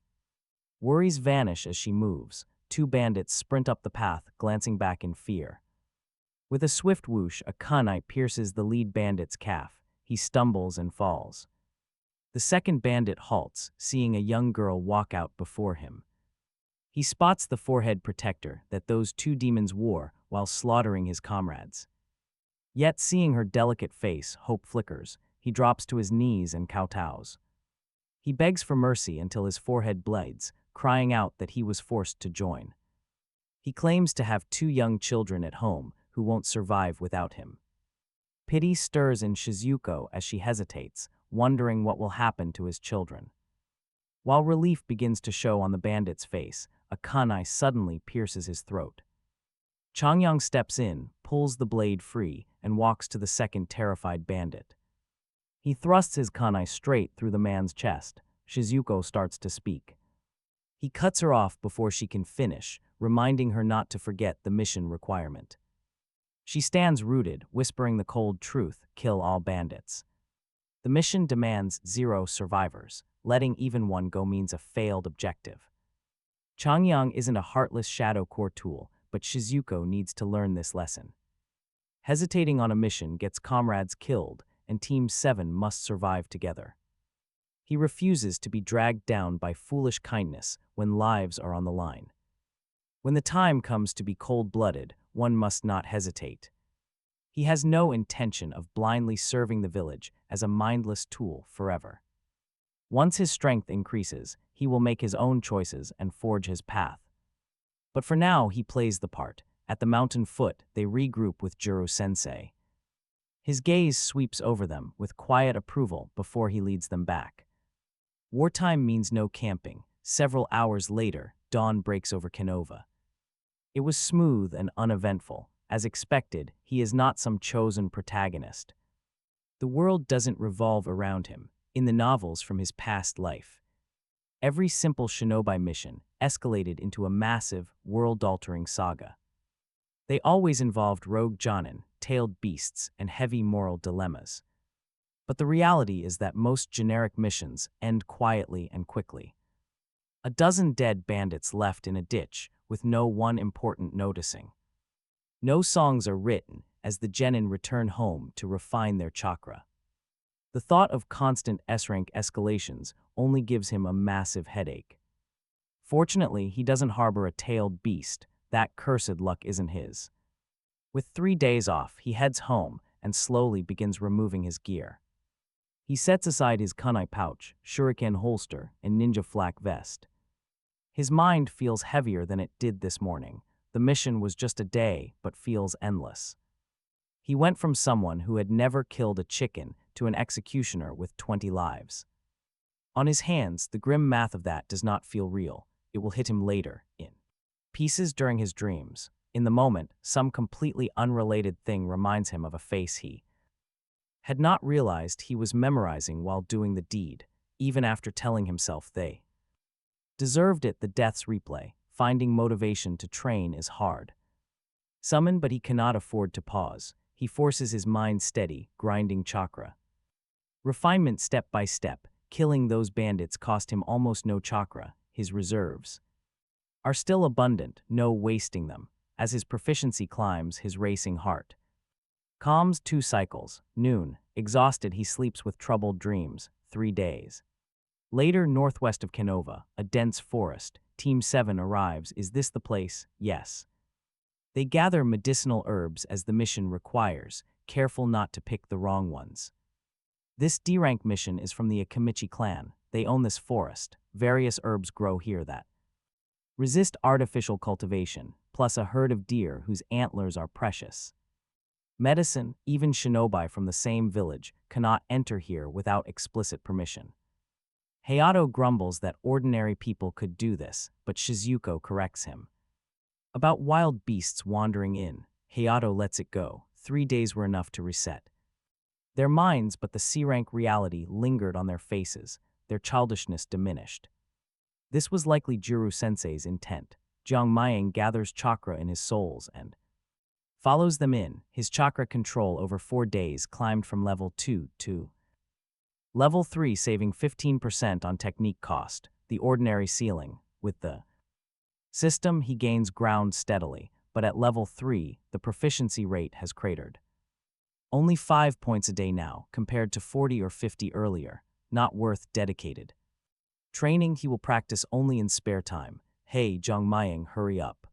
Worries vanish as she moves. 2 bandits sprint up the path, glancing back in fear. With a swift whoosh, a kunai pierces the lead bandit's calf. He stumbles and falls. The second bandit halts, seeing a young girl walk out before him. He spots the forehead protector that those 2 demons wore while slaughtering his comrades. Yet, seeing her delicate face, hope flickers. He drops to his knees and kowtows. He begs for mercy until his forehead bleeds, crying out that he was forced to join. He claims to have 2 young children at home who won't survive without him. Pity stirs in Shizuko as she hesitates, wondering what will happen to his children. While relief begins to show on the bandit's face, a kunai suddenly pierces his throat. Chongyong steps in, pulls the blade free, and walks to the second terrified bandit. He thrusts his kunai straight through the man's chest. Shizuko starts to speak. He cuts her off before she can finish, reminding her not to forget the mission requirement. She stands rooted, whispering the cold truth: kill all bandits. The mission demands 0 survivors. Letting even one go means a failed objective. Chongyong isn't a heartless Shadow Core tool, but Shizuko needs to learn this lesson. Hesitating on a mission gets comrades killed, and Team 7 must survive together. He refuses to be dragged down by foolish kindness when lives are on the line. When the time comes to be cold-blooded, one must not hesitate. He has no intention of blindly serving the village as a mindless tool forever. Once his strength increases, he will make his own choices and forge his path. But for now, he plays the part. At the mountain foot, they regroup with Jiro-sensei. His gaze sweeps over them with quiet approval before he leads them back. Wartime means no camping. Several hours later, dawn breaks over Konoha. It was smooth and uneventful. As expected, he is not some chosen protagonist. The world doesn't revolve around him, in the novels from his past life. Every simple shinobi mission escalated into a massive, world-altering saga. They always involved rogue jonin, tailed beasts, and heavy moral dilemmas. But the reality is that most generic missions end quietly and quickly. A dozen dead bandits left in a ditch, with no one important noticing. No songs are written as the genin return home to refine their chakra. The thought of constant S-rank escalations only gives him a massive headache. Fortunately, he doesn't harbor a tailed beast. That cursed luck isn't his. With 3 days off, he heads home and slowly begins removing his gear. He sets aside his kunai pouch, shuriken holster, and ninja flak vest. His mind feels heavier than it did this morning. The mission was just a day, but feels endless. He went from someone who had never killed a chicken to an executioner with 20 lives. On his hands, the grim math of that does not feel real. It will hit him later, in pieces during his dreams. In the moment, some completely unrelated thing reminds him of a face he had not realized he was memorizing while doing the deed, even after telling himself they deserved it. The death's replay. Finding motivation to train is hard. Summon, but he cannot afford to pause. He forces his mind steady, grinding chakra. Refinement step by step. Killing those bandits cost him almost no chakra. His reserves are still abundant, no wasting them. As his proficiency climbs, his racing heart calms 2 cycles. Noon. Exhausted, he sleeps with troubled dreams. 3 days. Later, northwest of Konoha, a dense forest. Team 7 arrives. Is this the place? Yes. They gather medicinal herbs as the mission requires, careful not to pick the wrong ones. This D-rank mission is from the Akamichi clan. They own this forest. Various herbs grow here that resist artificial cultivation, plus a herd of deer whose antlers are precious. Medicine, even shinobi from the same village, cannot enter here without explicit permission. Hayato grumbles that ordinary people could do this, but Shizuko corrects him. About wild beasts wandering in, Hayato lets it go. 3 days were enough to reset their minds, but the C-rank reality lingered on their faces, their childishness diminished. This was likely Jiro-sensei's intent. Jiang Maying gathers chakra in his souls and follows them in. His chakra control over 4 days climbed from level 2 to level 3, saving 15% on technique cost, the ordinary ceiling. With the system, he gains ground steadily, but at level 3, the proficiency rate has cratered. Only 5 points a day now, compared to 40 or 50 earlier. Not worth dedicated training. He will practice only in spare time. Hey, Jiang Maying, hurry up.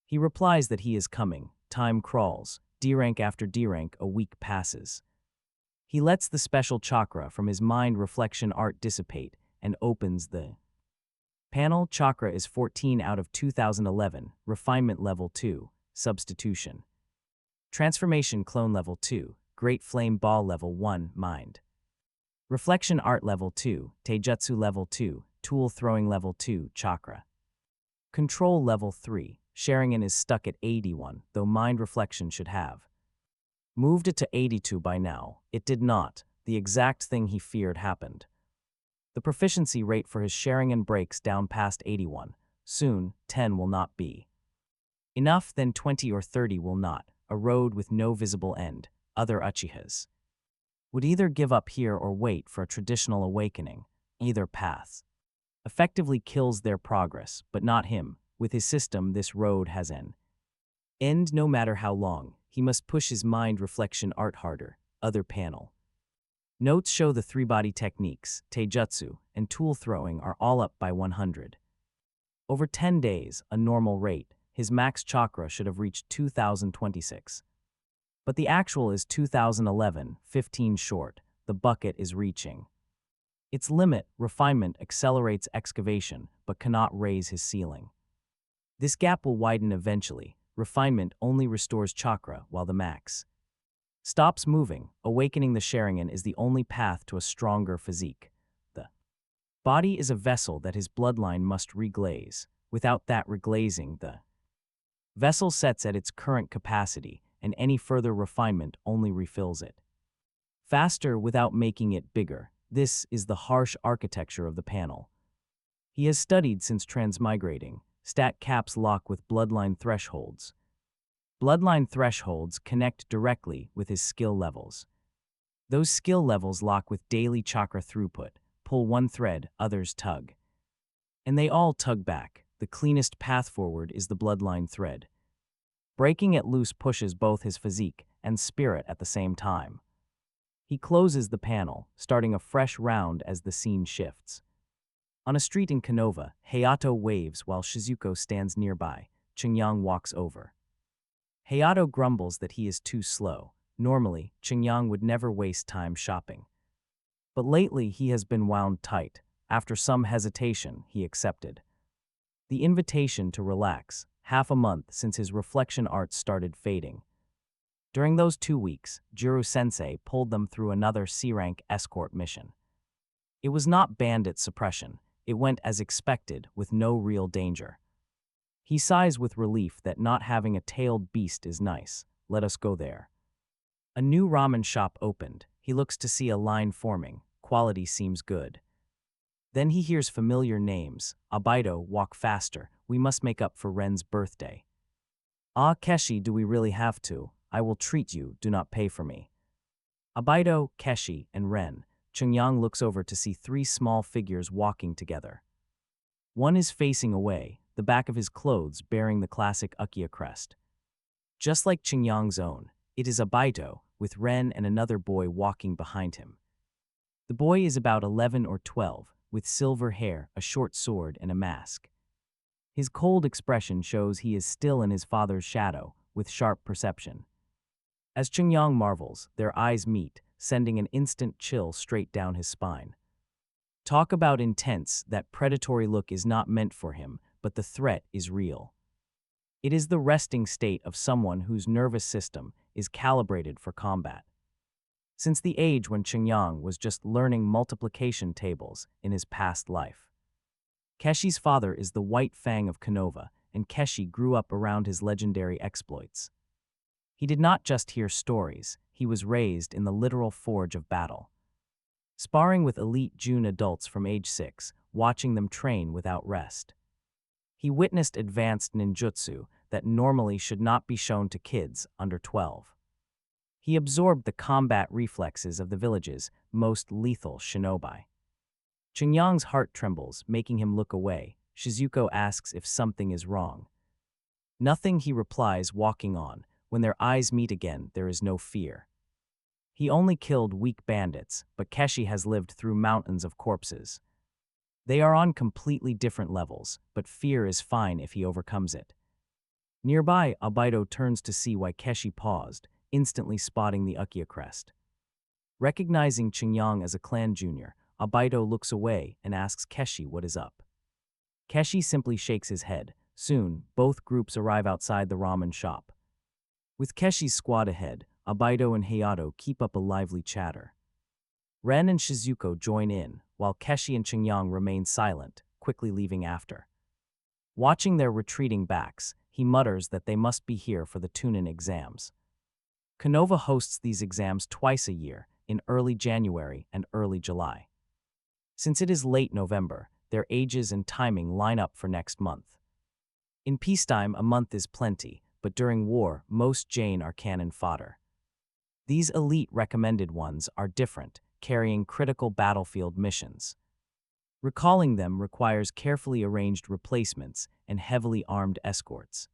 He replies that he is coming. Time crawls. D-rank after D-rank, a week passes. He lets the special chakra from his mind reflection art dissipate, and opens the panel. Chakra is 14 out of 2011, refinement level 2, substitution. Transformation clone level 2, great flame ball level 1, mind. Reflection art level 2, taijutsu level 2, tool throwing level 2, chakra. Control level 3, Sharingan is stuck at 81, though mind reflection should have moved it to 82 by now. It did not. The exact thing he feared happened. The proficiency rate for his Sharingan breaks down past 81. Soon, 10 will not be enough, then 20 or 30 will not. A road with no visible end. Other Uchihas would either give up here or wait for a traditional awakening. Either path effectively kills their progress, but not him. With his system, this road has an end no matter how long. He must push his mind reflection art harder. Other panel. Notes show the three-body techniques, taijutsu, and tool throwing are all up by 100. Over 10 days, a normal rate, his max chakra should have reached 2026. But the actual is 2011, 15 short. The bucket is reaching its limit. Refinement accelerates excavation, but cannot raise his ceiling. This gap will widen eventually. Refinement only restores chakra, while the max stops moving. Awakening the Sharingan is the only path to a stronger physique. The body is a vessel that his bloodline must reglaze. Without that reglazing, the vessel sets at its current capacity, and any further refinement only refills it faster without making it bigger. This is the harsh architecture of the panel. He has studied since transmigrating. Stat caps lock with bloodline thresholds. Bloodline thresholds connect directly with his skill levels. Those skill levels lock with daily chakra throughput. Pull one thread, others tug. And they all tug back. The cleanest path forward is the bloodline thread. Breaking it loose pushes both his physique and spirit at the same time. He closes the panel, starting a fresh round as the scene shifts. On a street in Konoha, Hayato waves while Shizuko stands nearby. Chongyong walks over. Hayato grumbles that he is too slow. Normally, Chongyong would never waste time shopping. But lately he has been wound tight. After some hesitation, he accepted the invitation to relax, half a month since his reflection art started fading. During those 2 weeks, Jiro-sensei pulled them through another C-rank escort mission. It was not bandit suppression. It went as expected, with no real danger. He sighs with relief that not having a tailed beast is nice. Let us go there. A new ramen shop opened. He looks to see a line forming. Quality seems good. Then he hears familiar names. Abido, walk faster. We must make up for Ren's birthday. Ah, Keshi, do we really have to? I will treat you, do not pay for me. Abido, Keshi, and Ren. Chongyong looks over to see 3 small figures walking together. One is facing away, the back of his clothes bearing the classic Uchiha crest. Just like Chongyong's own, it is Abido, with Ren and another boy walking behind him. The boy is about 11 or 12, with silver hair, a short sword, and a mask. His cold expression shows he is still in his father's shadow, with sharp perception. As Chongyong marvels, their eyes meet, sending an instant chill straight down his spine. Talk about intense. That predatory look is not meant for him, but the threat is real. It is the resting state of someone whose nervous system is calibrated for combat. Since the age when Chongyong was just learning multiplication tables in his past life. Keshi's father is the White Fang of Konoha, and Keshi grew up around his legendary exploits. He did not just hear stories, he was raised in the literal forge of battle. Sparring with elite June adults from age 6, watching them train without rest. He witnessed advanced ninjutsu that normally should not be shown to kids under 12. He absorbed the combat reflexes of the village's most lethal shinobi. Chongyong's heart trembles, making him look away. Shizuko asks if something is wrong. Nothing, he replies, walking on. When their eyes meet again, there is no fear. He only killed weak bandits, but Keshi has lived through mountains of corpses. They are on completely different levels, but fear is fine if he overcomes it. Nearby, Abido turns to see why Keshi paused, instantly spotting the Uchiha crest. Recognizing Chongyong as a clan junior, Abaito looks away and asks Keshi what is up. Keshi simply shakes his head. Soon, both groups arrive outside the ramen shop. With Keshi's squad ahead, Abaito and Hayato keep up a lively chatter. Ren and Shizuko join in, while Keshi and Chongyong remain silent, quickly leaving after. Watching their retreating backs, he mutters that they must be here for the Tunin exams. Konoha hosts these exams twice a year, in early January and early July. Since it is late November, their ages and timing line up for next month. In peacetime, a month is plenty, but during war, most Jain are cannon fodder. These elite recommended ones are different, carrying critical battlefield missions. Recalling them requires carefully arranged replacements and heavily armed escorts.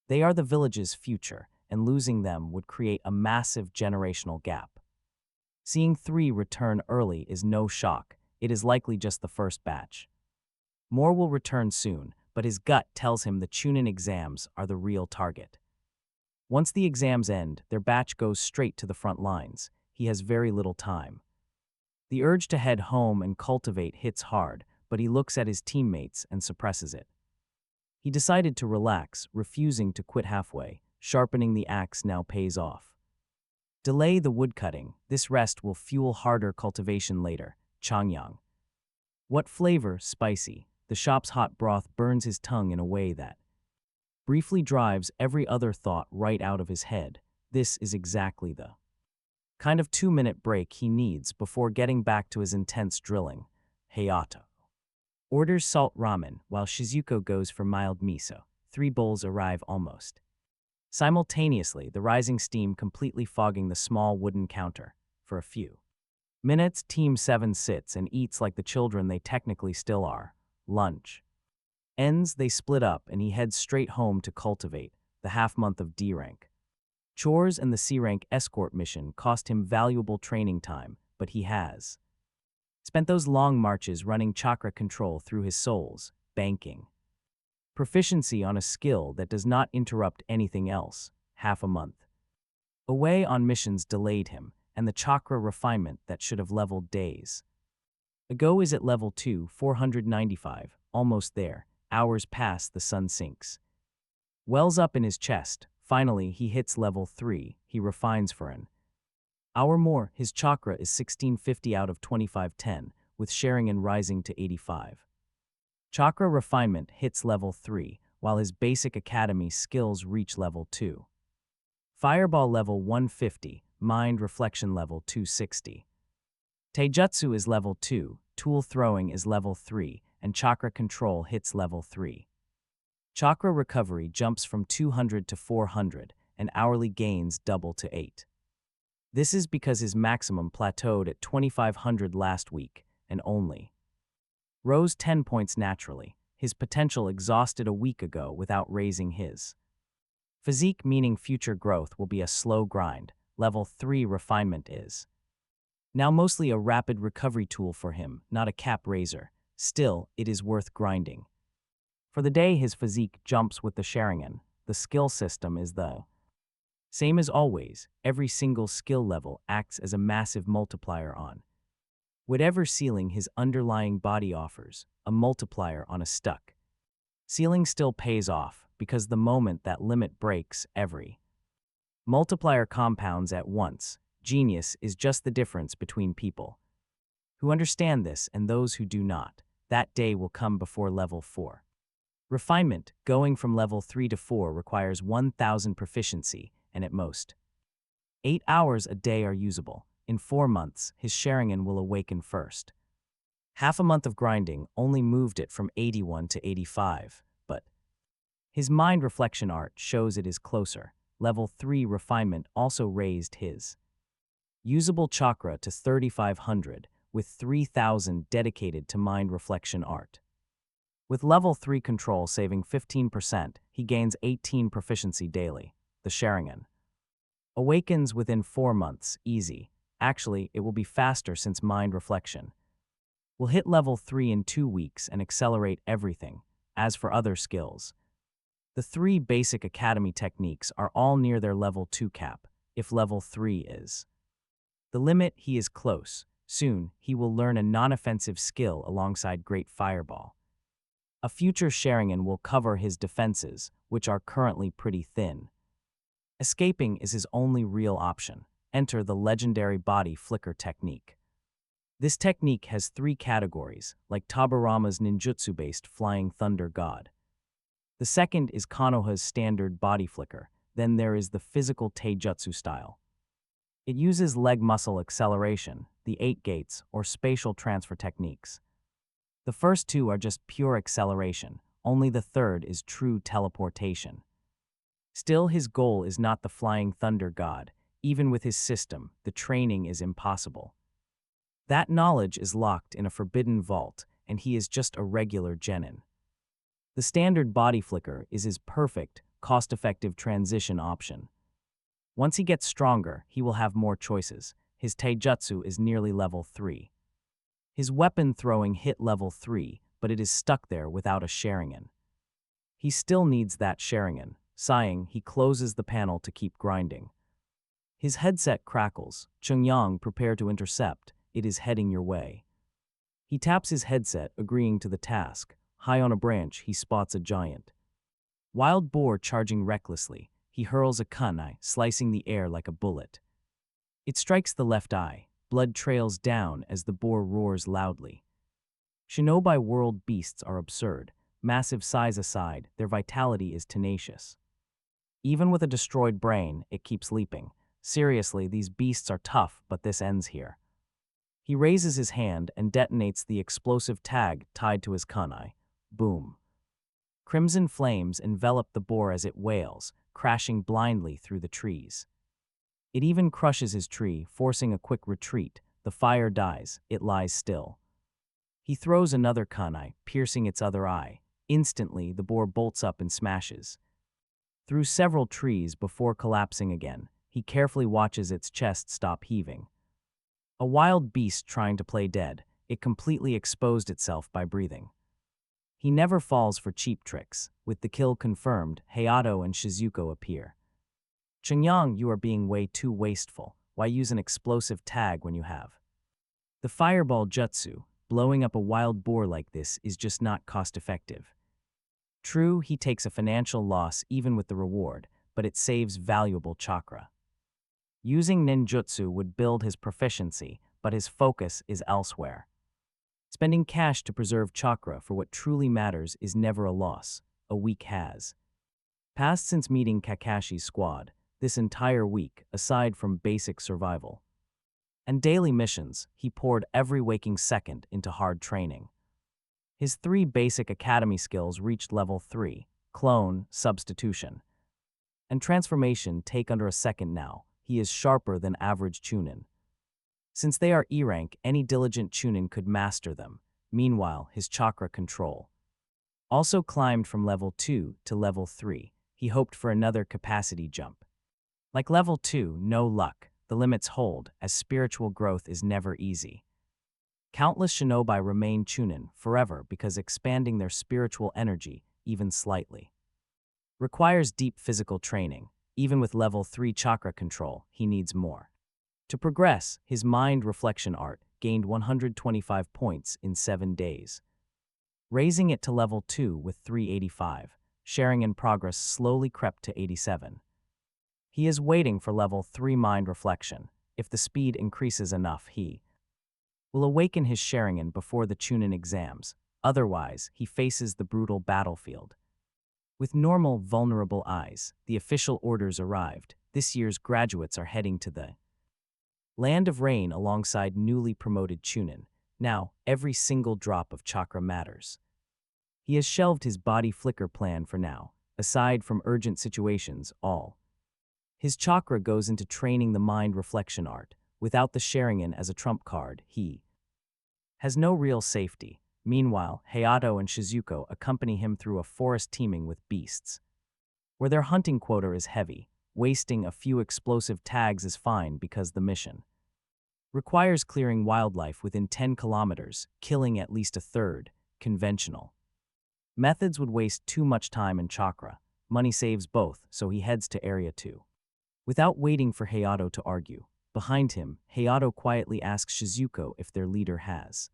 They are the village's future, and losing them would create a massive generational gap. Seeing 3 return early is no shock. It is likely just the first batch. More will return soon, but his gut tells him the Chunin exams are the real target. Once the exams end, their batch goes straight to the front lines. He has very little time. The urge to head home and cultivate hits hard, but he looks at his teammates and suppresses it. He decided to relax, refusing to quit halfway. Sharpening the axe now pays off. Delay the woodcutting. This rest will fuel harder cultivation later. Chongyong. What flavor? Spicy. The shop's hot broth burns his tongue in a way that briefly drives every other thought right out of his head. This is exactly the kind of 2-minute break he needs before getting back to his intense drilling. Hayato orders salt ramen, while Shizuko goes for mild miso. 3 bowls arrive almost simultaneously, the rising steam completely fogging the small wooden counter. For a few minutes, Team 7 sits and eats like the children they technically still are. Lunch ends, they split up, and he heads straight home to cultivate the half-month of D rank. Chores and the C rank escort mission cost him valuable training time, but he has spent those long marches running chakra control through his souls, banking proficiency on a skill that does not interrupt anything else. Half a month away on missions delayed him, and the chakra refinement that should have leveled days ago is at level 2, 495, almost there. Hours pass, the sun sinks. Wells up in his chest. Finally, he hits level 3. He refines for an hour more. His chakra is 1650 out of 2510, with Sharingan rising to 85. Chakra refinement hits level 3, while his basic academy skills reach level 2. Fireball level 150, mind reflection level 260. Taijutsu is level 2, tool throwing is level 3, and chakra control hits level 3. Chakra recovery jumps from 200 to 400, and hourly gains double to 8. This is because his maximum plateaued at 2500 last week, and only rose 10 points naturally. His potential exhausted a week ago without raising his physique, meaning future growth will be a slow grind. Level 3 refinement is now mostly a rapid recovery tool for him, not a cap raiser. Still, it is worth grinding. For the day, his physique jumps with the Sharingan. The skill system is the same as always. Every single skill level acts as a massive multiplier on whatever ceiling his underlying body offers, a multiplier on a stuck ceiling still pays off, because the moment that limit breaks, every multiplier compounds at once. Genius is just the difference between people who understand this and those who do not. That day will come before level 4. Refinement, going from level 3 to 4, requires 1000 proficiency, and at most 8 hours a day are usable. In 4 months, his Sharingan will awaken first. Half a month of grinding only moved it from 81 to 85, but his mind reflection art shows it is closer. Level 3 refinement also raised his usable chakra to 3500, with 3000 dedicated to mind reflection art. With level 3 control saving 15%, he gains 18 proficiency daily. The Sharingan awakens within 4 months, easy. Actually, it will be faster since mind reflection will hit level 3 in 2 weeks and accelerate everything. As for other skills, the 3 basic academy techniques are all near their level 2 cap. If level 3 is the limit, he is close. Soon, he will learn a non-offensive skill alongside Great Fireball. A future Sharingan will cover his defenses, which are currently pretty thin. Escaping is his only real option. Enter the legendary body flicker technique. This technique has 3 categories, like Tobirama's ninjutsu-based Flying Thunder God. The second is Konoha's standard body flicker. Then there is the physical taijutsu style. It uses leg muscle acceleration, the 8 gates, or spatial transfer techniques. The first 2 are just pure acceleration, only the third is true teleportation. Still, his goal is not the Flying Thunder God. Even with his system, the training is impossible. That knowledge is locked in a forbidden vault, and he is just a regular genin. The standard body flicker is his perfect, cost-effective transition option. Once he gets stronger, he will have more choices. His taijutsu is nearly level 3. His weapon throwing hit level 3, but it is stuck there without a Sharingan. He still needs that Sharingan. Sighing, he closes the panel to keep grinding. His headset crackles. Chongyong, prepare to intercept. It is heading your way. He taps his headset, agreeing to the task. High on a branch, he spots a giant. Wild boar charging recklessly. He hurls a kunai, slicing the air like a bullet. It strikes the left eye. Blood trails down as the boar roars loudly. Shinobi world beasts are absurd. Massive size aside, their vitality is tenacious. Even with a destroyed brain, it keeps leaping. Seriously, these beasts are tough, but this ends here. He raises his hand and detonates the explosive tag tied to his kunai. Boom. Crimson flames envelop the boar as it wails, crashing blindly through the trees. It even crushes his tree, forcing a quick retreat. The fire dies, it lies still. He throws another kunai, piercing its other eye. Instantly, the boar bolts up and smashes through several trees before collapsing again. He carefully watches its chest stop heaving. A wild beast trying to play dead, it completely exposed itself by breathing. He never falls for cheap tricks. With the kill confirmed, Hayato and Shizuko appear. Chongyong, you are being way too wasteful. Why use an explosive tag when you have the fireball jutsu? Blowing up a wild boar like this is just not cost-effective. True, he takes a financial loss even with the reward, but it saves valuable chakra. Using ninjutsu would build his proficiency, but his focus is elsewhere. Spending cash to preserve chakra for what truly matters is never a loss. A week has passed since meeting Kakashi's squad, this entire week, aside from basic survival and daily missions, he poured every waking second into hard training. His 3 basic academy skills reached level 3, clone, substitution, and transformation take under a second now. He is sharper than average Chunin. Since they are E rank, any diligent Chunin could master them. Meanwhile, his chakra control also climbed from level 2 to level 3. He hoped for another capacity jump. Like level 2, no luck. The limits hold, as spiritual growth is never easy. Countless shinobi remain Chunin forever because expanding their spiritual energy, even slightly, requires deep physical training. Even with level 3 chakra control, he needs more. To progress, his mind reflection art gained 125 points in 7 days. Raising it to level 2 with 385, Sharingan progress slowly crept to 87. He is waiting for level 3 mind reflection. If the speed increases enough, he will awaken his Sharingan before the Chunin exams. Otherwise, he faces the brutal battlefield. With normal, vulnerable eyes, the official orders arrived. This year's graduates are heading to the Land of Rain alongside newly promoted Chunin. Now, every single drop of chakra matters. He has shelved his body flicker plan for now. Aside from urgent situations, all his chakra goes into training the mind reflection art. Without the Sharingan as a trump card, he has no real safety. Meanwhile, Hayato and Shizuko accompany him through a forest teeming with beasts, where their hunting quota is heavy. Wasting a few explosive tags is fine because the mission requires clearing wildlife within 10 kilometers, killing at least a third. Conventional methods would waste too much time and chakra. Money saves both, so he heads to Area 2. Without waiting for Hayato to argue, Behind him, Hayato quietly asks Shizuko if their leader has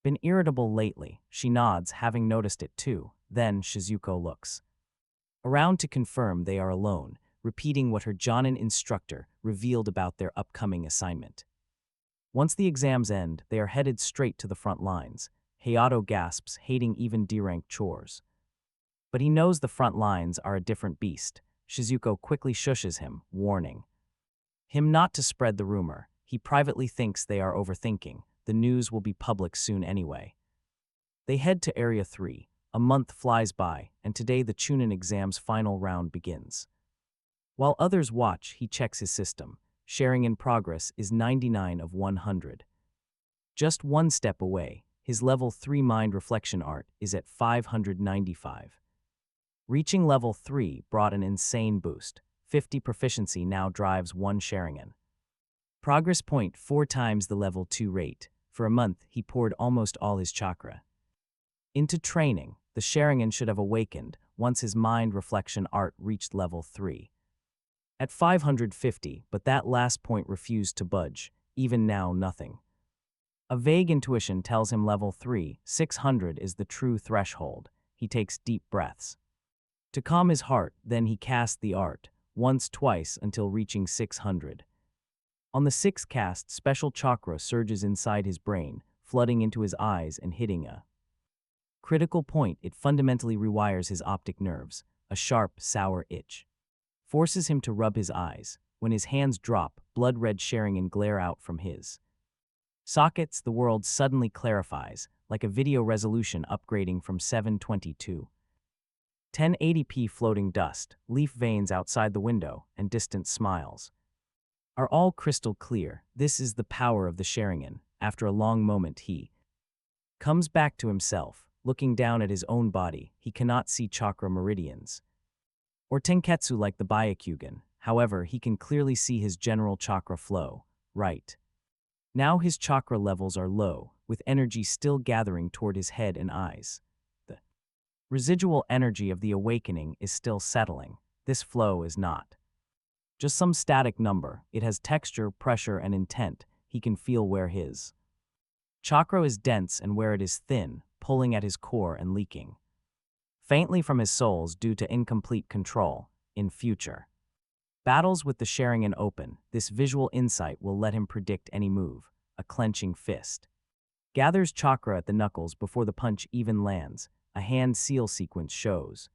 been irritable lately. She nods, having noticed it too. Then Shizuko looks around to confirm they are alone, repeating what her Jonin instructor revealed about their upcoming assignment. Once the exams end, they are headed straight to the front lines. Hayato gasps, hating even D-rank chores. But he knows the front lines are a different beast. Shizuko quickly shushes him, warning him not to spread the rumor. He privately thinks they are overthinking. The news will be public soon anyway. They head to Area 3. A month flies by, and today the Chunin exam's final round begins. While others watch, he checks his system. Sharingan progress is 99 of 100. Just one step away, his level 3 mind reflection art is at 595. Reaching level 3 brought an insane boost. 50 proficiency now drives 1 Sharingan. Progress point 4 times the level 2 rate. For a month, he poured almost all his chakra into training. The Sharingan should have awakened once his mind reflection art reached level 3. At 550, but that last point refused to budge. Even now, nothing. A vague intuition tells him level 3, 600 is the true threshold. He takes deep breaths to calm his heart, then he casts the art, once, twice, until reaching 600. On the 6th cast, special chakra surges inside his brain, flooding into his eyes and hitting a critical point. It fundamentally rewires his optic nerves. A sharp, sour itch forces him to rub his eyes. When his hands drop, blood-red Sharingan glare out from his sockets. The world suddenly clarifies, like a video resolution upgrading from 720 1080p. Floating dust, leaf veins outside the window, and distant smiles are all crystal clear. This is the power of the Sharingan. After a long moment, he comes back to himself. Looking down at his own body, he cannot see chakra meridians or tenketsu like the Byakugan. However, he can clearly see his general chakra flow. Right now his chakra levels are low, with energy still gathering toward his head and eyes. The residual energy of the awakening is still settling. This flow is not just some static number. It has texture, pressure, and intent. He can feel where his chakra is dense and where it is thin, pulling at his core and leaking faintly from his souls due to incomplete control. In future battles with the Sharingan open, this visual insight will let him predict any move. A clenching fist gathers chakra at the knuckles before the punch even lands. A hand seal sequence shows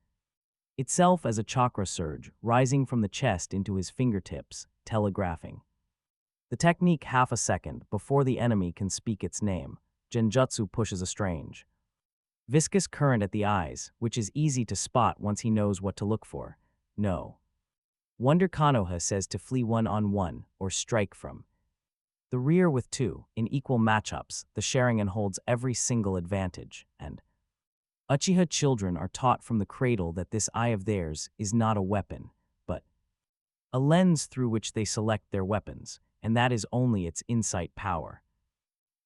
itself as a chakra surge, rising from the chest into his fingertips, telegraphing the technique half a second before the enemy can speak its name. Genjutsu pushes a strange viscous current at the eyes, which is easy to spot once he knows what to look for. No wonder Konoha says to flee one-on-one or strike from the rear with 2. In equal matchups, the Sharingan holds every single advantage, and Uchiha children are taught from the cradle that this eye of theirs is not a weapon, but a lens through which they select their weapons, and that is only its insight power.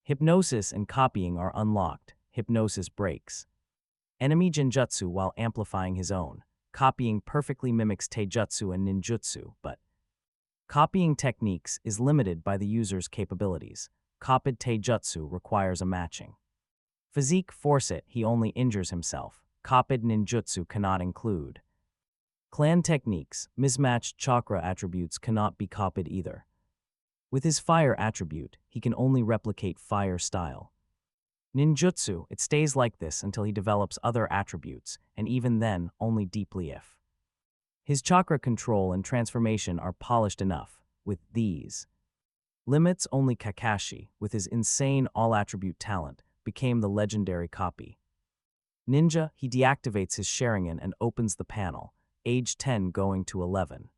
Hypnosis and copying are unlocked. Hypnosis breaks enemy genjutsu while amplifying his own. Copying perfectly mimics taijutsu and ninjutsu, but copying techniques is limited by the user's capabilities. Copied taijutsu requires a matching physique. Force it, he only injures himself. Copied ninjutsu cannot include clan techniques. Mismatched chakra attributes cannot be copied either. With his fire attribute, he can only replicate fire style. Ninjutsu, it stays like this until he develops other attributes, and even then, only deeply if his chakra control and transformation are polished enough. With these limits, only Kakashi, with his insane all-attribute talent, became the legendary copy. Ninja, he deactivates his Sharingan and opens the panel. Age 10 going to 11.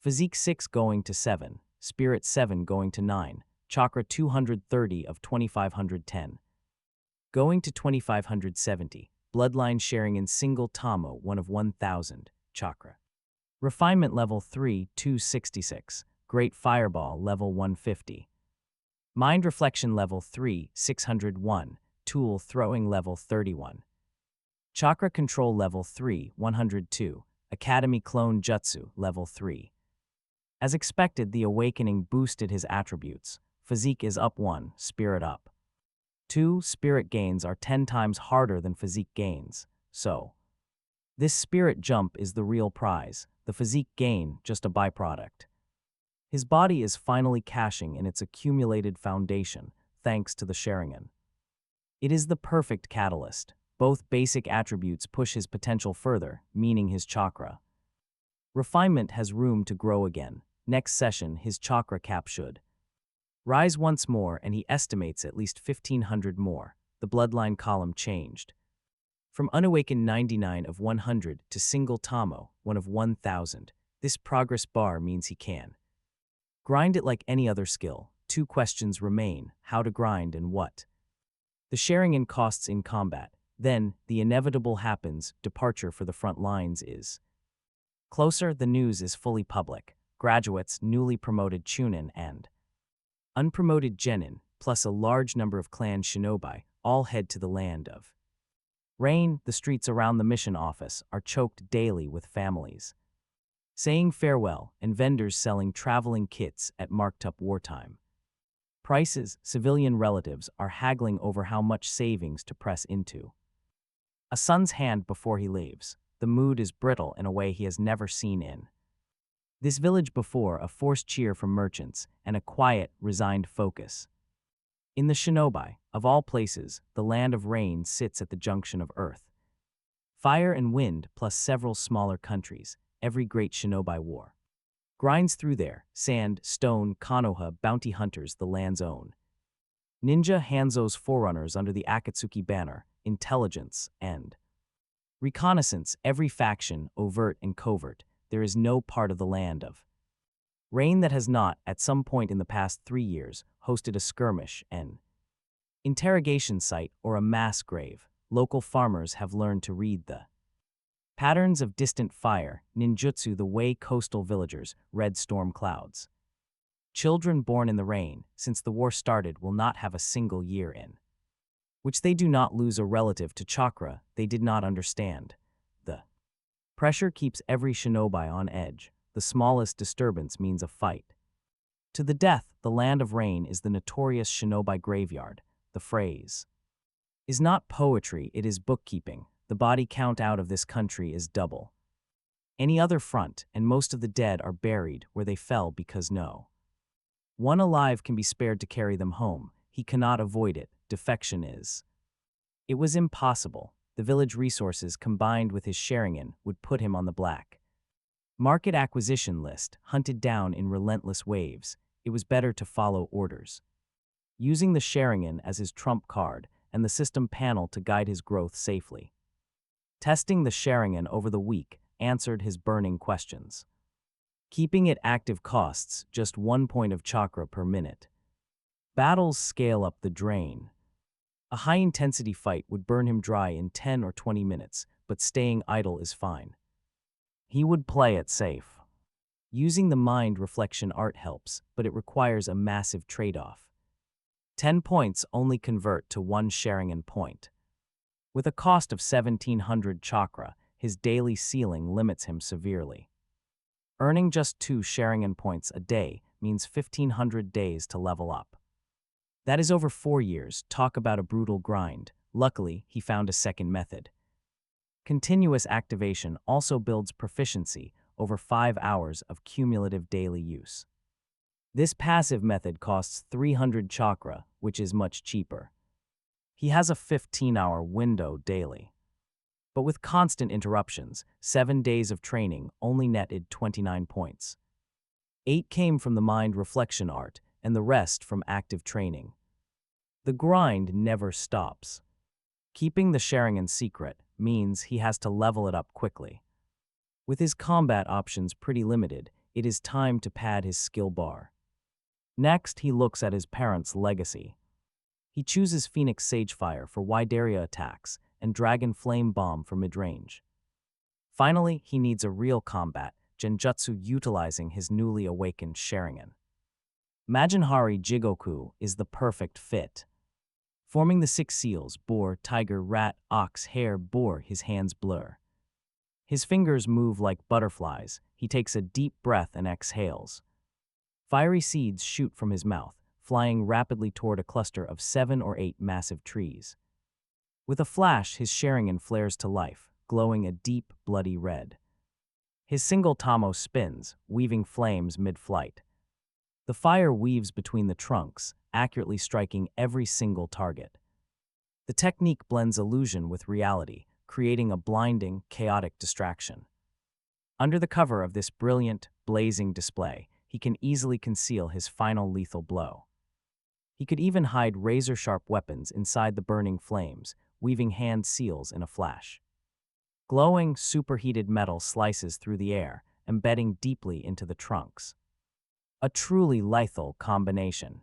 Physique 6 going to 7. Spirit 7 going to 9. Chakra 230 of 2510. Going to 2570. Bloodline Sharingan single Tamo 1 of 1000. Chakra refinement level 3, 266. Great Fireball level 150. Mind reflection level 3, 601. Tool throwing level 31. Chakra control level 3, 102. Academy clone jutsu level 3. As expected, the awakening boosted his attributes. Physique is up 1, spirit up 2. Spirit gains are 10 times harder than physique gains, so this spirit jump is the real prize, the physique gain just a byproduct. His body is finally cashing in its accumulated foundation, thanks to the Sharingan. It is the perfect catalyst. Both basic attributes push his potential further, meaning his chakra. Refinement has room to grow again. Next session, his chakra cap should rise once more, and he estimates at least 1,500 more. The bloodline column changed from unawakened 99 of 100 to single Tamo, 1 of 1,000. This progress bar means he can grind it like any other skill. 2 questions remain: how to grind and what the Sharingan costs in combat. Then, the inevitable happens: departure for the front lines is closer. The news is fully public. Graduates, newly promoted Chunin and unpromoted Genin, plus a large number of clan shinobi, all head to the land of Rain. The streets around the mission office are choked daily with families saying farewell and vendors selling traveling kits at marked-up wartime prices. Civilian relatives are haggling over how much savings to press into a son's hand before he leaves. The mood is brittle in a way he has never seen in this village before. A forced cheer from merchants and a quiet, resigned focus. In the shinobi, of all places, the land of rain sits at the junction of earth, fire and wind, plus several smaller countries. Every great shinobi war grinds through there. Sand, stone, Konoha, bounty hunters, the land's own ninja, Hanzo's forerunners under the Akatsuki banner, intelligence and reconnaissance. Every faction, overt and covert. There is no part of the land of Rain that has not, at some point in the past 3 years, hosted a skirmish, an interrogation site, or a mass grave. Local farmers have learned to read the patterns of distant fire, ninjutsu the way coastal villagers read storm clouds. Children born in the rain, since the war started, will not have a single year in which they do not lose a relative to chakra they did not understand. The pressure keeps every shinobi on edge. The smallest disturbance means a fight to the death. The land of rain is the notorious shinobi graveyard. The phrase is not poetry, it is bookkeeping. The body count out of this country is double any other front, and most of the dead are buried where they fell because no one alive can be spared to carry them home. He cannot avoid it. Defection is. It was impossible. The village resources combined with his Sharingan would put him on the black market acquisition list, hunted down in relentless waves. It was better to follow orders, using the Sharingan as his trump card and the system panel to guide his growth safely. Testing the Sharingan over the week answered his burning questions. Keeping it active costs just 1 point of chakra per minute. Battles scale up the drain. A high-intensity fight would burn him dry in 10 or 20 minutes, but staying idle is fine. He would play it safe. Using the mind reflection art helps, but it requires a massive trade-off. 10 points only convert to 1 Sharingan point. With a cost of 1,700 chakra, his daily ceiling limits him severely. Earning just 2 Sharingan points a day means 1,500 days to level up. That is over 4 years. Talk about a brutal grind. Luckily, he found a second method. Continuous activation also builds proficiency over 5 hours of cumulative daily use. This passive method costs 300 chakra, which is much cheaper. He has a 15-hour window daily. But with constant interruptions, 7 days of training only netted 29 points. 8 came from the mind reflection art, and the rest from active training. The grind never stops. Keeping the Sharingan secret means he has to level it up quickly. With his combat options pretty limited, it is time to pad his skill bar. Next, he looks at his parents' legacy. He chooses Phoenix Sagefire for wide area attacks and Dragon Flame Bomb for mid-range. Finally, he needs a real combat, Genjutsu utilizing his newly awakened Sharingan. Majinhari Jigoku is the perfect fit. Forming the 6 seals, boar, tiger, rat, ox, hare, boar, his hands blur. His fingers move like butterflies. He takes a deep breath and exhales. Fiery seeds shoot from his mouth, flying rapidly toward a cluster of 7 or 8 massive trees. With a flash, his Sharingan flares to life, glowing a deep, bloody red. His single Tamo spins, weaving flames mid-flight. The fire weaves between the trunks, accurately striking every single target. The technique blends illusion with reality, creating a blinding, chaotic distraction. Under the cover of this brilliant, blazing display, he can easily conceal his final lethal blow. He could even hide razor-sharp weapons inside the burning flames, weaving hand seals in a flash. Glowing, superheated metal slices through the air, embedding deeply into the trunks. A truly lethal combination.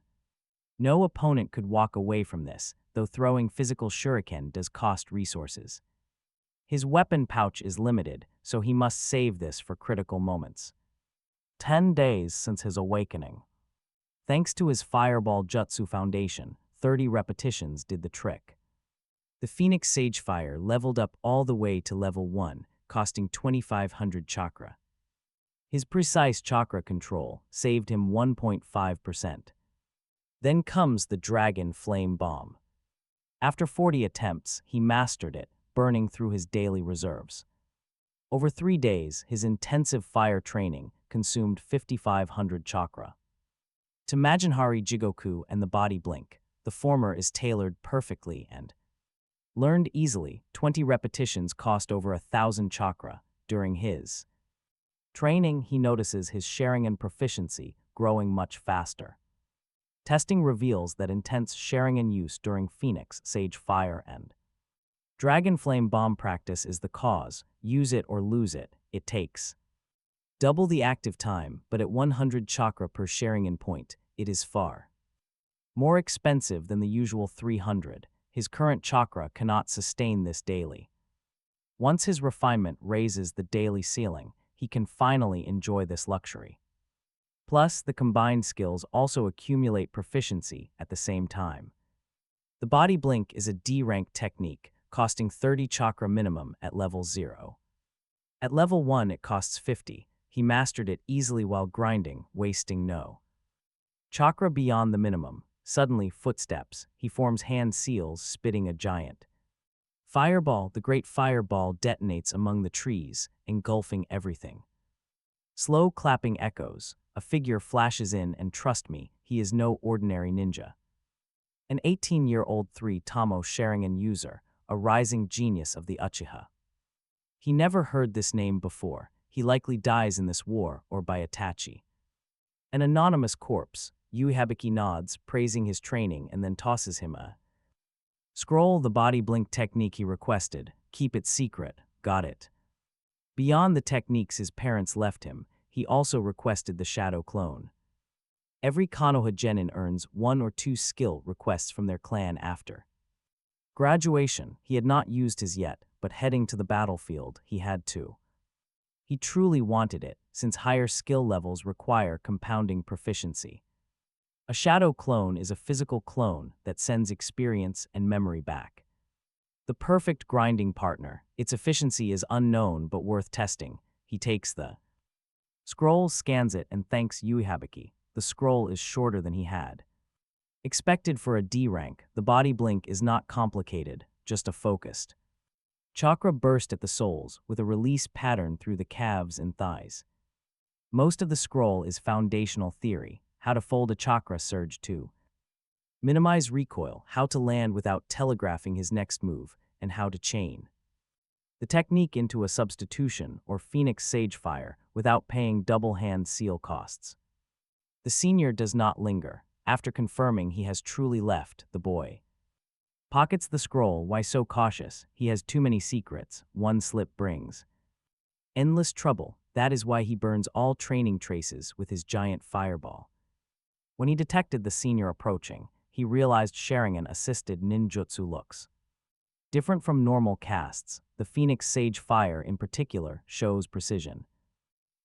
No opponent could walk away from this, though throwing physical shuriken does cost resources. His weapon pouch is limited, so he must save this for critical moments. 10 days since his awakening. Thanks to his Fireball Jutsu foundation, 30 repetitions did the trick. The Phoenix Sage Fire leveled up all the way to level 1, costing 2,500 chakra. His precise chakra control saved him 1.5%. Then comes the Dragon Flame Bomb. After 40 attempts, he mastered it, burning through his daily reserves. Over 3 days, his intensive fire training consumed 5,500 chakra. To Majinhari Jigoku and the Body Blink, the former is tailored perfectly and learned easily. 20 repetitions cost over 1,000 chakra. During his training, he notices his Sharingan proficiency growing much faster. Testing reveals that intense Sharingan use during Phoenix Sage Fire and Dragon Flame Bomb practice is the cause. Use it or lose it. It takes double the active time, but at 100 chakra per Sharingan point, it is far more expensive than the usual 300. His current chakra cannot sustain this daily. Once his refinement raises the daily ceiling, he can finally enjoy this luxury. Plus, the combined skills also accumulate proficiency at the same time. The Body Blink is a D-rank technique, costing 30 chakra minimum at level 0. At level 1 it costs 50. He mastered it easily while grinding, wasting no chakra beyond the minimum. Suddenly, footsteps. He forms hand seals, spitting a giant fireball. The great fireball detonates among the trees, engulfing everything. Slow clapping echoes. A figure flashes in, and trust me, he is no ordinary ninja. An 18-year-old 3 Tamo Sharingan user, a rising genius of the Uchiha. He never heard this name before. He likely dies in this war or by Itachi. An anonymous corpse. Uchiha nods, praising his training, and then tosses him a scroll. The Body Blink technique he requested. Keep it secret. Got it. Beyond the techniques his parents left him, he also requested the Shadow Clone. Every Konoha genin earns 1 or 2 skill requests from their clan after graduation. He had not used his yet, but heading to the battlefield, he had to. He truly wanted it, since higher skill levels require compounding proficiency. A Shadow Clone is a physical clone that sends experience and memory back. The perfect grinding partner. Its efficiency is unknown but worth testing. He takes the scroll, scans it, and thanks Uchiha. The scroll is shorter than he had expected for a D rank. The Body Blink is not complicated, just a focused chakra burst at the soles, with a release pattern through the calves and thighs. Most of the scroll is foundational theory, how to fold a chakra surge to minimize recoil, how to land without telegraphing his next move, and how to chain the technique into a substitution or Phoenix Sage Fire without paying double hand seal costs. The senior does not linger. After confirming he has truly left, the boy pockets the scroll. Why so cautious? He has too many secrets. One slip brings endless trouble. That is why he burns all training traces with his giant fireball. When he detected the senior approaching, he realized Sharingan-assisted ninjutsu looks different from normal casts. The Phoenix Sage Fire in particular shows precision.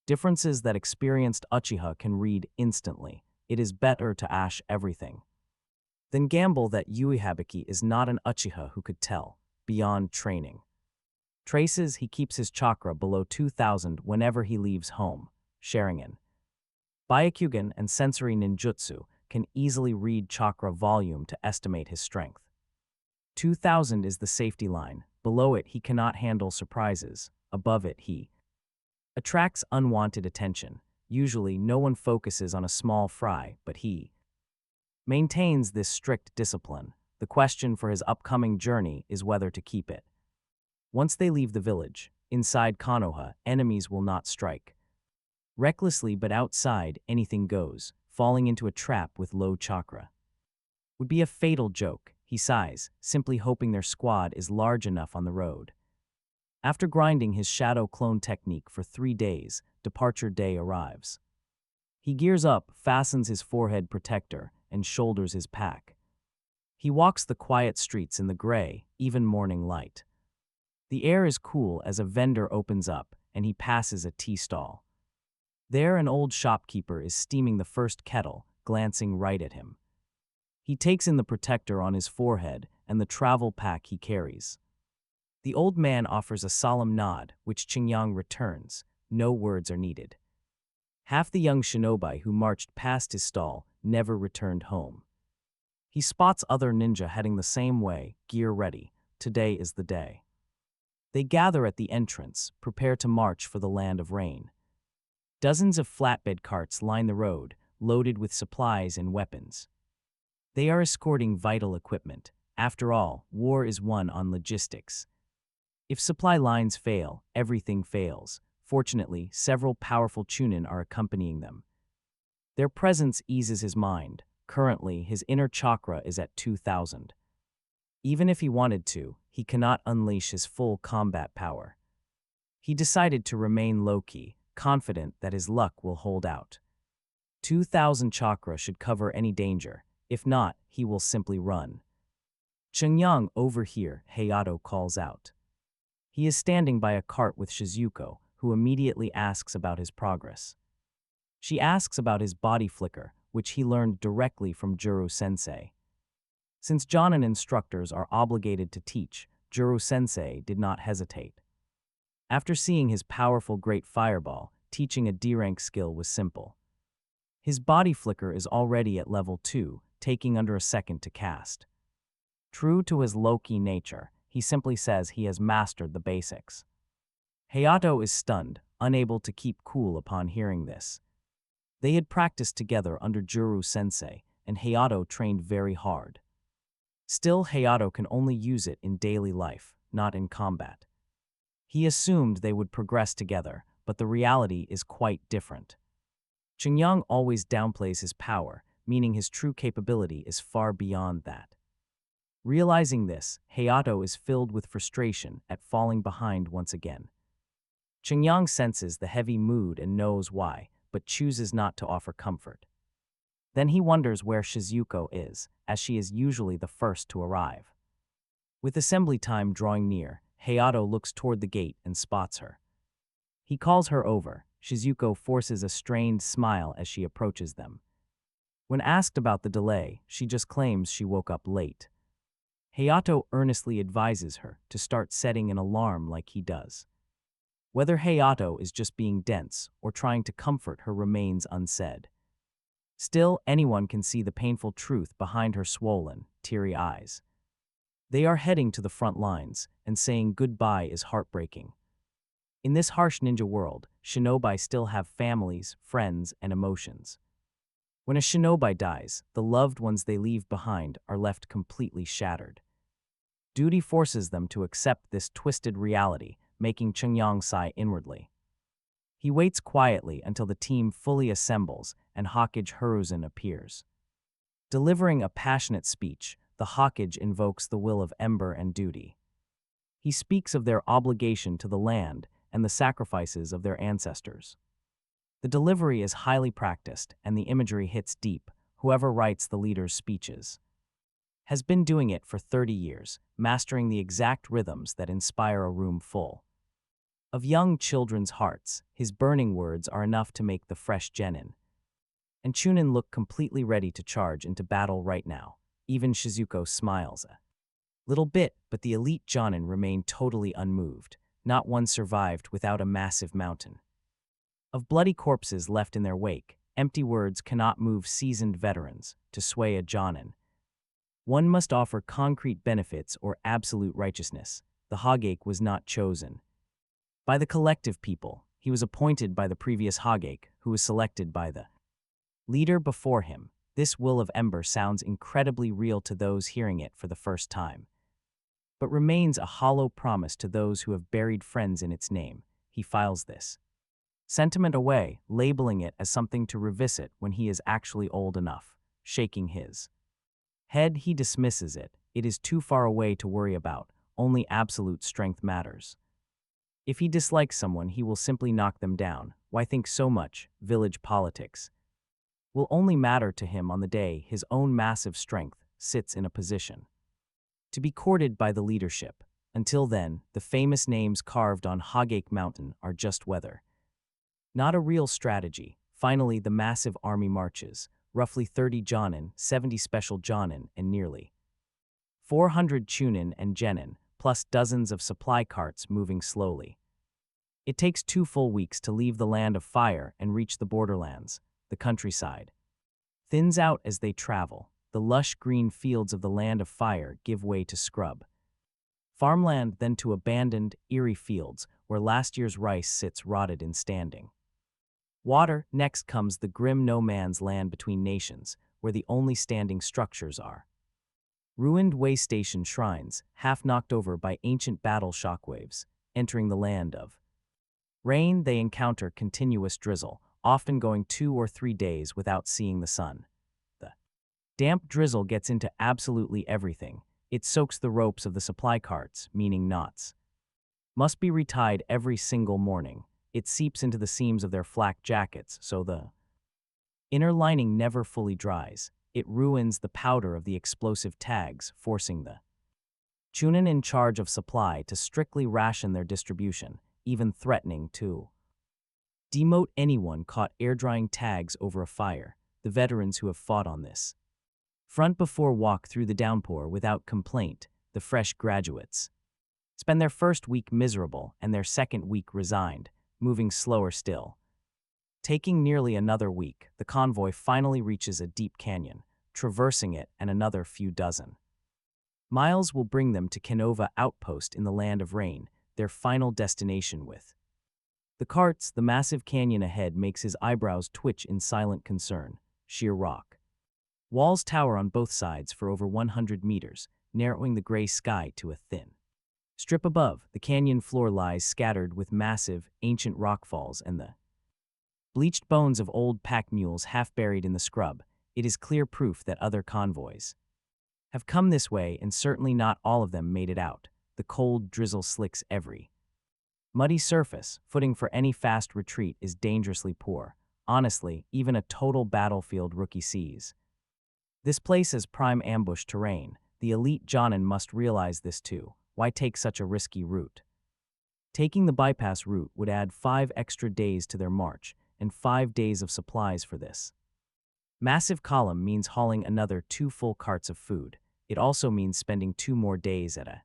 Differences that experienced Uchiha can read instantly. It is better to ash everything than gamble that Uchiha is not an Uchiha who could tell, beyond training traces. He keeps his chakra below 2,000 whenever he leaves home. Sharingan Byakugan and sensory ninjutsu can easily read chakra volume to estimate his strength. 2000 is the safety line. Below it, he cannot handle surprises. Above it, he attracts unwanted attention. Usually, no one focuses on a small fry, but he maintains this strict discipline. The question for his upcoming journey is whether to keep it. Once they leave the village, inside Konoha, enemies will not strike recklessly, but outside, anything goes. Falling into a trap with low chakra would be a fatal joke. He sighs, simply hoping their squad is large enough on the road. After grinding his shadow clone technique for 3 days, departure day arrives. He gears up, fastens his forehead protector, and shoulders his pack. He walks the quiet streets in the gray, even morning light. The air is cool as a vendor opens up, and he passes a tea stall. There, an old shopkeeper is steaming the first kettle, glancing right at him. He takes in the protector on his forehead and the travel pack he carries. The old man offers a solemn nod, which Chongyong returns. No words are needed. Half the young shinobi who marched past his stall never returned home. He spots other ninja heading the same way, gear ready. Today is the day. They gather at the entrance, prepare to march for the land of rain. Dozens of flatbed carts line the road, loaded with supplies and weapons. They are escorting vital equipment. After all, war is won on logistics. If supply lines fail, everything fails. Fortunately, several powerful chunin are accompanying them. Their presence eases his mind. Currently, his inner chakra is at 2000. Even if he wanted to, he cannot unleash his full combat power. He decided to remain low-key, confident that his luck will hold out. 2000 chakra should cover any danger. If not, he will simply run. Chongyong, over here, Hayato calls out. He is standing by a cart with Shizuko, who immediately asks about his progress. She asks about his body flicker, which he learned directly from Juro-sensei. Since Jonin instructors are obligated to teach, Juro-sensei did not hesitate. After seeing his powerful Great Fireball, teaching a D-rank skill was simple. His body flicker is already at level 2, taking under a second to cast. True to his low-key nature, he simply says he has mastered the basics. Hayato is stunned, unable to keep cool upon hearing this. They had practiced together under Juro-sensei, and Hayato trained very hard. Still, Hayato can only use it in daily life, not in combat. He assumed they would progress together, but the reality is quite different. Chongyong always downplays his power, meaning his true capability is far beyond that. Realizing this, Hayato is filled with frustration at falling behind once again. Chongyong senses the heavy mood and knows why, but chooses not to offer comfort. Then he wonders where Shizuko is, as she is usually the first to arrive. With assembly time drawing near, Hayato looks toward the gate and spots her. He calls her over. Shizuko forces a strained smile as she approaches them. When asked about the delay, she just claims she woke up late. Hayato earnestly advises her to start setting an alarm like he does. Whether Hayato is just being dense or trying to comfort her remains unsaid. Still, anyone can see the painful truth behind her swollen, teary eyes. They are heading to the front lines, and saying goodbye is heartbreaking. In this harsh ninja world, shinobi still have families, friends, and emotions. When a shinobi dies, the loved ones they leave behind are left completely shattered. Duty forces them to accept this twisted reality, making Chongyong sigh inwardly. He waits quietly until the team fully assembles and Hokage Hiruzen appears. Delivering a passionate speech, the Hokage invokes the will of Ember and duty. He speaks of their obligation to the land and the sacrifices of their ancestors. The delivery is highly practiced and the imagery hits deep. Whoever writes the leader's speeches has been doing it for 30 years, mastering the exact rhythms that inspire a room full of young children's hearts. His burning words are enough to make the fresh genin and Chunin look completely ready to charge into battle right now. Even Shizuko smiles a little bit, but the elite Jonin remain totally unmoved. Not one survived without a massive mountain of bloody corpses left in their wake. Empty words cannot move seasoned veterans to sway a Jonin. One must offer concrete benefits or absolute righteousness. The Hagake was not chosen by the collective people. He was appointed by the previous Hagake, who was selected by the leader before him. This will of Ember sounds incredibly real to those hearing it for the first time, but remains a hollow promise to those who have buried friends in its name. He files this sentiment away, labeling it as something to revisit when he is actually old enough. Shaking his head, he dismisses it. It is too far away to worry about. Only absolute strength matters. If he dislikes someone, he will simply knock them down. Why think so much? Village politics will only matter to him on the day his own massive strength sits in a position to be courted by the leadership. Until then, the famous names carved on Hagake Mountain are just weather, not a real strategy. Finally, the massive army marches, roughly 30 Jonin, 70 special Jonin, and nearly 400 Chunin and Genin, plus dozens of supply carts moving slowly. It takes 2 full weeks to leave the land of fire and reach the borderlands. The countryside thins out as they travel. The lush green fields of the land of fire give way to scrub farmland, then to abandoned, eerie fields where last year's rice sits rotted in standing water. Next comes the grim no-man's land between nations, where the only standing structures are ruined way station shrines, half knocked over by ancient battle shockwaves. Entering the land of rain, they encounter continuous drizzle, often going 2 or 3 days without seeing the sun. The damp drizzle gets into absolutely everything. It soaks the ropes of the supply carts, meaning knots must be retied every single morning. It seeps into the seams of their flak jackets, so the inner lining never fully dries. It ruins the powder of the explosive tags, forcing the Chunin in charge of supply to strictly ration their distribution, even threatening to demote anyone caught air-drying tags over a fire. The veterans who have fought on this front before walk through the downpour without complaint. The fresh graduates spend their first week miserable and their second week resigned, moving slower still. Taking nearly another week, the convoy finally reaches a deep canyon. Traversing it and another few dozen miles will bring them to Konoha Outpost in the Land of Rain, their final destination. With the carts, the massive canyon ahead makes his eyebrows twitch in silent concern. Sheer rock walls tower on both sides for over 100 meters, narrowing the gray sky to a thin strip above. The canyon floor lies scattered with massive, ancient rockfalls and the bleached bones of old pack mules half buried in the scrub. It is clear proof that other convoys have come this way, and certainly not all of them made it out. The cold drizzle slicks every muddy surface. Footing for any fast retreat is dangerously poor. Honestly, even a total battlefield rookie sees this place as prime ambush terrain. The elite Jonin must realize this too. Why take such a risky route? Taking the bypass route would add 5 extra days to their march, and 5 days of supplies for this massive column means hauling another 2 full carts of food. It also means spending 2 more days at a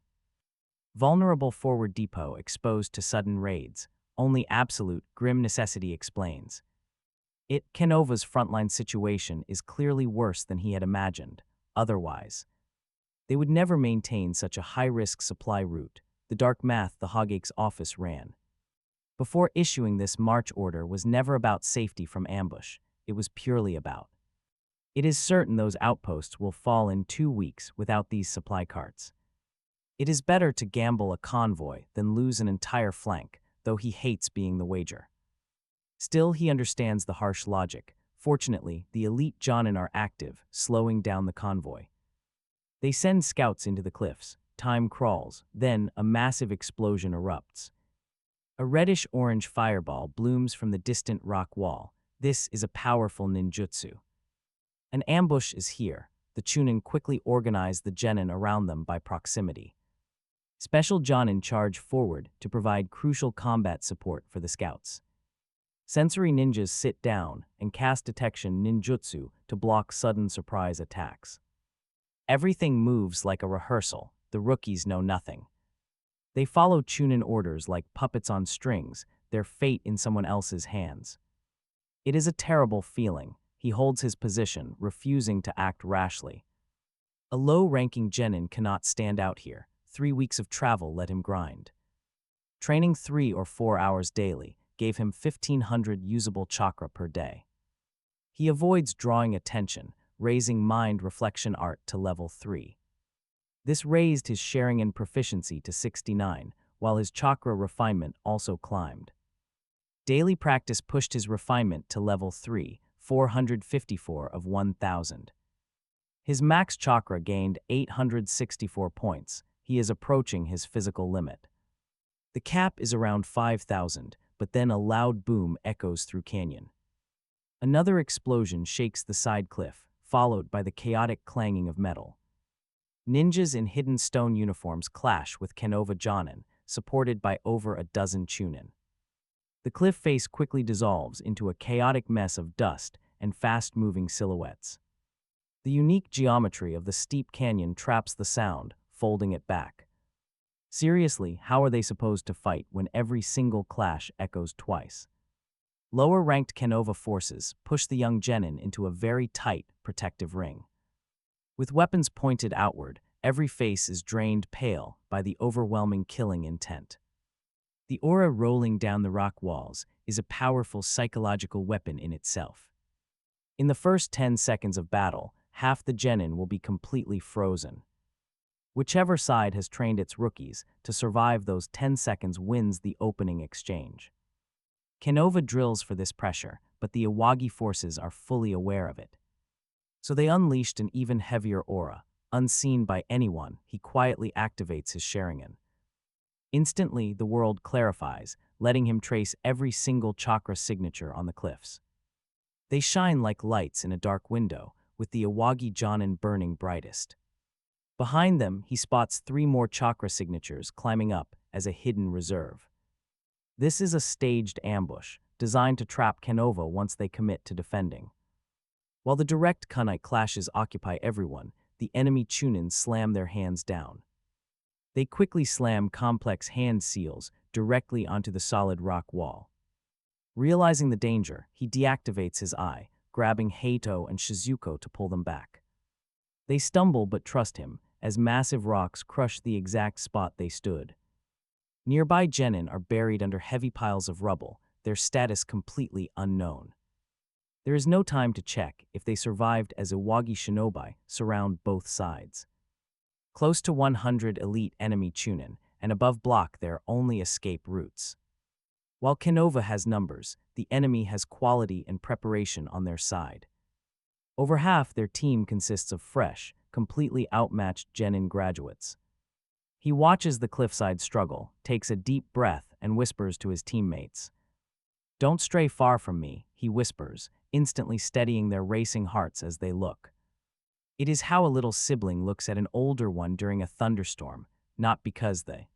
vulnerable forward depot exposed to sudden raids. Only absolute, grim necessity explains it. Konoha's frontline situation is clearly worse than he had imagined. Otherwise, they would never maintain such a high-risk supply route. The dark math the Hagake's office ran before issuing this march order was never about safety from ambush. It was purely about it is certain those outposts will fall in 2 weeks without these supply carts. It is better to gamble a convoy than lose an entire flank, though he hates being the wager. Still, he understands the harsh logic. Fortunately, the elite Jonin are active, slowing down the convoy. They send scouts into the cliffs. Time crawls. Then, a massive explosion erupts. A reddish-orange fireball blooms from the distant rock wall. This is a powerful ninjutsu. An ambush is here. The Chunin quickly organize the genin around them by proximity. Special Jonin charge forward to provide crucial combat support for the scouts. Sensory ninjas sit down and cast detection ninjutsu to block sudden surprise attacks. Everything moves like a rehearsal. The rookies know nothing. They follow Chunin orders like puppets on strings, their fate in someone else's hands. It is a terrible feeling. He holds his position, refusing to act rashly. A low-ranking genin cannot stand out here. 3 weeks of travel let him grind. Training 3 or 4 hours daily gave him 1,500 usable chakra per day. He avoids drawing attention, raising mind reflection art to level 3. This raised his Sharingan proficiency to 69, while his chakra refinement also climbed. Daily practice pushed his refinement to level 3, 454 of 1,000. His max chakra gained 864 points. He is approaching his physical limit. The cap is around 5,000, but then a loud boom echoes through canyon. Another explosion shakes the side cliff, followed by the chaotic clanging of metal. Ninjas in hidden stone uniforms clash with Konoha Jonin, supported by over a dozen Chunin. The cliff face quickly dissolves into a chaotic mess of dust and fast-moving silhouettes. The unique geometry of the steep canyon traps the sound, folding it back. Seriously, how are they supposed to fight when every single clash echoes twice? Lower-ranked Konoha forces push the young genin into a very tight, protective ring. With weapons pointed outward, every face is drained pale by the overwhelming killing intent. The aura rolling down the rock walls is a powerful psychological weapon in itself. In the first 10 seconds of battle, half the genin will be completely frozen. Whichever side has trained its rookies to survive those 10 seconds wins the opening exchange. Konoha drills for this pressure, but the Awagi forces are fully aware of it. So they unleashed an even heavier aura. Unseen by anyone, he quietly activates his Sharingan. Instantly, the world clarifies, letting him trace every single chakra signature on the cliffs. They shine like lights in a dark window, with the Awagi Jonin burning brightest. Behind them, he spots 3 more chakra signatures climbing up as a hidden reserve. This is a staged ambush, designed to trap Konoha once they commit to defending. While the direct kunai clashes occupy everyone, the enemy Chunin slam their hands down. They quickly slam complex hand seals directly onto the solid rock wall. Realizing the danger, he deactivates his eye, grabbing Heito and Shizuko to pull them back. They stumble but trust him, as massive rocks crush the exact spot they stood. Nearby genin are buried under heavy piles of rubble, their status completely unknown. There is no time to check if they survived as Awagi shinobi surround both sides. Close to 100 elite enemy Chunin, and above block their only escape routes. While Konoha has numbers, the enemy has quality and preparation on their side. Over half their team consists of fresh, completely outmatched genin graduates. He watches the cliffside struggle, takes a deep breath, and whispers to his teammates. "Don't stray far from me," he whispers, instantly steadying their racing hearts as they look. It is how a little sibling looks at an older one during a thunderstorm, not because the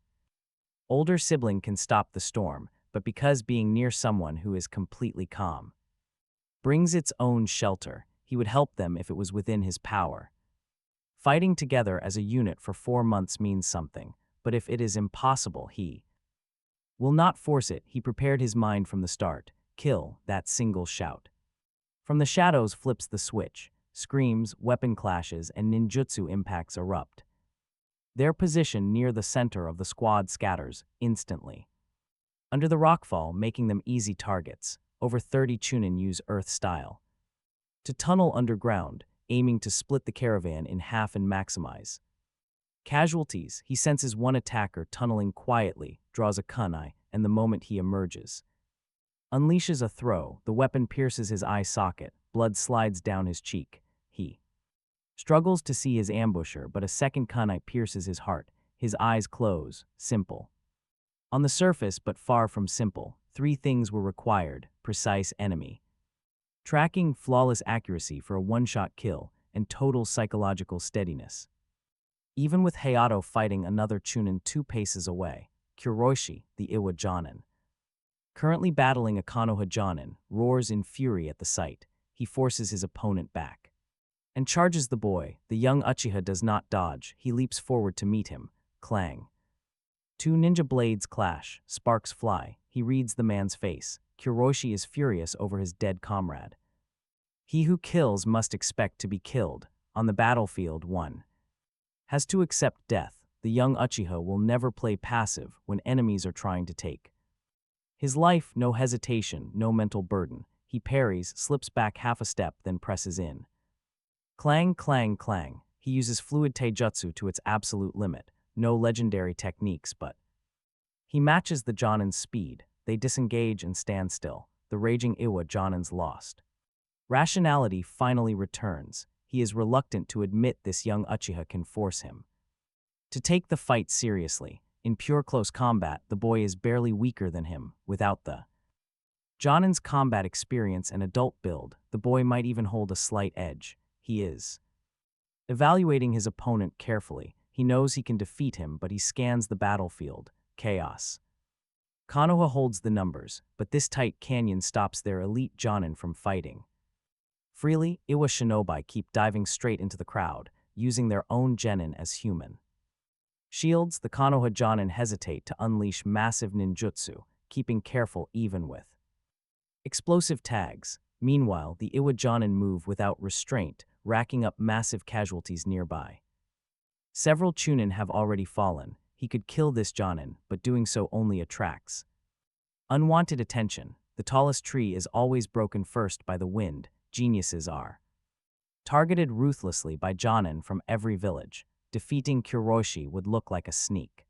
older sibling can stop the storm, but because being near someone who is completely calm brings its own shelter. He would help them if it was within his power. Fighting together as a unit for 4 months means something, but if it is impossible, he will not force it. He prepared his mind from the start. Kill, that single shout. From the shadows flips the switch. Screams, weapon clashes, and ninjutsu impacts erupt. Their position near the center of the squad scatters instantly. Under the rockfall, making them easy targets, over 30 Chunin use Earth style to tunnel underground, aiming to split the caravan in half and maximize casualties. He senses one attacker tunneling quietly, draws a kunai, and the moment he emerges, unleashes a throw. The weapon pierces his eye socket, blood slides down his cheek. He struggles to see his ambusher, but a second kunai pierces his heart. His eyes close. Simple. On the surface, but far from simple, 3 things were required: precise enemy tracking, flawless accuracy for a one-shot kill, and total psychological steadiness. Even with Hayato fighting another Chunin 2 paces away, Kuroishi, the Iwa Jonin, currently battling a Konoha Jonin, roars in fury at the sight. He forces his opponent back and charges the boy. The young Uchiha does not dodge. He leaps forward to meet him. Clang. 2 ninja blades clash, sparks fly. He reads the man's face. Kuroshi is furious over his dead comrade. He who kills must expect to be killed. On the battlefield, one has to accept death. The young Uchiha will never play passive when enemies are trying to take his life. No hesitation, no mental burden. He parries, slips back half a step, then presses in. Clang, clang, clang. He uses fluid taijutsu to its absolute limit. No legendary techniques, but he matches the Jonin's speed. They disengage and stand still. The raging Iwa Jonin's lost. Rationality finally returns. He is reluctant to admit this young Uchiha can force him to take the fight seriously. In pure close combat, the boy is barely weaker than him. Without the Jonin's combat experience and adult build, the boy might even hold a slight edge. He is evaluating his opponent carefully. He knows he can defeat him, but he scans the battlefield. Chaos. Konoha holds the numbers, but this tight canyon stops their elite Jonin from fighting freely. Iwa shinobi keep diving straight into the crowd, using their own genin as human shields. The Konoha Jonin hesitate to unleash massive ninjutsu, keeping careful even with explosive tags. Meanwhile, the Iwa Jonin move without restraint, racking up massive casualties nearby. Several Chunin have already fallen. He could kill this Jonin, but doing so only attracts unwanted attention. The tallest tree is always broken first by the wind. Geniuses are targeted ruthlessly by Jonin from every village. Defeating Kuroshi would look like a sneak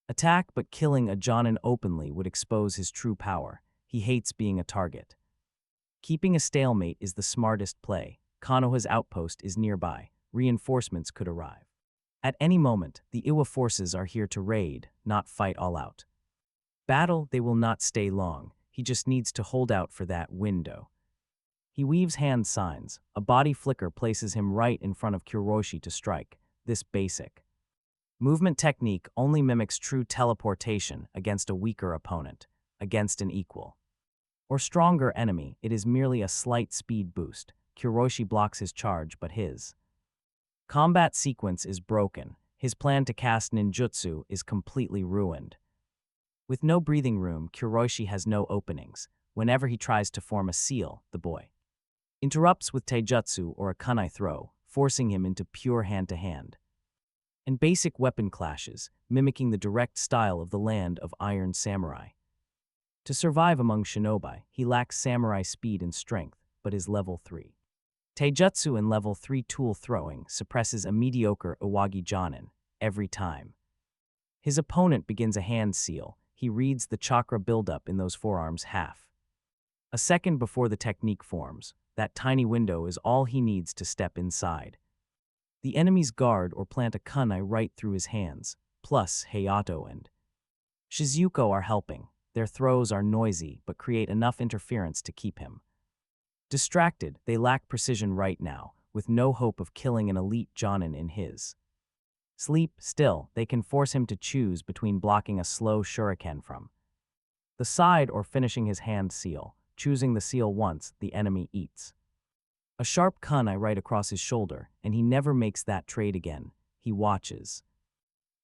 attack, but killing a Jonin openly would expose his true power. He hates being a target. Keeping a stalemate is the smartest play. Konoha's outpost is nearby. Reinforcements could arrive at any moment. The Iwa forces are here to raid, not fight all out. Battle, they will not stay long. He just needs to hold out for that window. He weaves hand signs. A body flicker places him right in front of Kuroshi to strike. This basic movement technique only mimics true teleportation against a weaker opponent. Against an equal or stronger enemy, it is merely a slight speed boost. Kuroshi blocks his charge, but his combat sequence is broken. His plan to cast ninjutsu is completely ruined. With no breathing room, Kuroshi has no openings. Whenever he tries to form a seal, the boy interrupts with taijutsu or a kunai throw, forcing him into pure hand-to-hand and basic weapon clashes, mimicking the direct style of the land of Iron Samurai. To survive among shinobi, he lacks samurai speed and strength, but his level 3 taijutsu and level 3 tool throwing suppresses a mediocre Iwagi Jonin every time. His opponent begins a hand seal. He reads the chakra buildup in those forearms half a second before the technique forms. That tiny window is all he needs to step inside. The enemy's guard or plant a kunai right through his hands. Plus, Hayato and Shizuko are helping. Their throws are noisy but create enough interference to keep him distracted. They lack precision right now, with no hope of killing an elite Jonin in his sleep. Still, they can force him to choose between blocking a slow shuriken from the side or finishing his hand seal. Choosing the seal once, the enemy eats a sharp kunai right across his shoulder, and he never makes that trade again. He watches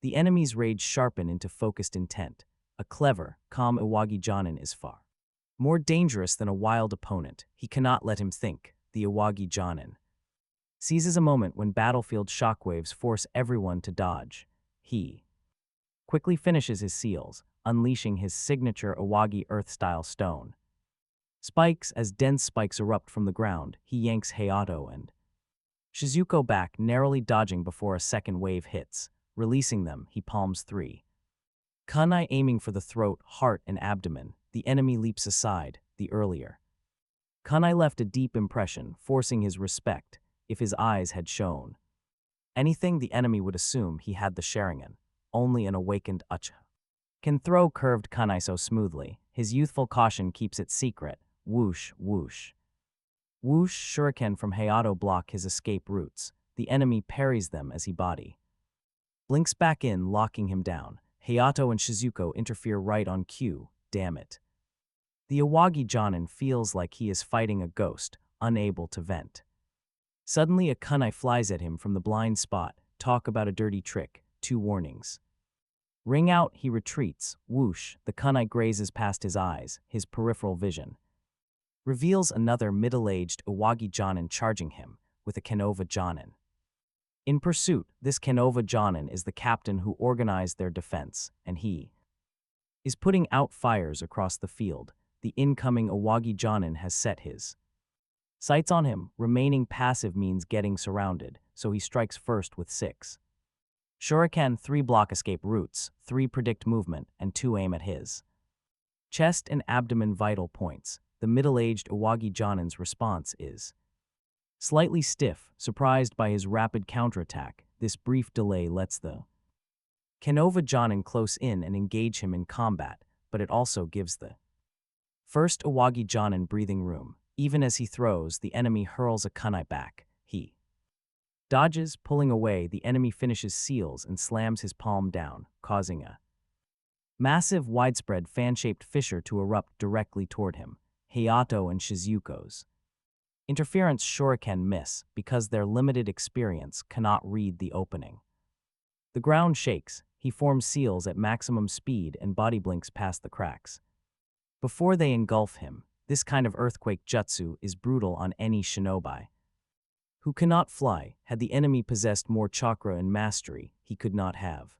the enemy's rage sharpen into focused intent. A clever, calm Iwagi Jonin is far more dangerous than a wild opponent. He cannot let him think. The Iwagi Jonin seizes a moment when battlefield shockwaves force everyone to dodge. He quickly finishes his seals, unleashing his signature Iwagi Earth-style stone. Spikes. As dense spikes erupt from the ground, he yanks Hayato and Shizuko back, narrowly dodging before a second wave hits. Releasing them, he palms 3 kunai aiming for the throat, heart, and abdomen. The enemy leaps aside. The earlier kunai left a deep impression, forcing his respect. If his eyes had shown anything, the enemy would assume he had the Sharingan. Only an awakened Uchiha can throw curved kunai so smoothly. His youthful caution keeps it secret. Whoosh, whoosh. Whoosh. Shuriken from Hayato block his escape routes. The enemy parries them as he body blinks back in, locking him down. Hayato and Shizuko interfere right on cue. Damn it. The Iwagi Jonin feels like he is fighting a ghost, unable to vent. Suddenly a kunai flies at him from the blind spot. Talk about a dirty trick. 2 warnings. Ring out, he retreats. Whoosh, the kunai grazes past his eyes, his peripheral vision. Reveals another middle-aged Iwagi Jonin charging him, with a Konoha Jonin. In pursuit, this Konoha Jonin is the captain who organized their defense, and he is putting out fires across the field. The incoming Iwagi Jonin has set his sights on him. Remaining passive means getting surrounded, so he strikes first with 6 Shuriken, 3 block escape routes, 3 predict movement, and 2 aim at his chest and abdomen vital points. The middle-aged Iwagi Jonin's response is slightly stiff, surprised by his rapid counterattack. This brief delay lets the Konoha Jonin close in and engage him in combat, but it also gives the first Iwagi Jonin breathing room. Even as he throws, the enemy hurls a kunai back. He dodges, pulling away. The enemy finishes seals and slams his palm down, causing a massive, widespread, fan-shaped fissure to erupt directly toward him. Hayato and Shizuko's interference shuriken miss because their limited experience cannot read the opening. The ground shakes. He forms seals at maximum speed and body blinks past the cracks before they engulf him. This kind of earthquake jutsu is brutal on any shinobi who cannot fly. Had the enemy possessed more chakra and mastery, he could not have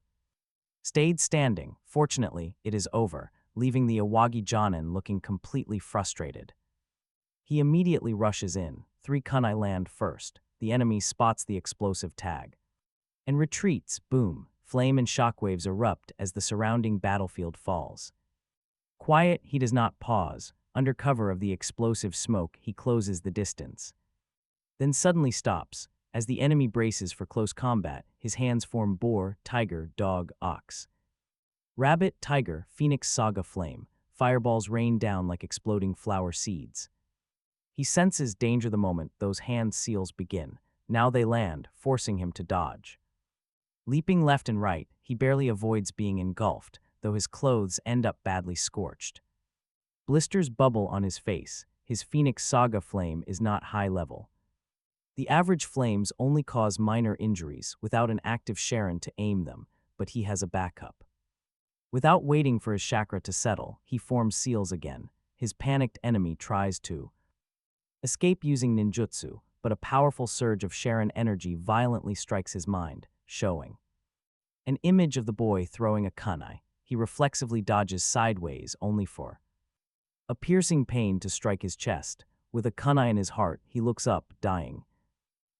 stayed standing. Fortunately, it is over, leaving the Iwagi Jonin looking completely frustrated. He immediately rushes in. 3 kunai land first. The enemy spots the explosive tag and retreats. Boom. Flame and shockwaves erupt as the surrounding battlefield falls. Quiet, he does not pause. Under cover of the explosive smoke, he closes the distance. Then suddenly stops. As the enemy braces for close combat, his hands form boar, tiger, dog, ox, rabbit, tiger, phoenix, saga, flame. Fireballs rain down like exploding flower seeds. He senses danger the moment those hand seals begin. Now they land, forcing him to dodge. Leaping left and right, he barely avoids being engulfed, though his clothes end up badly scorched. Blisters bubble on his face. His Phoenix Saga flame is not high level. The average flames only cause minor injuries without an active Sharin to aim them, but he has a backup. Without waiting for his chakra to settle, he forms seals again. His panicked enemy tries to escape using ninjutsu, but a powerful surge of Sharin energy violently strikes his mind, showing an image of the boy throwing a kunai. He reflexively dodges sideways only for a piercing pain to strike his chest. With a kunai in his heart, he looks up, dying.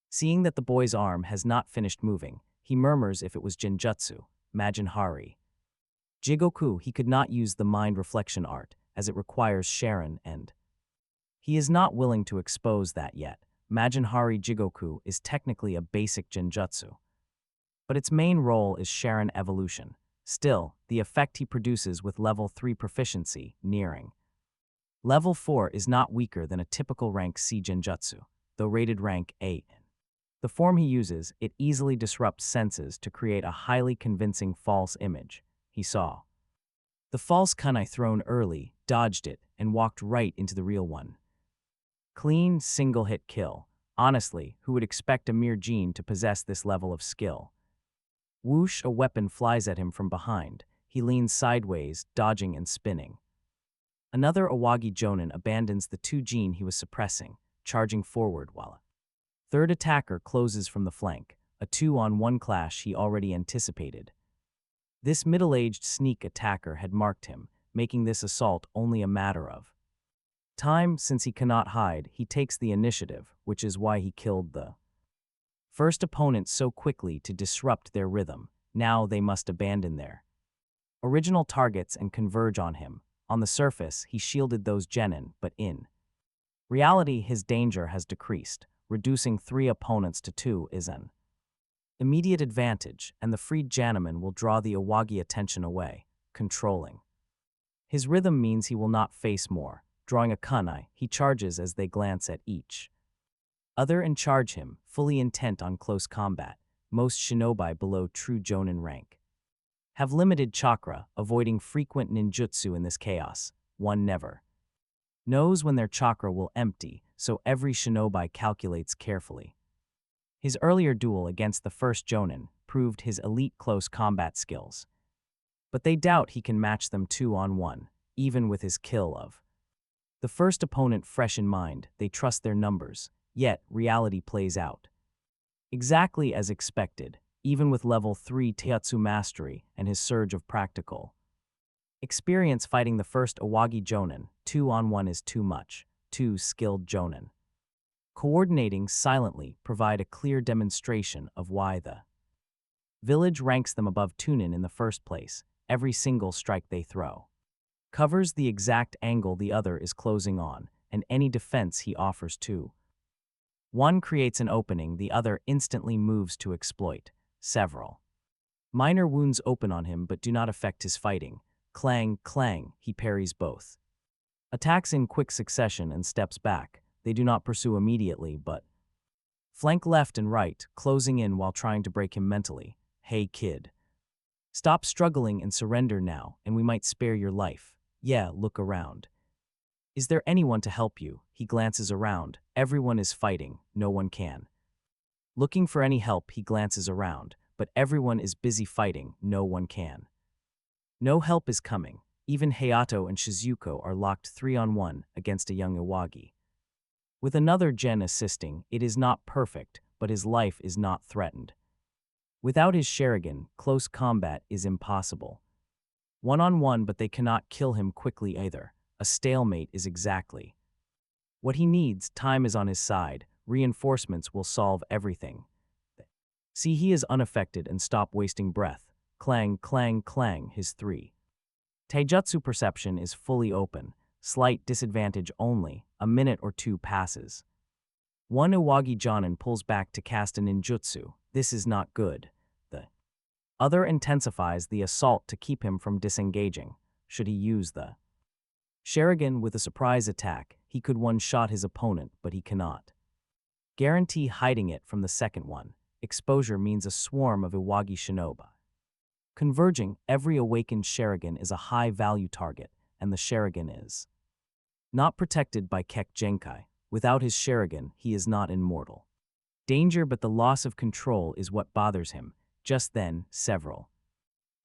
Seeing that the boy's arm has not finished moving, he murmurs if it was Jinjutsu, Majinhari. Jigoku, he could not use the mind reflection art, as it requires Sharin, and he is not willing to expose that yet. Majinhari Jigoku is technically a basic Jinjutsu, but its main role is Sharin evolution. Still, the effect he produces with level 3 proficiency, nearing level 4, is not weaker than a typical rank C Jinjutsu, though rated rank A. The form he uses, it easily disrupts senses to create a highly convincing false image. He saw the false kunai thrown early, dodged it, and walked right into the real one. Clean, single-hit kill. Honestly, who would expect a mere Jin to possess this level of skill? Whoosh, a weapon flies at him from behind. He leans sideways, dodging and spinning. Another Iwagi Jonin abandons the 2 Jin he was suppressing, charging forward while a third attacker closes from the flank, a 2-on-1 clash he already anticipated. This middle-aged sneak attacker had marked him, making this assault only a matter of time. Since he cannot hide, he takes the initiative, which is why he killed the first opponent so quickly to disrupt their rhythm. Now they must abandon their original targets and converge on him. On the surface, he shielded those genin, but in reality his danger has decreased. Reducing 3 opponents to 2 is an immediate advantage, and the freed Janneman will draw the Iwagi attention away, controlling his rhythm means he will not face more. Drawing a kunai, he charges as they glance at each other and charge him, fully intent on close combat. Most shinobi below true Jonin rank have limited chakra, avoiding frequent ninjutsu in this chaos. One never knows when their chakra will empty, so every shinobi calculates carefully. His earlier duel against the first Jonin proved his elite close combat skills. But they doubt he can match them 2-on-1, even with his kill of the first opponent fresh in mind. They trust their numbers, yet reality plays out exactly as expected, even with level 3 Teiyatsu mastery and his surge of practical experience fighting the first Awagi Jonin. 2-on-1 is too much. Two skilled Jonin coordinating silently provide a clear demonstration of why the village ranks them above Tunin in the first place. Every single strike they throw covers the exact angle the other is closing on, and any defense he offers to one creates an opening the other instantly moves to exploit. Several minor wounds open on him but do not affect his fighting. Clang, clang, he parries both attacks in quick succession and steps back. They do not pursue immediately, but flank left and right, closing in while trying to break him mentally. Hey kid, stop struggling and surrender now, and we might spare your life. Yeah, look around. Is there anyone to help you? He glances around. Everyone is fighting, no one can. Looking for any help, he glances around, but everyone is busy fighting, no one can. No help is coming. Even Hayato and Shizuko are locked 3-on-1 against a young Iwagi. With another Gen assisting, it is not perfect, but his life is not threatened. Without his Sharingan, close combat is impossible. 1-on-1, but they cannot kill him quickly either. A stalemate is exactly what he needs. Time is on his side. Reinforcements will solve everything. See, he is unaffected and stop wasting breath. Clang, clang, clang, his 3 taijutsu perception is fully open. Slight disadvantage only. A minute or two passes. One Iwagi Jonin pulls back to cast a ninjutsu. This is not good. The other intensifies the assault to keep him from disengaging. Should he use the Sharingan with a surprise attack, he could one-shot his opponent, but he cannot guarantee hiding it from the second one. Exposure means a swarm of Iwagi shinobi converging. Every awakened Sharingan is a high-value target, and the Sharingan is not protected by Kek Genkai. Without his Sharingan, he is not immortal. Danger, but the loss of control is what bothers him. Just then, several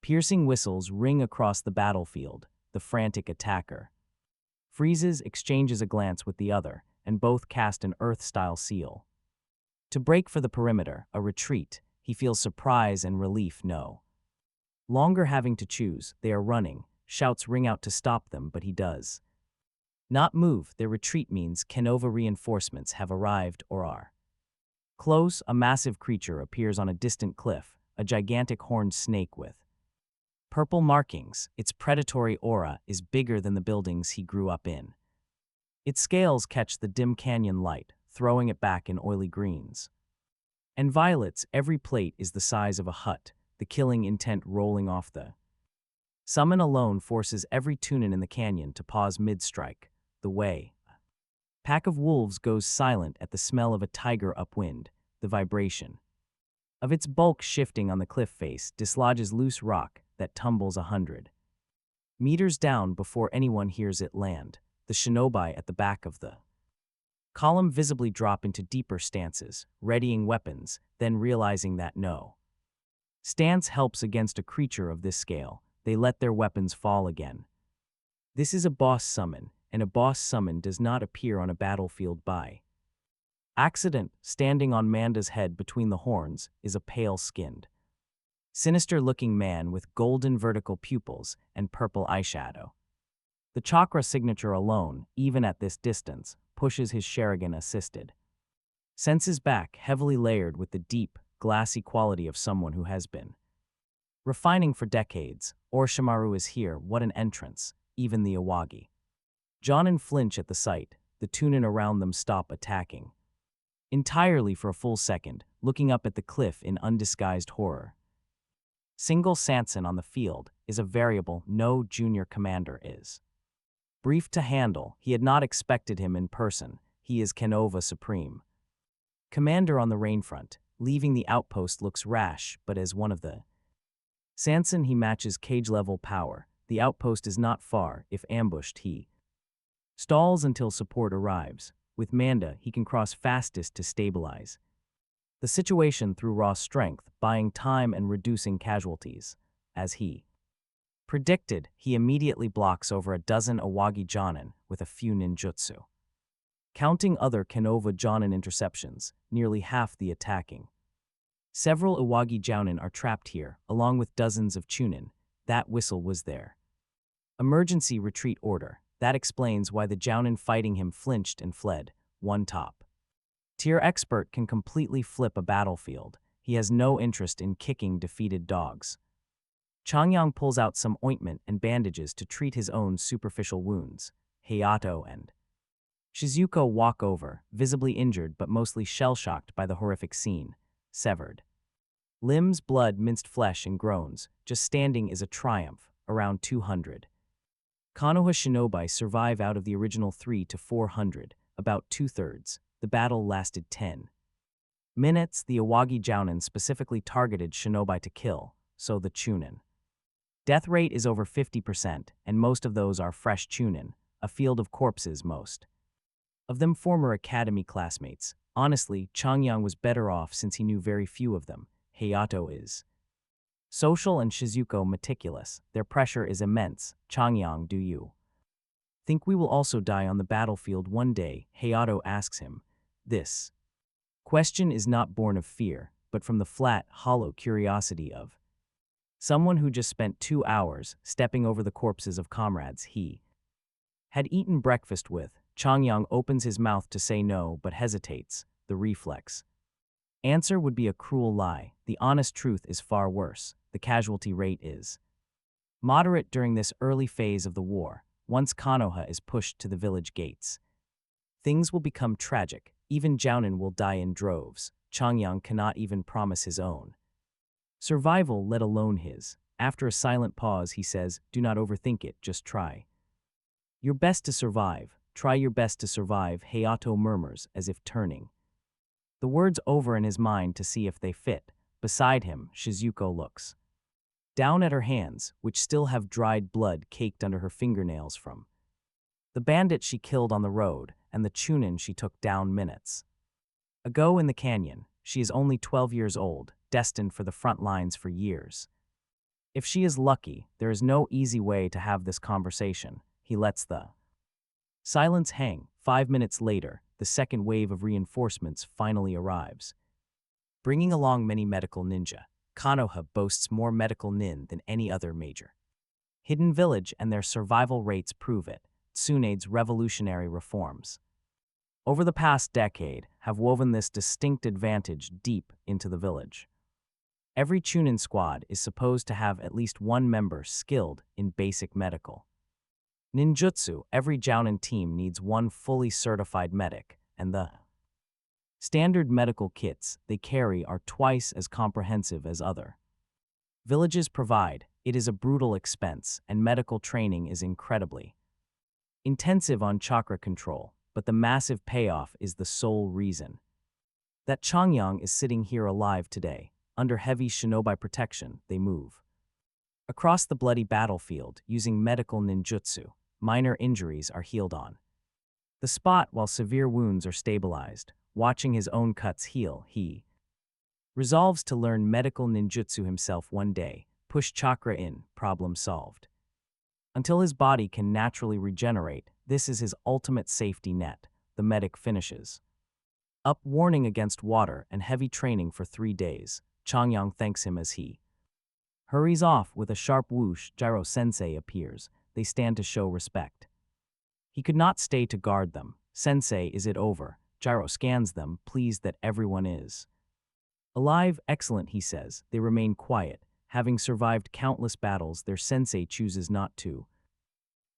piercing whistles ring across the battlefield. The frantic attacker freezes, exchanges a glance with the other, and both cast an Earth-style seal to break for the perimeter, a retreat. He feels surprise and relief. No longer having to choose, they are running. Shouts ring out to stop them, but he does not move. Their retreat means Konoha reinforcements have arrived or are close. A massive creature appears on a distant cliff, a gigantic horned snake with purple markings. Its predatory aura is bigger than the buildings he grew up in. Its scales catch the dim canyon light, throwing it back in oily greens and violets. Every plate is the size of a hut, the killing intent rolling off the summon alone forces every Tunin in the canyon to pause mid-strike. The way pack of wolves goes silent at the smell of a tiger upwind. The vibration of its bulk shifting on the cliff face dislodges loose rock that tumbles 100 meters down before anyone hears it land. The shinobi at the back of the column visibly drop into deeper stances, readying weapons, then realizing that no stance helps against a creature of this scale. They let their weapons fall again. This is a boss summon, and a boss summon does not appear on a battlefield by accident. Standing on Manda's head between the horns is a pale-skinned, sinister-looking man with golden vertical pupils and purple eyeshadow. The chakra signature alone, even at this distance, pushes his Sharingan assisted senses back, heavily layered with the deep, glassy quality of someone who has been refining for decades. Orochimaru is here. What an entrance. Even the Iwagi Jonin flinch at the sight. The Tunin around them stop attacking entirely for a full second, looking up at the cliff in undisguised horror. Single Sanson on the field is a variable. No junior commander is brief to handle. He had not expected him in person. He is Konoha Supreme commander on the Rainfront. Leaving the outpost looks rash, but as one of the Sanson he matches cage-level power. The outpost is not far. If ambushed, he stalls until support arrives. With Manda, he can cross fastest to stabilize the situation through raw strength, buying time and reducing casualties. As he Predicted, he immediately blocks over a dozen Awagi Jonin with a few ninjutsu. Counting other Konoha Jonin interceptions, nearly half the attacking. Several Awagi Jounin are trapped here, along with dozens of Chunin. That whistle was there. Emergency retreat order. That explains why the Jounin fighting him flinched and fled. One top tier expert can completely flip a battlefield. He has no interest in kicking defeated dogs. Chongyong pulls out some ointment and bandages to treat his own superficial wounds. Hayato and Shizuko walk over, visibly injured but mostly shell-shocked by the horrific scene. Severed limbs, blood, minced flesh, and groans. Just standing is a triumph. Around 200 Konoha shinobi survive out of the original 3 to 400, about 2/3. The battle lasted 10 minutes. The Awagi Jounin specifically targeted shinobi to kill, so the Chunin. Death rate is over 50%, and most of those are fresh Chunin, a field of corpses most of them former academy classmates. Honestly, Chongyong was better off since he knew very few of them. Hayato is social and Shizuko meticulous. Their pressure is immense. Chongyong, do you think we will also die on the battlefield one day? Hayato asks him. This question is not born of fear, but from the flat, hollow curiosity of someone who just spent 2 hours stepping over the corpses of comrades he had eaten breakfast with. Chongyong opens his mouth to say no but hesitates. The reflex answer would be a cruel lie. The honest truth is far worse. The casualty rate is moderate during this early phase of the war. Once Konoha is pushed to the village gates, things will become tragic. Even Jounin will die in droves. Chongyong cannot even promise his own survival, let alone his. After a silent pause, he says, "Do not overthink it, just try your best to survive. Try your best to survive," Hayato murmurs, as if turning the words over in his mind to see if they fit. Beside him, Shizuko looks down at her hands, which still have dried blood caked under her fingernails from the bandit she killed on the road and the Chunin she took down minutes ago in the canyon. She is only 12 years old, destined for the front lines for years. If she is lucky, there is no easy way to have this conversation. He lets the silence hang. 5 minutes later, the second wave of reinforcements finally arrives, bringing along many medical ninja. Konoha boasts more medical nin than any other major hidden village, and their survival rates prove it. Tsunede's revolutionary reforms over the past decade have woven this distinct advantage deep into the village. Every Chunin squad is supposed to have at least one member skilled in basic medical ninjutsu. Every Jounin team needs one fully certified medic, and the standard medical kits they carry are twice as comprehensive as other villages provide. It is a brutal expense, and medical training is incredibly intensive on chakra control, but the massive payoff is the sole reason that Chongyong is sitting here alive today. Under heavy shinobi protection, they move across the bloody battlefield using medical ninjutsu. Minor injuries are healed on the spot while severe wounds are stabilized. Watching his own cuts heal, he resolves to learn medical ninjutsu himself one day. Push chakra in, problem solved. Until his body can naturally regenerate, this is his ultimate safety net. The medic finishes up, warning against water and heavy training for 3 days. Chongyong thanks him as he hurries off. With a sharp whoosh, Jiro-sensei appears. They stand to show respect. He could not stay to guard them. "Sensei, is it over?" Jiro scans them, pleased that everyone is alive. "Excellent," he says. They remain quiet. Having survived countless battles, their sensei chooses not to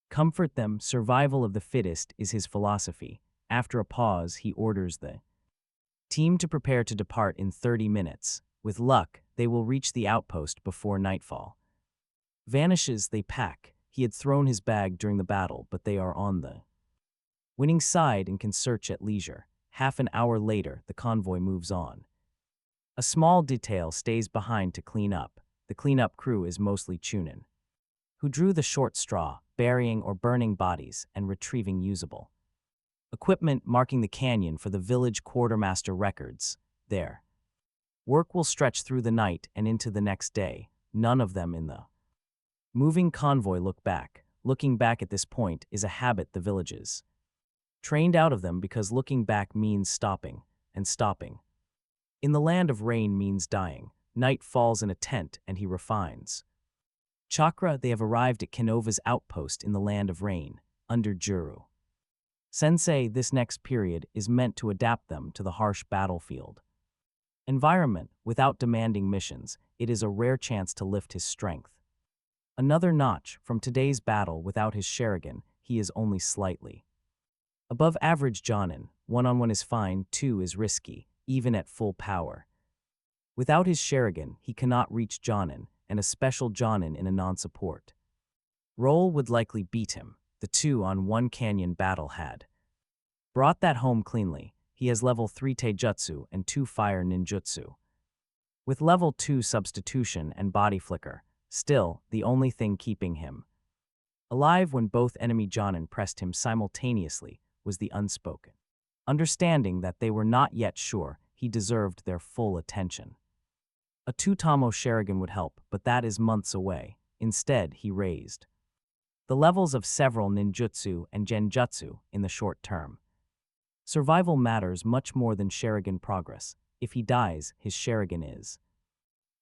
comfort them. Survival of the fittest is his philosophy. After a pause, he orders the team to prepare to depart in 30 minutes. With luck, they will reach the outpost before nightfall vanishes. They pack. He had thrown his bag during the battle, but they are on the winning side and can search at leisure. Half an hour later, the convoy moves on. A small detail stays behind to clean up. The cleanup crew is mostly Chunin, who drew the short straw, burying or burning bodies and retrieving usable equipment, marking the canyon for the village quartermaster records. Their work will stretch through the night and into the next day, none of them in the Moving convoy look back. Looking back at this point is a habit the villages trained out of them because looking back means stopping, and stopping in the land of rain means dying. Night falls in a tent and he refines. Chakra, they have arrived at Konoha's outpost in the land of rain, under Juru. Sensei, this next period is meant to adapt them to the harsh battlefield environment without demanding missions. It is a rare chance to lift his strength. Another notch from today's battle without his Sharingan, he is only slightly above average Jonin. One-on-one is fine, 2 is risky, even at full power. Without his Sharingan, he cannot reach Jonin, and a special Jonin in a non-support role would likely beat him. The 2-on-1 Canyon battle had brought that home cleanly. He has level 3 Taijutsu and 2 fire ninjutsu, with level 2 substitution and body flicker. Still, the only thing keeping him alive when both enemy Jonin pressed him simultaneously was the unspoken understanding that they were not yet sure he deserved their full attention. A 2-Tamo Sharingan would help, but that is months away. Instead, he raised the levels of several ninjutsu and genjutsu in the short term. Survival matters much more than Sharingan progress. If he dies, his Sharingan is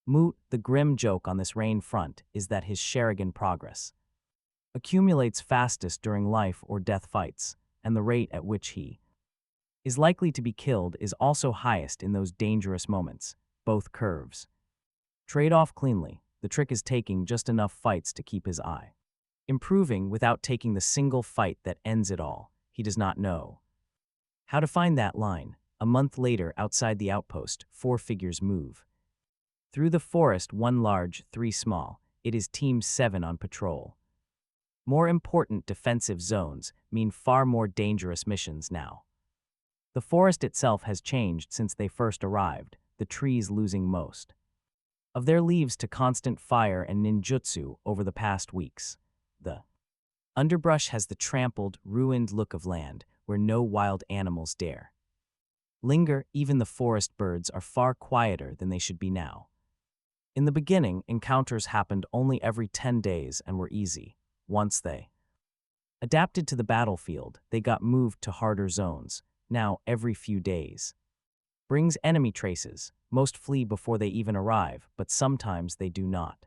moot. The grim joke on this rain front is that his Sharingan progress accumulates fastest during life or death fights, and the rate at which he is likely to be killed is also highest in those dangerous moments. Both curves trade off cleanly. The trick is taking just enough fights to keep his eye improving without taking the single fight that ends it all. He does not know how to find that line. A month later, outside the outpost, 4 figures move through the forest, 1 large, 3 small. It is Team 7 on patrol. More important defensive zones mean far more dangerous missions now. The forest itself has changed since they first arrived, the trees losing most of their leaves to constant fire and ninjutsu over the past weeks. The underbrush has the trampled, ruined look of land where no wild animals dare linger. Even the forest birds are far quieter than they should be now. In the beginning, encounters happened only every 10 days and were easy. Once they adapted to the battlefield, they got moved to harder zones. Now, every few days brings enemy traces. Most flee before they even arrive, but sometimes they do not.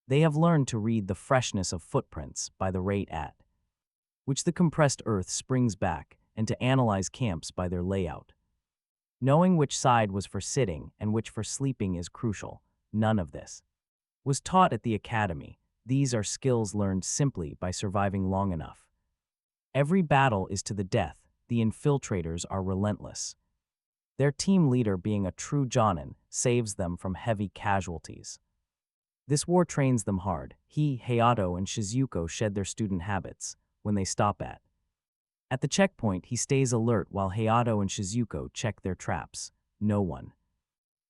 They have learned to read the freshness of footprints by the rate at which the compressed earth springs back, and to analyze camps by their layout. Knowing which side was for sitting and which for sleeping is crucial. None of this was taught at the academy. These are skills learned simply by surviving long enough. Every battle is to the death. The infiltrators are relentless. Their team leader, being a true Jonin, saves them from heavy casualties. This war trains them hard. He, Hayato, and Shizuko shed their student habits when they stop at the checkpoint. He stays alert while Hayato and Shizuko check their traps. No one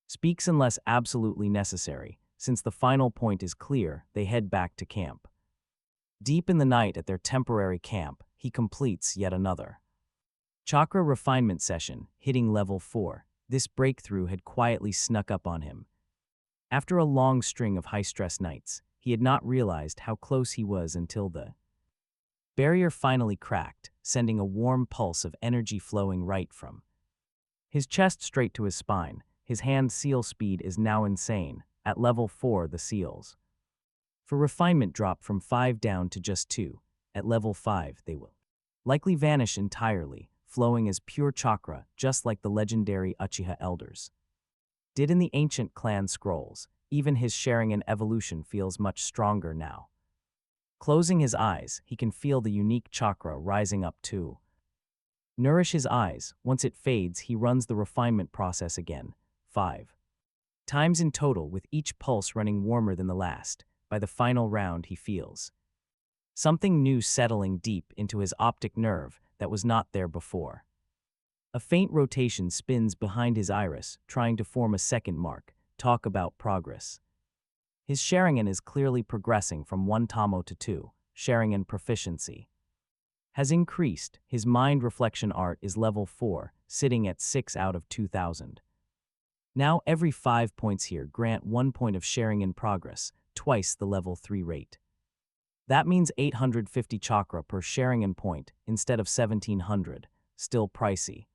speaks unless absolutely necessary. Since the final point is clear, they head back to camp. Deep in the night at their temporary camp, he completes yet another chakra refinement session, hitting level 4. This breakthrough had quietly snuck up on him. After a long string of high-stress nights, he had not realized how close he was until the barrier finally cracked, sending a warm pulse of energy flowing right from his chest straight to his spine. His hand seal speed is now insane. At level 4, the seals for refinement drop from 5 down to just 2. At level 5, they will likely vanish entirely, flowing as pure chakra, just like the legendary Uchiha elders did in the ancient clan scrolls. Even his Sharingan evolution feels much stronger now. Closing his eyes, he can feel the unique chakra rising up to nourish his eyes. Once it fades, he runs the refinement process again, 5 times in total, with each pulse running warmer than the last. By the final round, he feels something new settling deep into his optic nerve that was not there before. A faint rotation spins behind his iris, trying to form a second mark. Talk about progress. His Sharingan is clearly progressing from 1 Tamo to 2. Sharingan proficiency has increased. His mind reflection art is level 4, sitting at 6 out of 2,000. Now every 5 points here grant 1 point of Sharingan progress, twice the level 3 rate. That means 850 chakra per Sharingan point instead of 1700, still pricey.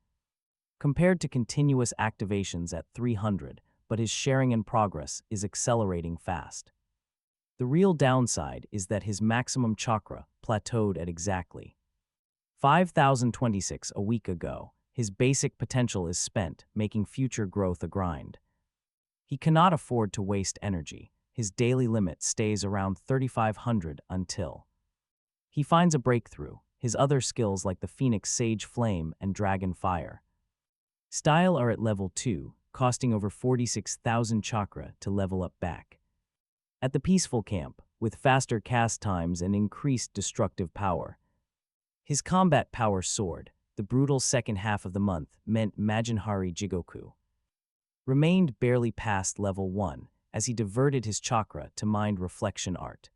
Compared to continuous activations at 300, but his Sharingan progress is accelerating fast. The real downside is that his maximum chakra plateaued at exactly 5,026 a week ago. His basic potential is spent, making future growth a grind. He cannot afford to waste energy. His daily limit stays around 3,500 until he finds a breakthrough. His other skills like the Phoenix Sage Flame and Dragon Fire Style are at level 2, costing over 46,000 chakra to level up back. At the Peaceful Camp, with faster cast times and increased destructive power, his combat power soared. The brutal second half of the month meant Majinhari Jigoku remained barely past level 1 as he diverted his chakra to mind reflection art.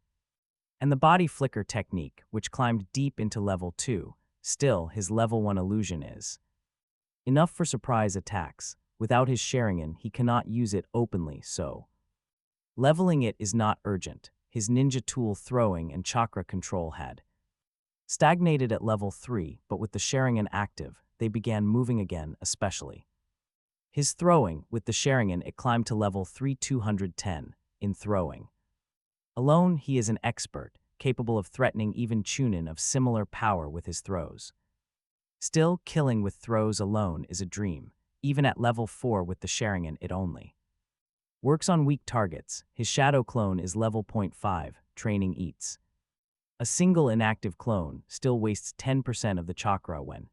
And the body flicker technique, which climbed deep into level 2, still his level 1 illusion is enough for surprise attacks. Without his Sharingan, he cannot use it openly, so leveling it is not urgent. His ninja tool throwing and chakra control had stagnated at level 3, but with the Sharingan active, they began moving again, especially his throwing. With the Sharingan, it climbed to level 3,210 in throwing. Alone, he is an expert, capable of threatening even Chunin of similar power with his throws. Still, killing with throws alone is a dream. Even at level 4 with the Sharingan, it only works on weak targets. His shadow clone is level 0.5, training eats. A single inactive clone still wastes 10% of the chakra when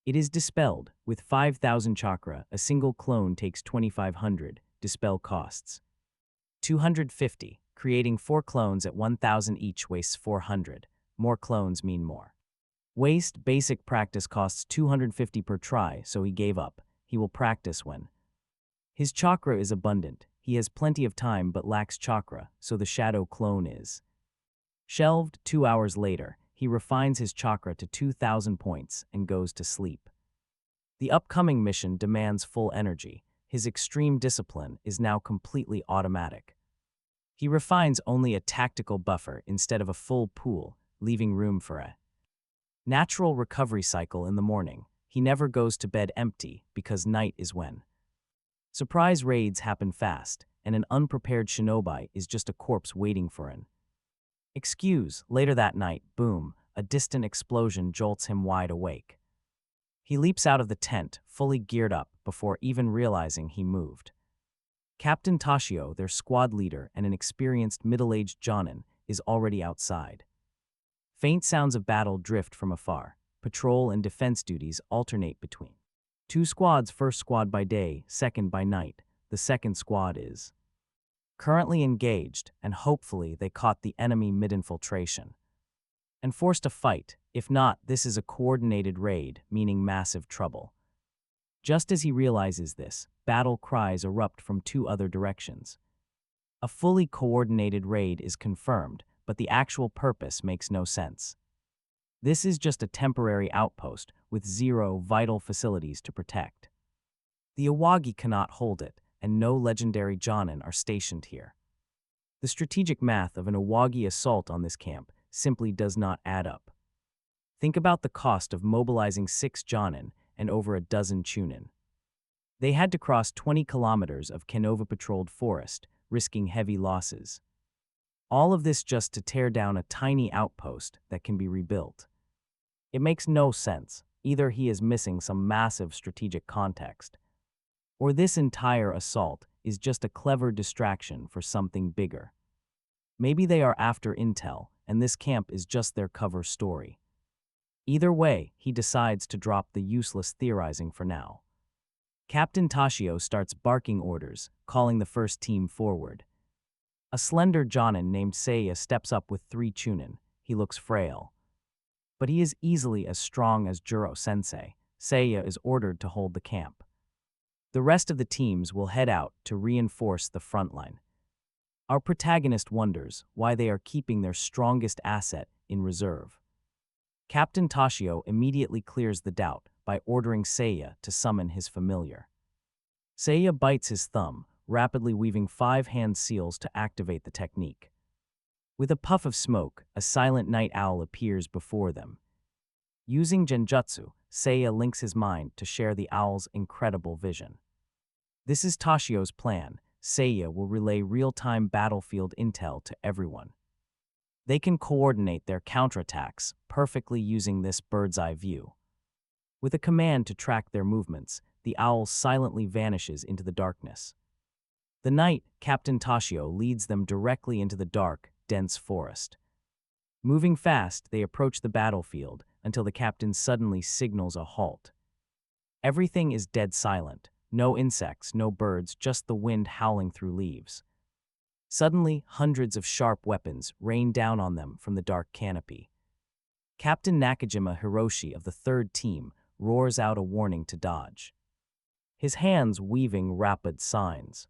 it is dispelled. With 5,000 chakra, a single clone takes 2,500. Dispel costs 250. Creating 4 clones at 1,000 each wastes 400. More clones mean more waste. Basic practice costs 250 per try, so he gave up. He will practice when his chakra is abundant. He has plenty of time but lacks chakra, so the shadow clone is shelved. 2 hours later, he refines his chakra to 2,000 points and goes to sleep. The upcoming mission demands full energy. His extreme discipline is now completely automatic. He refines only a tactical buffer instead of a full pool, leaving room for a natural recovery cycle in the morning. He never goes to bed empty because night is when surprise raids happen fast, and an unprepared shinobi is just a corpse waiting for an excuse. Later that night, boom, a distant explosion jolts him wide awake. He leaps out of the tent, fully geared up, before even realizing he moved. Captain Tashio, their squad leader and an experienced middle-aged Jonin, is already outside. Faint sounds of battle drift from afar. Patrol and defense duties alternate between 2 squads. First squad by day, second by night. The second squad is currently engaged, and hopefully they caught the enemy mid-infiltration and forced a fight. If not, this is a coordinated raid, meaning massive trouble. Just as he realizes this, battle cries erupt from 2 other directions. A fully coordinated raid is confirmed, but the actual purpose makes no sense. This is just a temporary outpost with 0 vital facilities to protect. The Awagi cannot hold it, and no legendary Jonin are stationed here. The strategic math of an Awagi assault on this camp simply does not add up. Think about the cost of mobilizing 6 Jonin and over a dozen Chunin. They had to cross 20 kilometers of Konoha-patrolled forest, risking heavy losses. All of this just to tear down a tiny outpost that can be rebuilt. It makes no sense. Either he is missing some massive strategic context, or this entire assault is just a clever distraction for something bigger. Maybe they are after intel, and this camp is just their cover story. Either way, he decides to drop the useless theorizing for now. Captain Tashio starts barking orders, calling the first team forward. A slender Jonin named Seiya steps up with 3 Chunin. He looks frail, but he is easily as strong as Juro-sensei. Seiya is ordered to hold the camp. The rest of the teams will head out to reinforce the front line. Our protagonist wonders why they are keeping their strongest asset in reserve. Captain Tashio immediately clears the doubt by ordering Seiya to summon his familiar. Seiya bites his thumb, rapidly weaving 5-hand seals to activate the technique. With a puff of smoke, a silent night owl appears before them. Using genjutsu, Seiya links his mind to share the owl's incredible vision. This is Toshio's plan. Seiya will relay real-time battlefield intel to everyone. They can coordinate their counterattacks perfectly using this bird's-eye view. With a command to track their movements, the owl silently vanishes into the darkness. The night, Captain Toshio leads them directly into the dark, dense forest. Moving fast, they approach the battlefield until the captain suddenly signals a halt. Everything is dead silent. No insects, no birds, just the wind howling through leaves. Suddenly, hundreds of sharp weapons rain down on them from the dark canopy. Captain Nakajima Hiroshi of the 3rd Team roars out a warning to dodge. His hands weaving rapid signs.